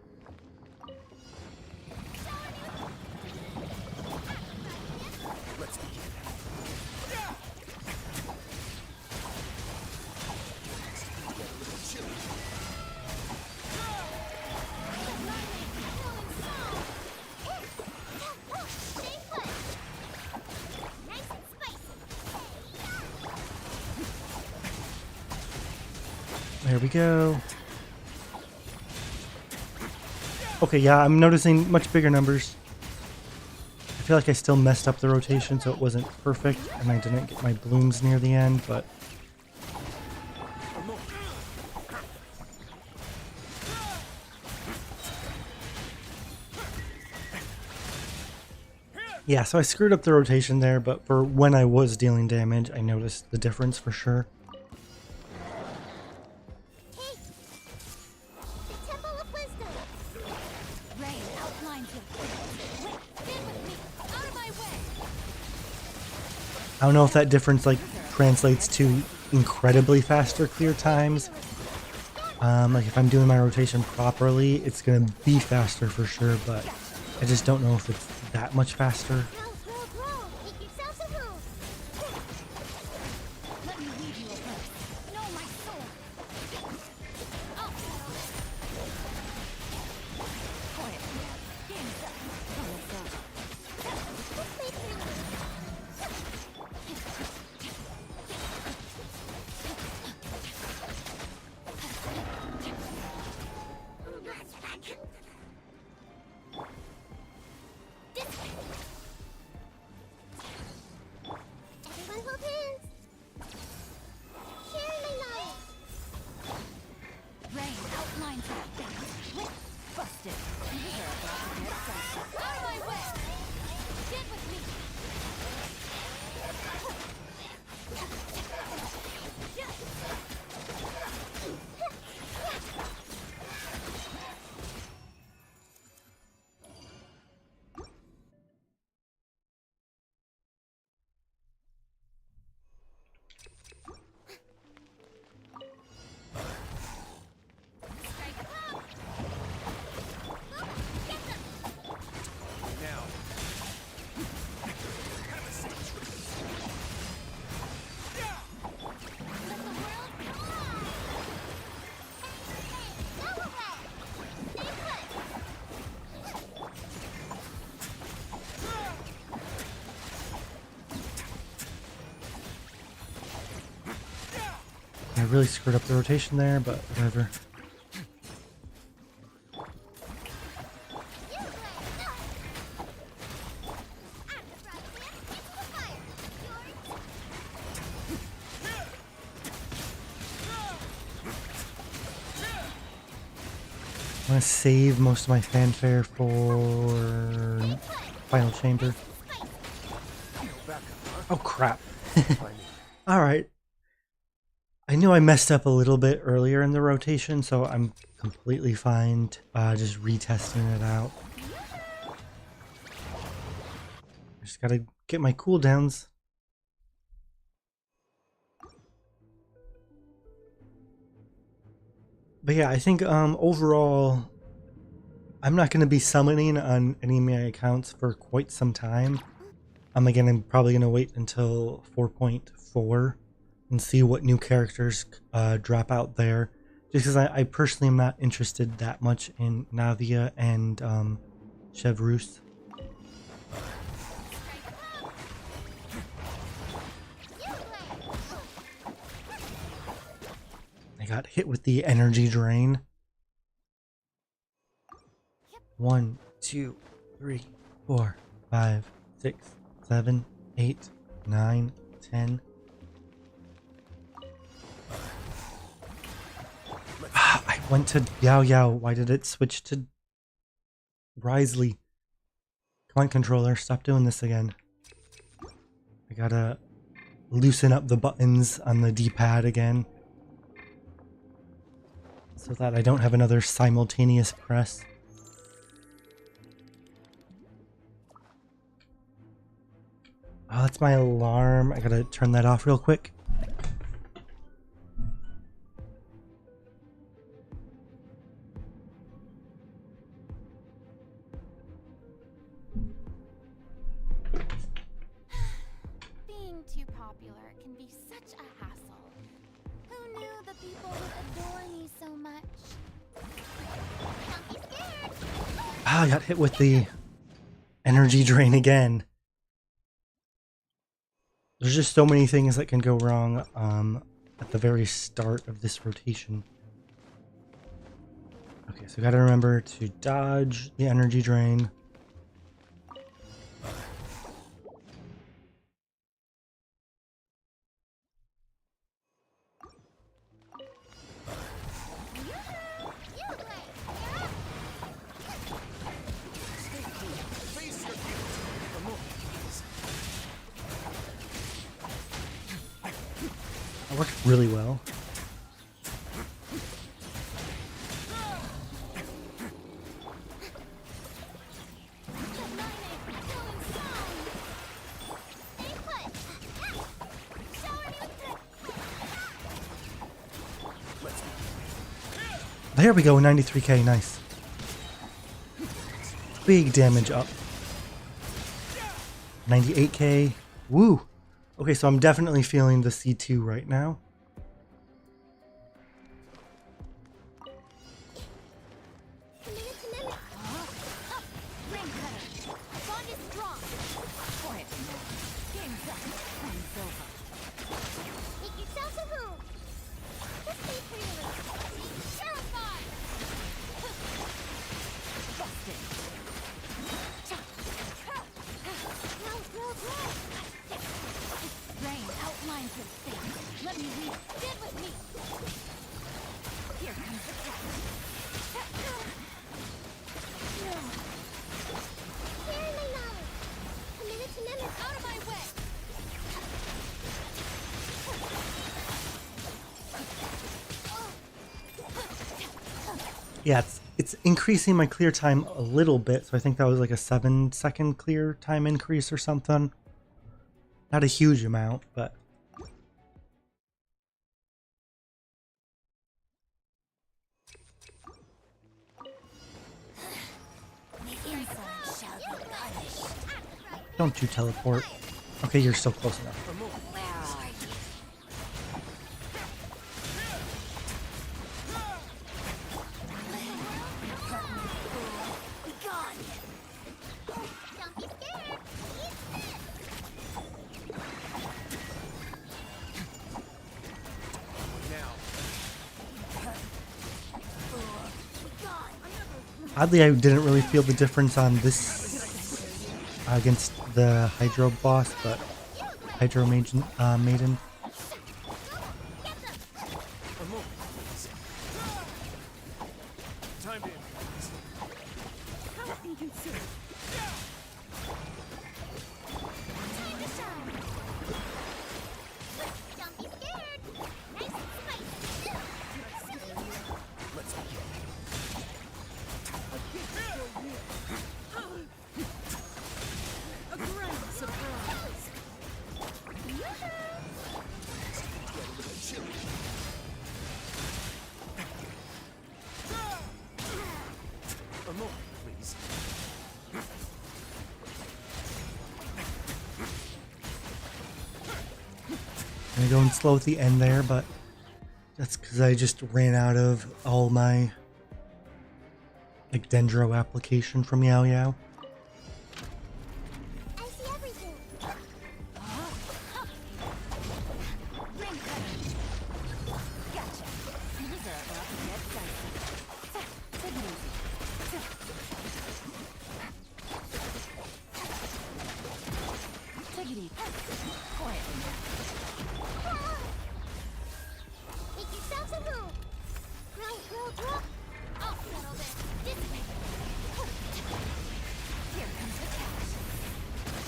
There we go. Okay, yeah, I'm noticing much bigger numbers. I feel like I still messed up the rotation, so it wasn't perfect, and I didn't get my blooms near the end, but... Yeah, so I screwed up the rotation there, but for when I was dealing damage, I noticed the difference for sure. I don't know if that difference like translates to incredibly faster clear times. Like if I'm doing my rotation properly, it's gonna be faster for sure, but I just don't know if it's that much faster. I really screwed up the rotation there, but whatever. I'm gonna save most of my fanfare for final chamber. Oh crap. Alright. I knew I messed up a little bit earlier in the rotation, so I'm completely fine just retesting it out. Just gotta get my cooldowns. But yeah, I think overall, I'm not going to be summoning on any of my accounts for quite some time. Again, I'm probably going to wait until 4.4 and see what new characters drop out there. Just because I personally am not interested that much in Navia and Chevreuse. I got hit with the energy drain. 1, 2, 3, 4, 5, 6, 7, 8, 9, 10. I went to Yao Yao. Why did it switch to Risley? Come on, controller. Stop doing this again. I gotta loosen up the buttons on the D-pad again, so that I don't have another simultaneous press. Oh, that's my alarm. I gotta turn that off real quick. Being too popular can be such a hassle. Who knew the people would adore me so much? Don't be scared! Ah, I got hit with the energy drain again. There's just so many things that can go wrong at the very start of this rotation. Okay, so gotta remember to dodge the energy drain. That worked really well. There we go, 93k, nice. Big damage up. 98k, woo! Okay, so I'm definitely feeling the C2 right now. Let me lead. Get with me. Here comes the catch. Sharing my knowledge. A minute to minute. Out of my way. Yeah, it's increasing my clear time a little bit, so I think that was like a 7-second clear time increase or something. Not a huge amount, but don't you teleport. Okay, you're still close enough. Don't be scared. Oddly, I didn't really feel the difference on this against the Hydro boss, but Hydro Maiden. Time to Don't be scared. Nice and spicy. a grand surprise. I'm going slow at the end there, but that's because I just ran out of all my like Dendro application from Yao Yao. I see everything. Ring cutter. Gotcha. These are about to get dicey. Take it easy. Take it easy. Quietly now. Make yourselves a room. Grow. I'll settle this. Dissipate. Here comes the couch.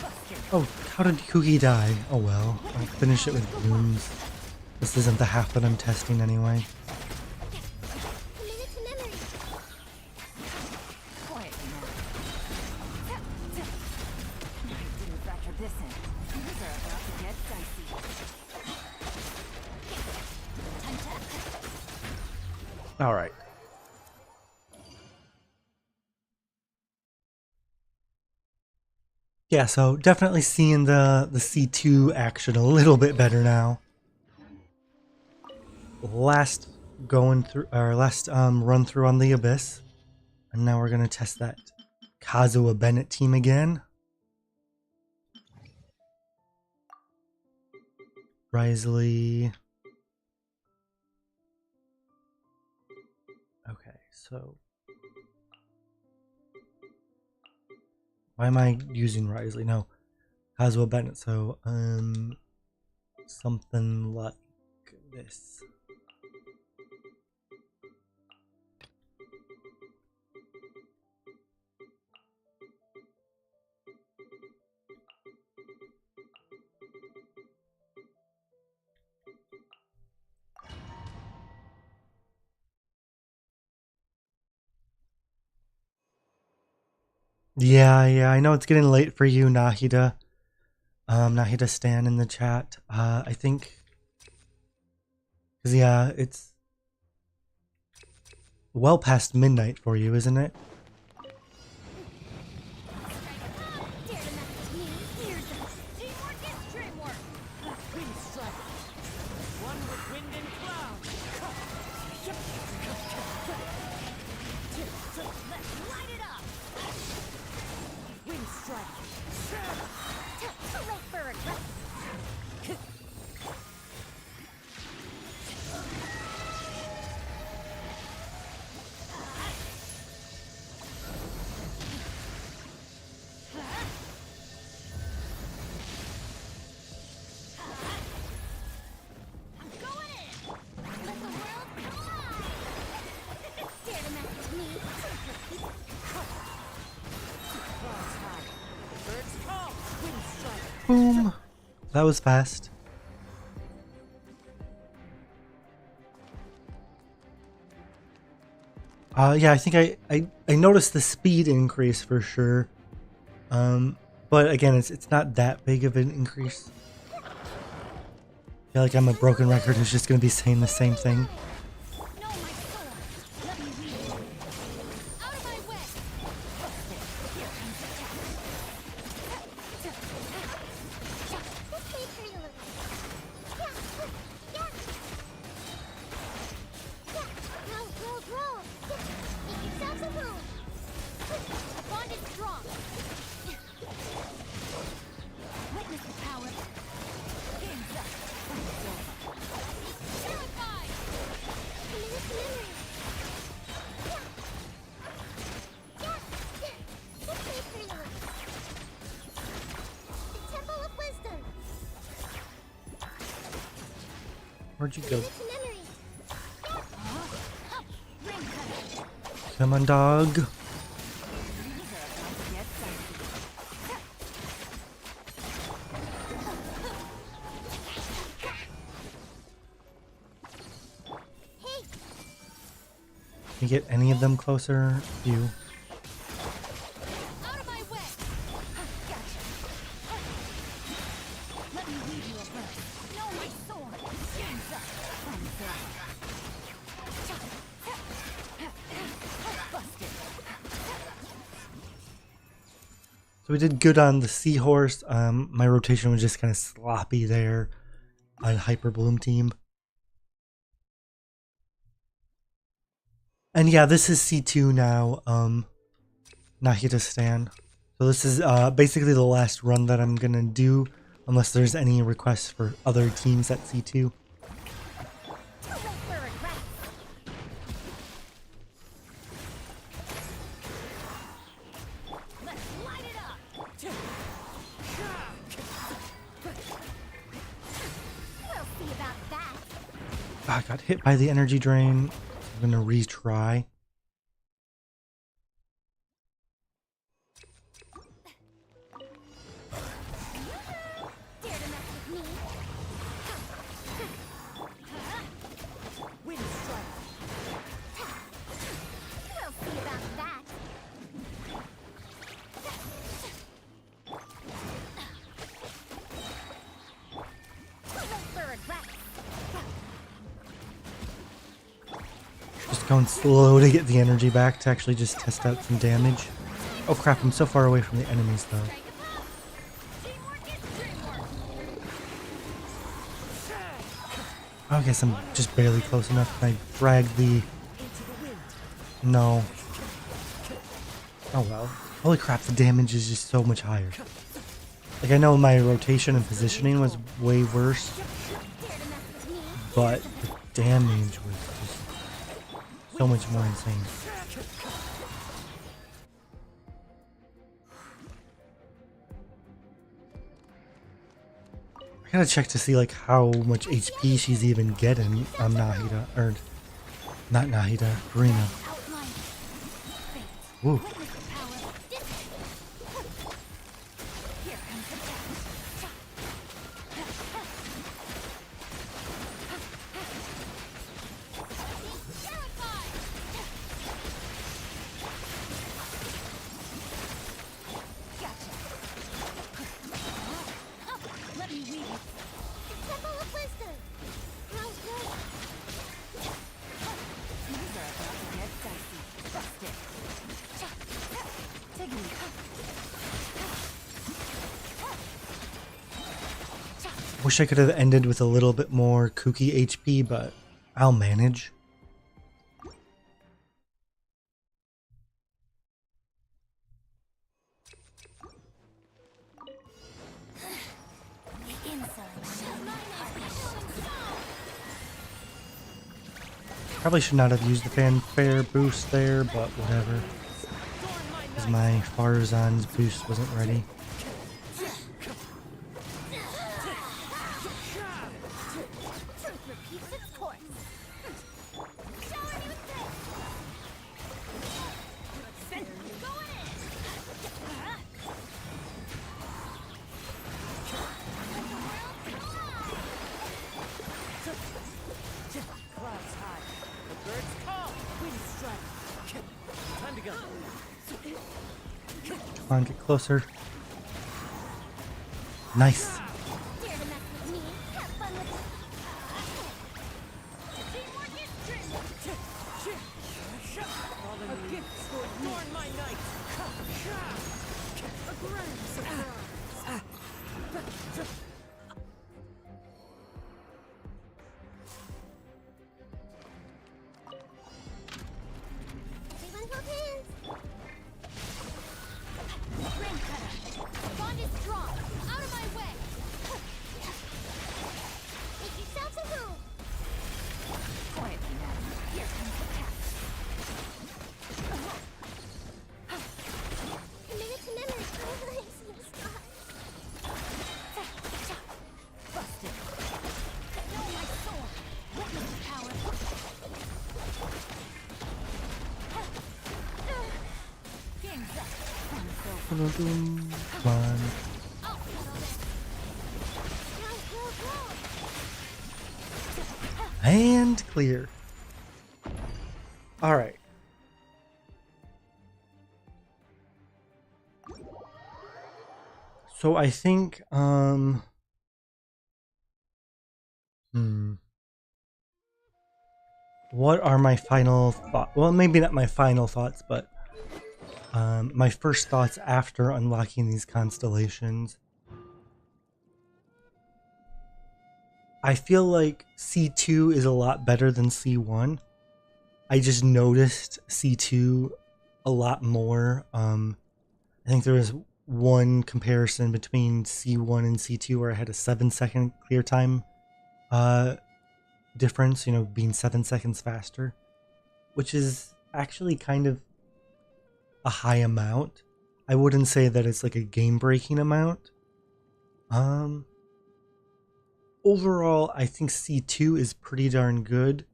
Buster. Oh, how did Kuki die? Oh well, I'll finish it with runes. This isn't the half that I'm testing anyway. Commit it to memory. Quietly now. I didn't factor this in. These are about to get dicey. Time to... All right. Yeah, so definitely seeing the C2 action a little bit better now. Last run through on the Abyss, and now we're gonna test that Kazuha Bennett team again. Risley. Okay, so why am I using Risley? No, Kazuha Bennett. So something like this. Yeah, I know it's getting late for you, Nahida. Nahida Stan in the chat. I think, cause yeah, it's well past midnight for you, isn't it? Dare to mess with me. Here's it. Teamwork is dreamwork. Wind strike. One with wind and cloud. Let's light it up. Wind strike. Too late for regret. I'm going in. Let the world collide. Dare to mess with me. Clouds high. Birds call. Wind strike. Boom. That was fast. Yeah, I think I noticed the speed increase for sure. But again, it's not that big of an increase. I feel like I'm a broken record who's just gonna be saying the same thing. No, my sword. Let me read it. Out of my way. Here comes the couch. This way, pretty little. Yeah. Grow. Make yourselves a room. The bond is strong. Witness the power. Game's up. It's over. Terrified. Commit it to memory. This way, pretty little. The Temple of Wisdom. Where'd you go? Commit it to memory. Ring cutter. Come on, dog. These are about to get dicey. Hey, Can you get any of them closer? You. Out of my way. Gotcha. Let me read you a verse. No, my sword. Game's up. I'm done. Busted. So we did good on the seahorse. My rotation was just kind of sloppy there. a Hyper Bloom team. And yeah, this is C2 now, Nahida Stan. So this is basically the last run that I'm gonna do, unless there's any requests for other teams at C2. I got hit by the energy drain. I'm gonna retry. Just going slow to get the energy back to actually just test out some damage. Oh crap, I'm so far away from the enemies though. I guess I'm just barely close enough. Can I drag the... No. Oh well. Holy crap, the damage is just so much higher. Like, I know my rotation and positioning was way worse, but the damage was just so much more insane. I gotta check to see like how much HP she's even getting on Nahida, or not Nahida, Furina. Woo. Wish I could have ended with a little bit more kooky HP, but I'll manage. Probably should not have used the fanfare boost there, but whatever. Because my Farzan's boost wasn't ready. Come on, get closer. Nice. Come on. And clear. All right. So I think what are my final thoughts? Well, maybe not my final thoughts, but my first thoughts after unlocking these constellations. I feel like C2 is a lot better than C1. I just noticed C2 a lot more. I think there was one comparison between C1 and C2 where I had a 7-second clear time difference, you know, being 7 seconds faster, which is actually kind of a high amount. I wouldn't say that it's like a game breaking amount. Um, Overall, I think C2 is pretty darn good,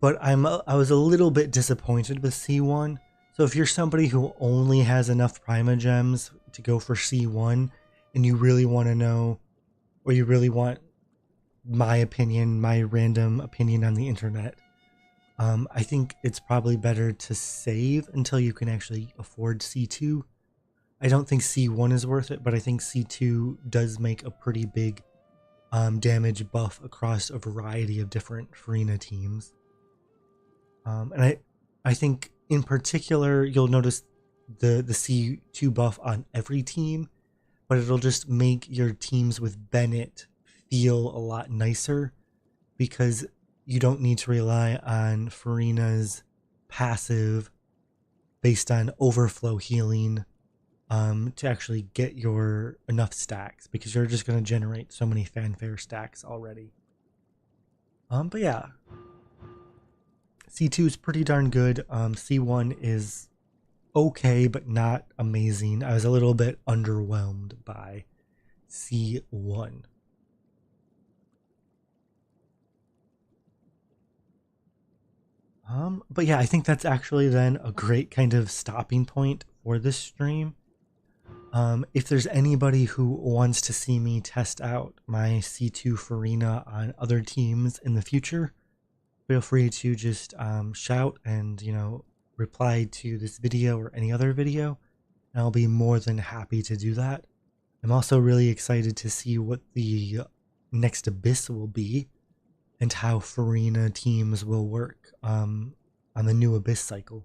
but I was a little bit disappointed with C1. So if you're somebody who only has enough Primogems to go for C1 and you really want to know, or you really want my opinion, my random opinion on the internet, I think it's probably better to save until you can actually afford C2. I don't think C1 is worth it, but I think C2 does make a pretty big damage buff across a variety of different Furina teams. And I think in particular, you'll notice the C2 buff on every team, but it'll just make your teams with Bennett feel a lot nicer because you don't need to rely on Furina's passive based on overflow healing to actually get your enough stacks, because you're just going to generate so many fanfare stacks already. But yeah, C2 is pretty darn good. C1 is okay, but not amazing. I was a little bit underwhelmed by C1. But yeah, I think that's actually then a great kind of stopping point for this stream. If there's anybody who wants to see me test out my C2 Furina on other teams in the future, feel free to just shout and, you know, reply to this video or any other video, and I'll be more than happy to do that. I'm also really excited to see what the next Abyss will be and how Furina teams will work on the new Abyss cycle.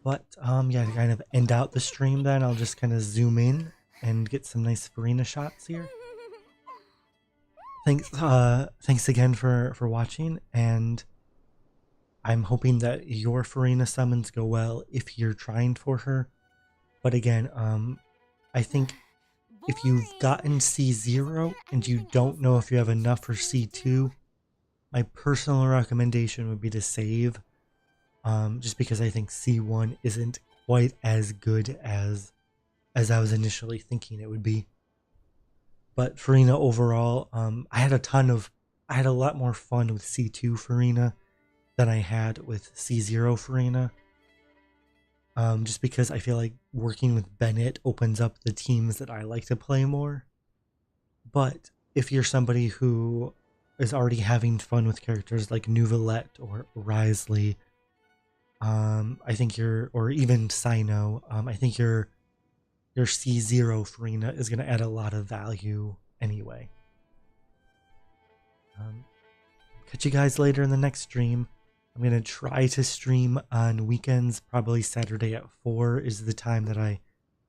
But yeah, to kind of end out the stream then, I'll just kind of zoom in and get some nice Furina shots here. Thanks again for watching, and I'm hoping that your Furina summons go well if you're trying for her. But again, I think if you've gotten C0 and you don't know if you have enough for C2, my personal recommendation would be to save. Just because I think C1 isn't quite as good as I was initially thinking it would be. But Furina overall, I had a lot more fun with C2 Furina than I had with C0 Furina. Just because I feel like working with Bennett opens up the teams that I like to play more. But if you're somebody who is already having fun with characters like Nuvalette or Risley, I think or even Sino, I think your C0 Furina is going to add a lot of value anyway. Catch you guys later in the next stream. I'm going to try to stream on weekends. Probably Saturday at 4 is the time that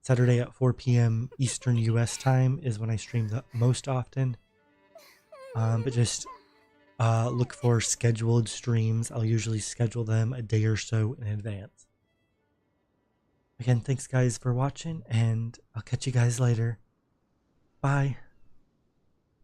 Saturday at 4 p.m. Eastern US time is when I stream the most often. But just look for scheduled streams. I'll usually schedule them a day or so in advance. Again, thanks guys for watching, and I'll catch you guys later. Bye.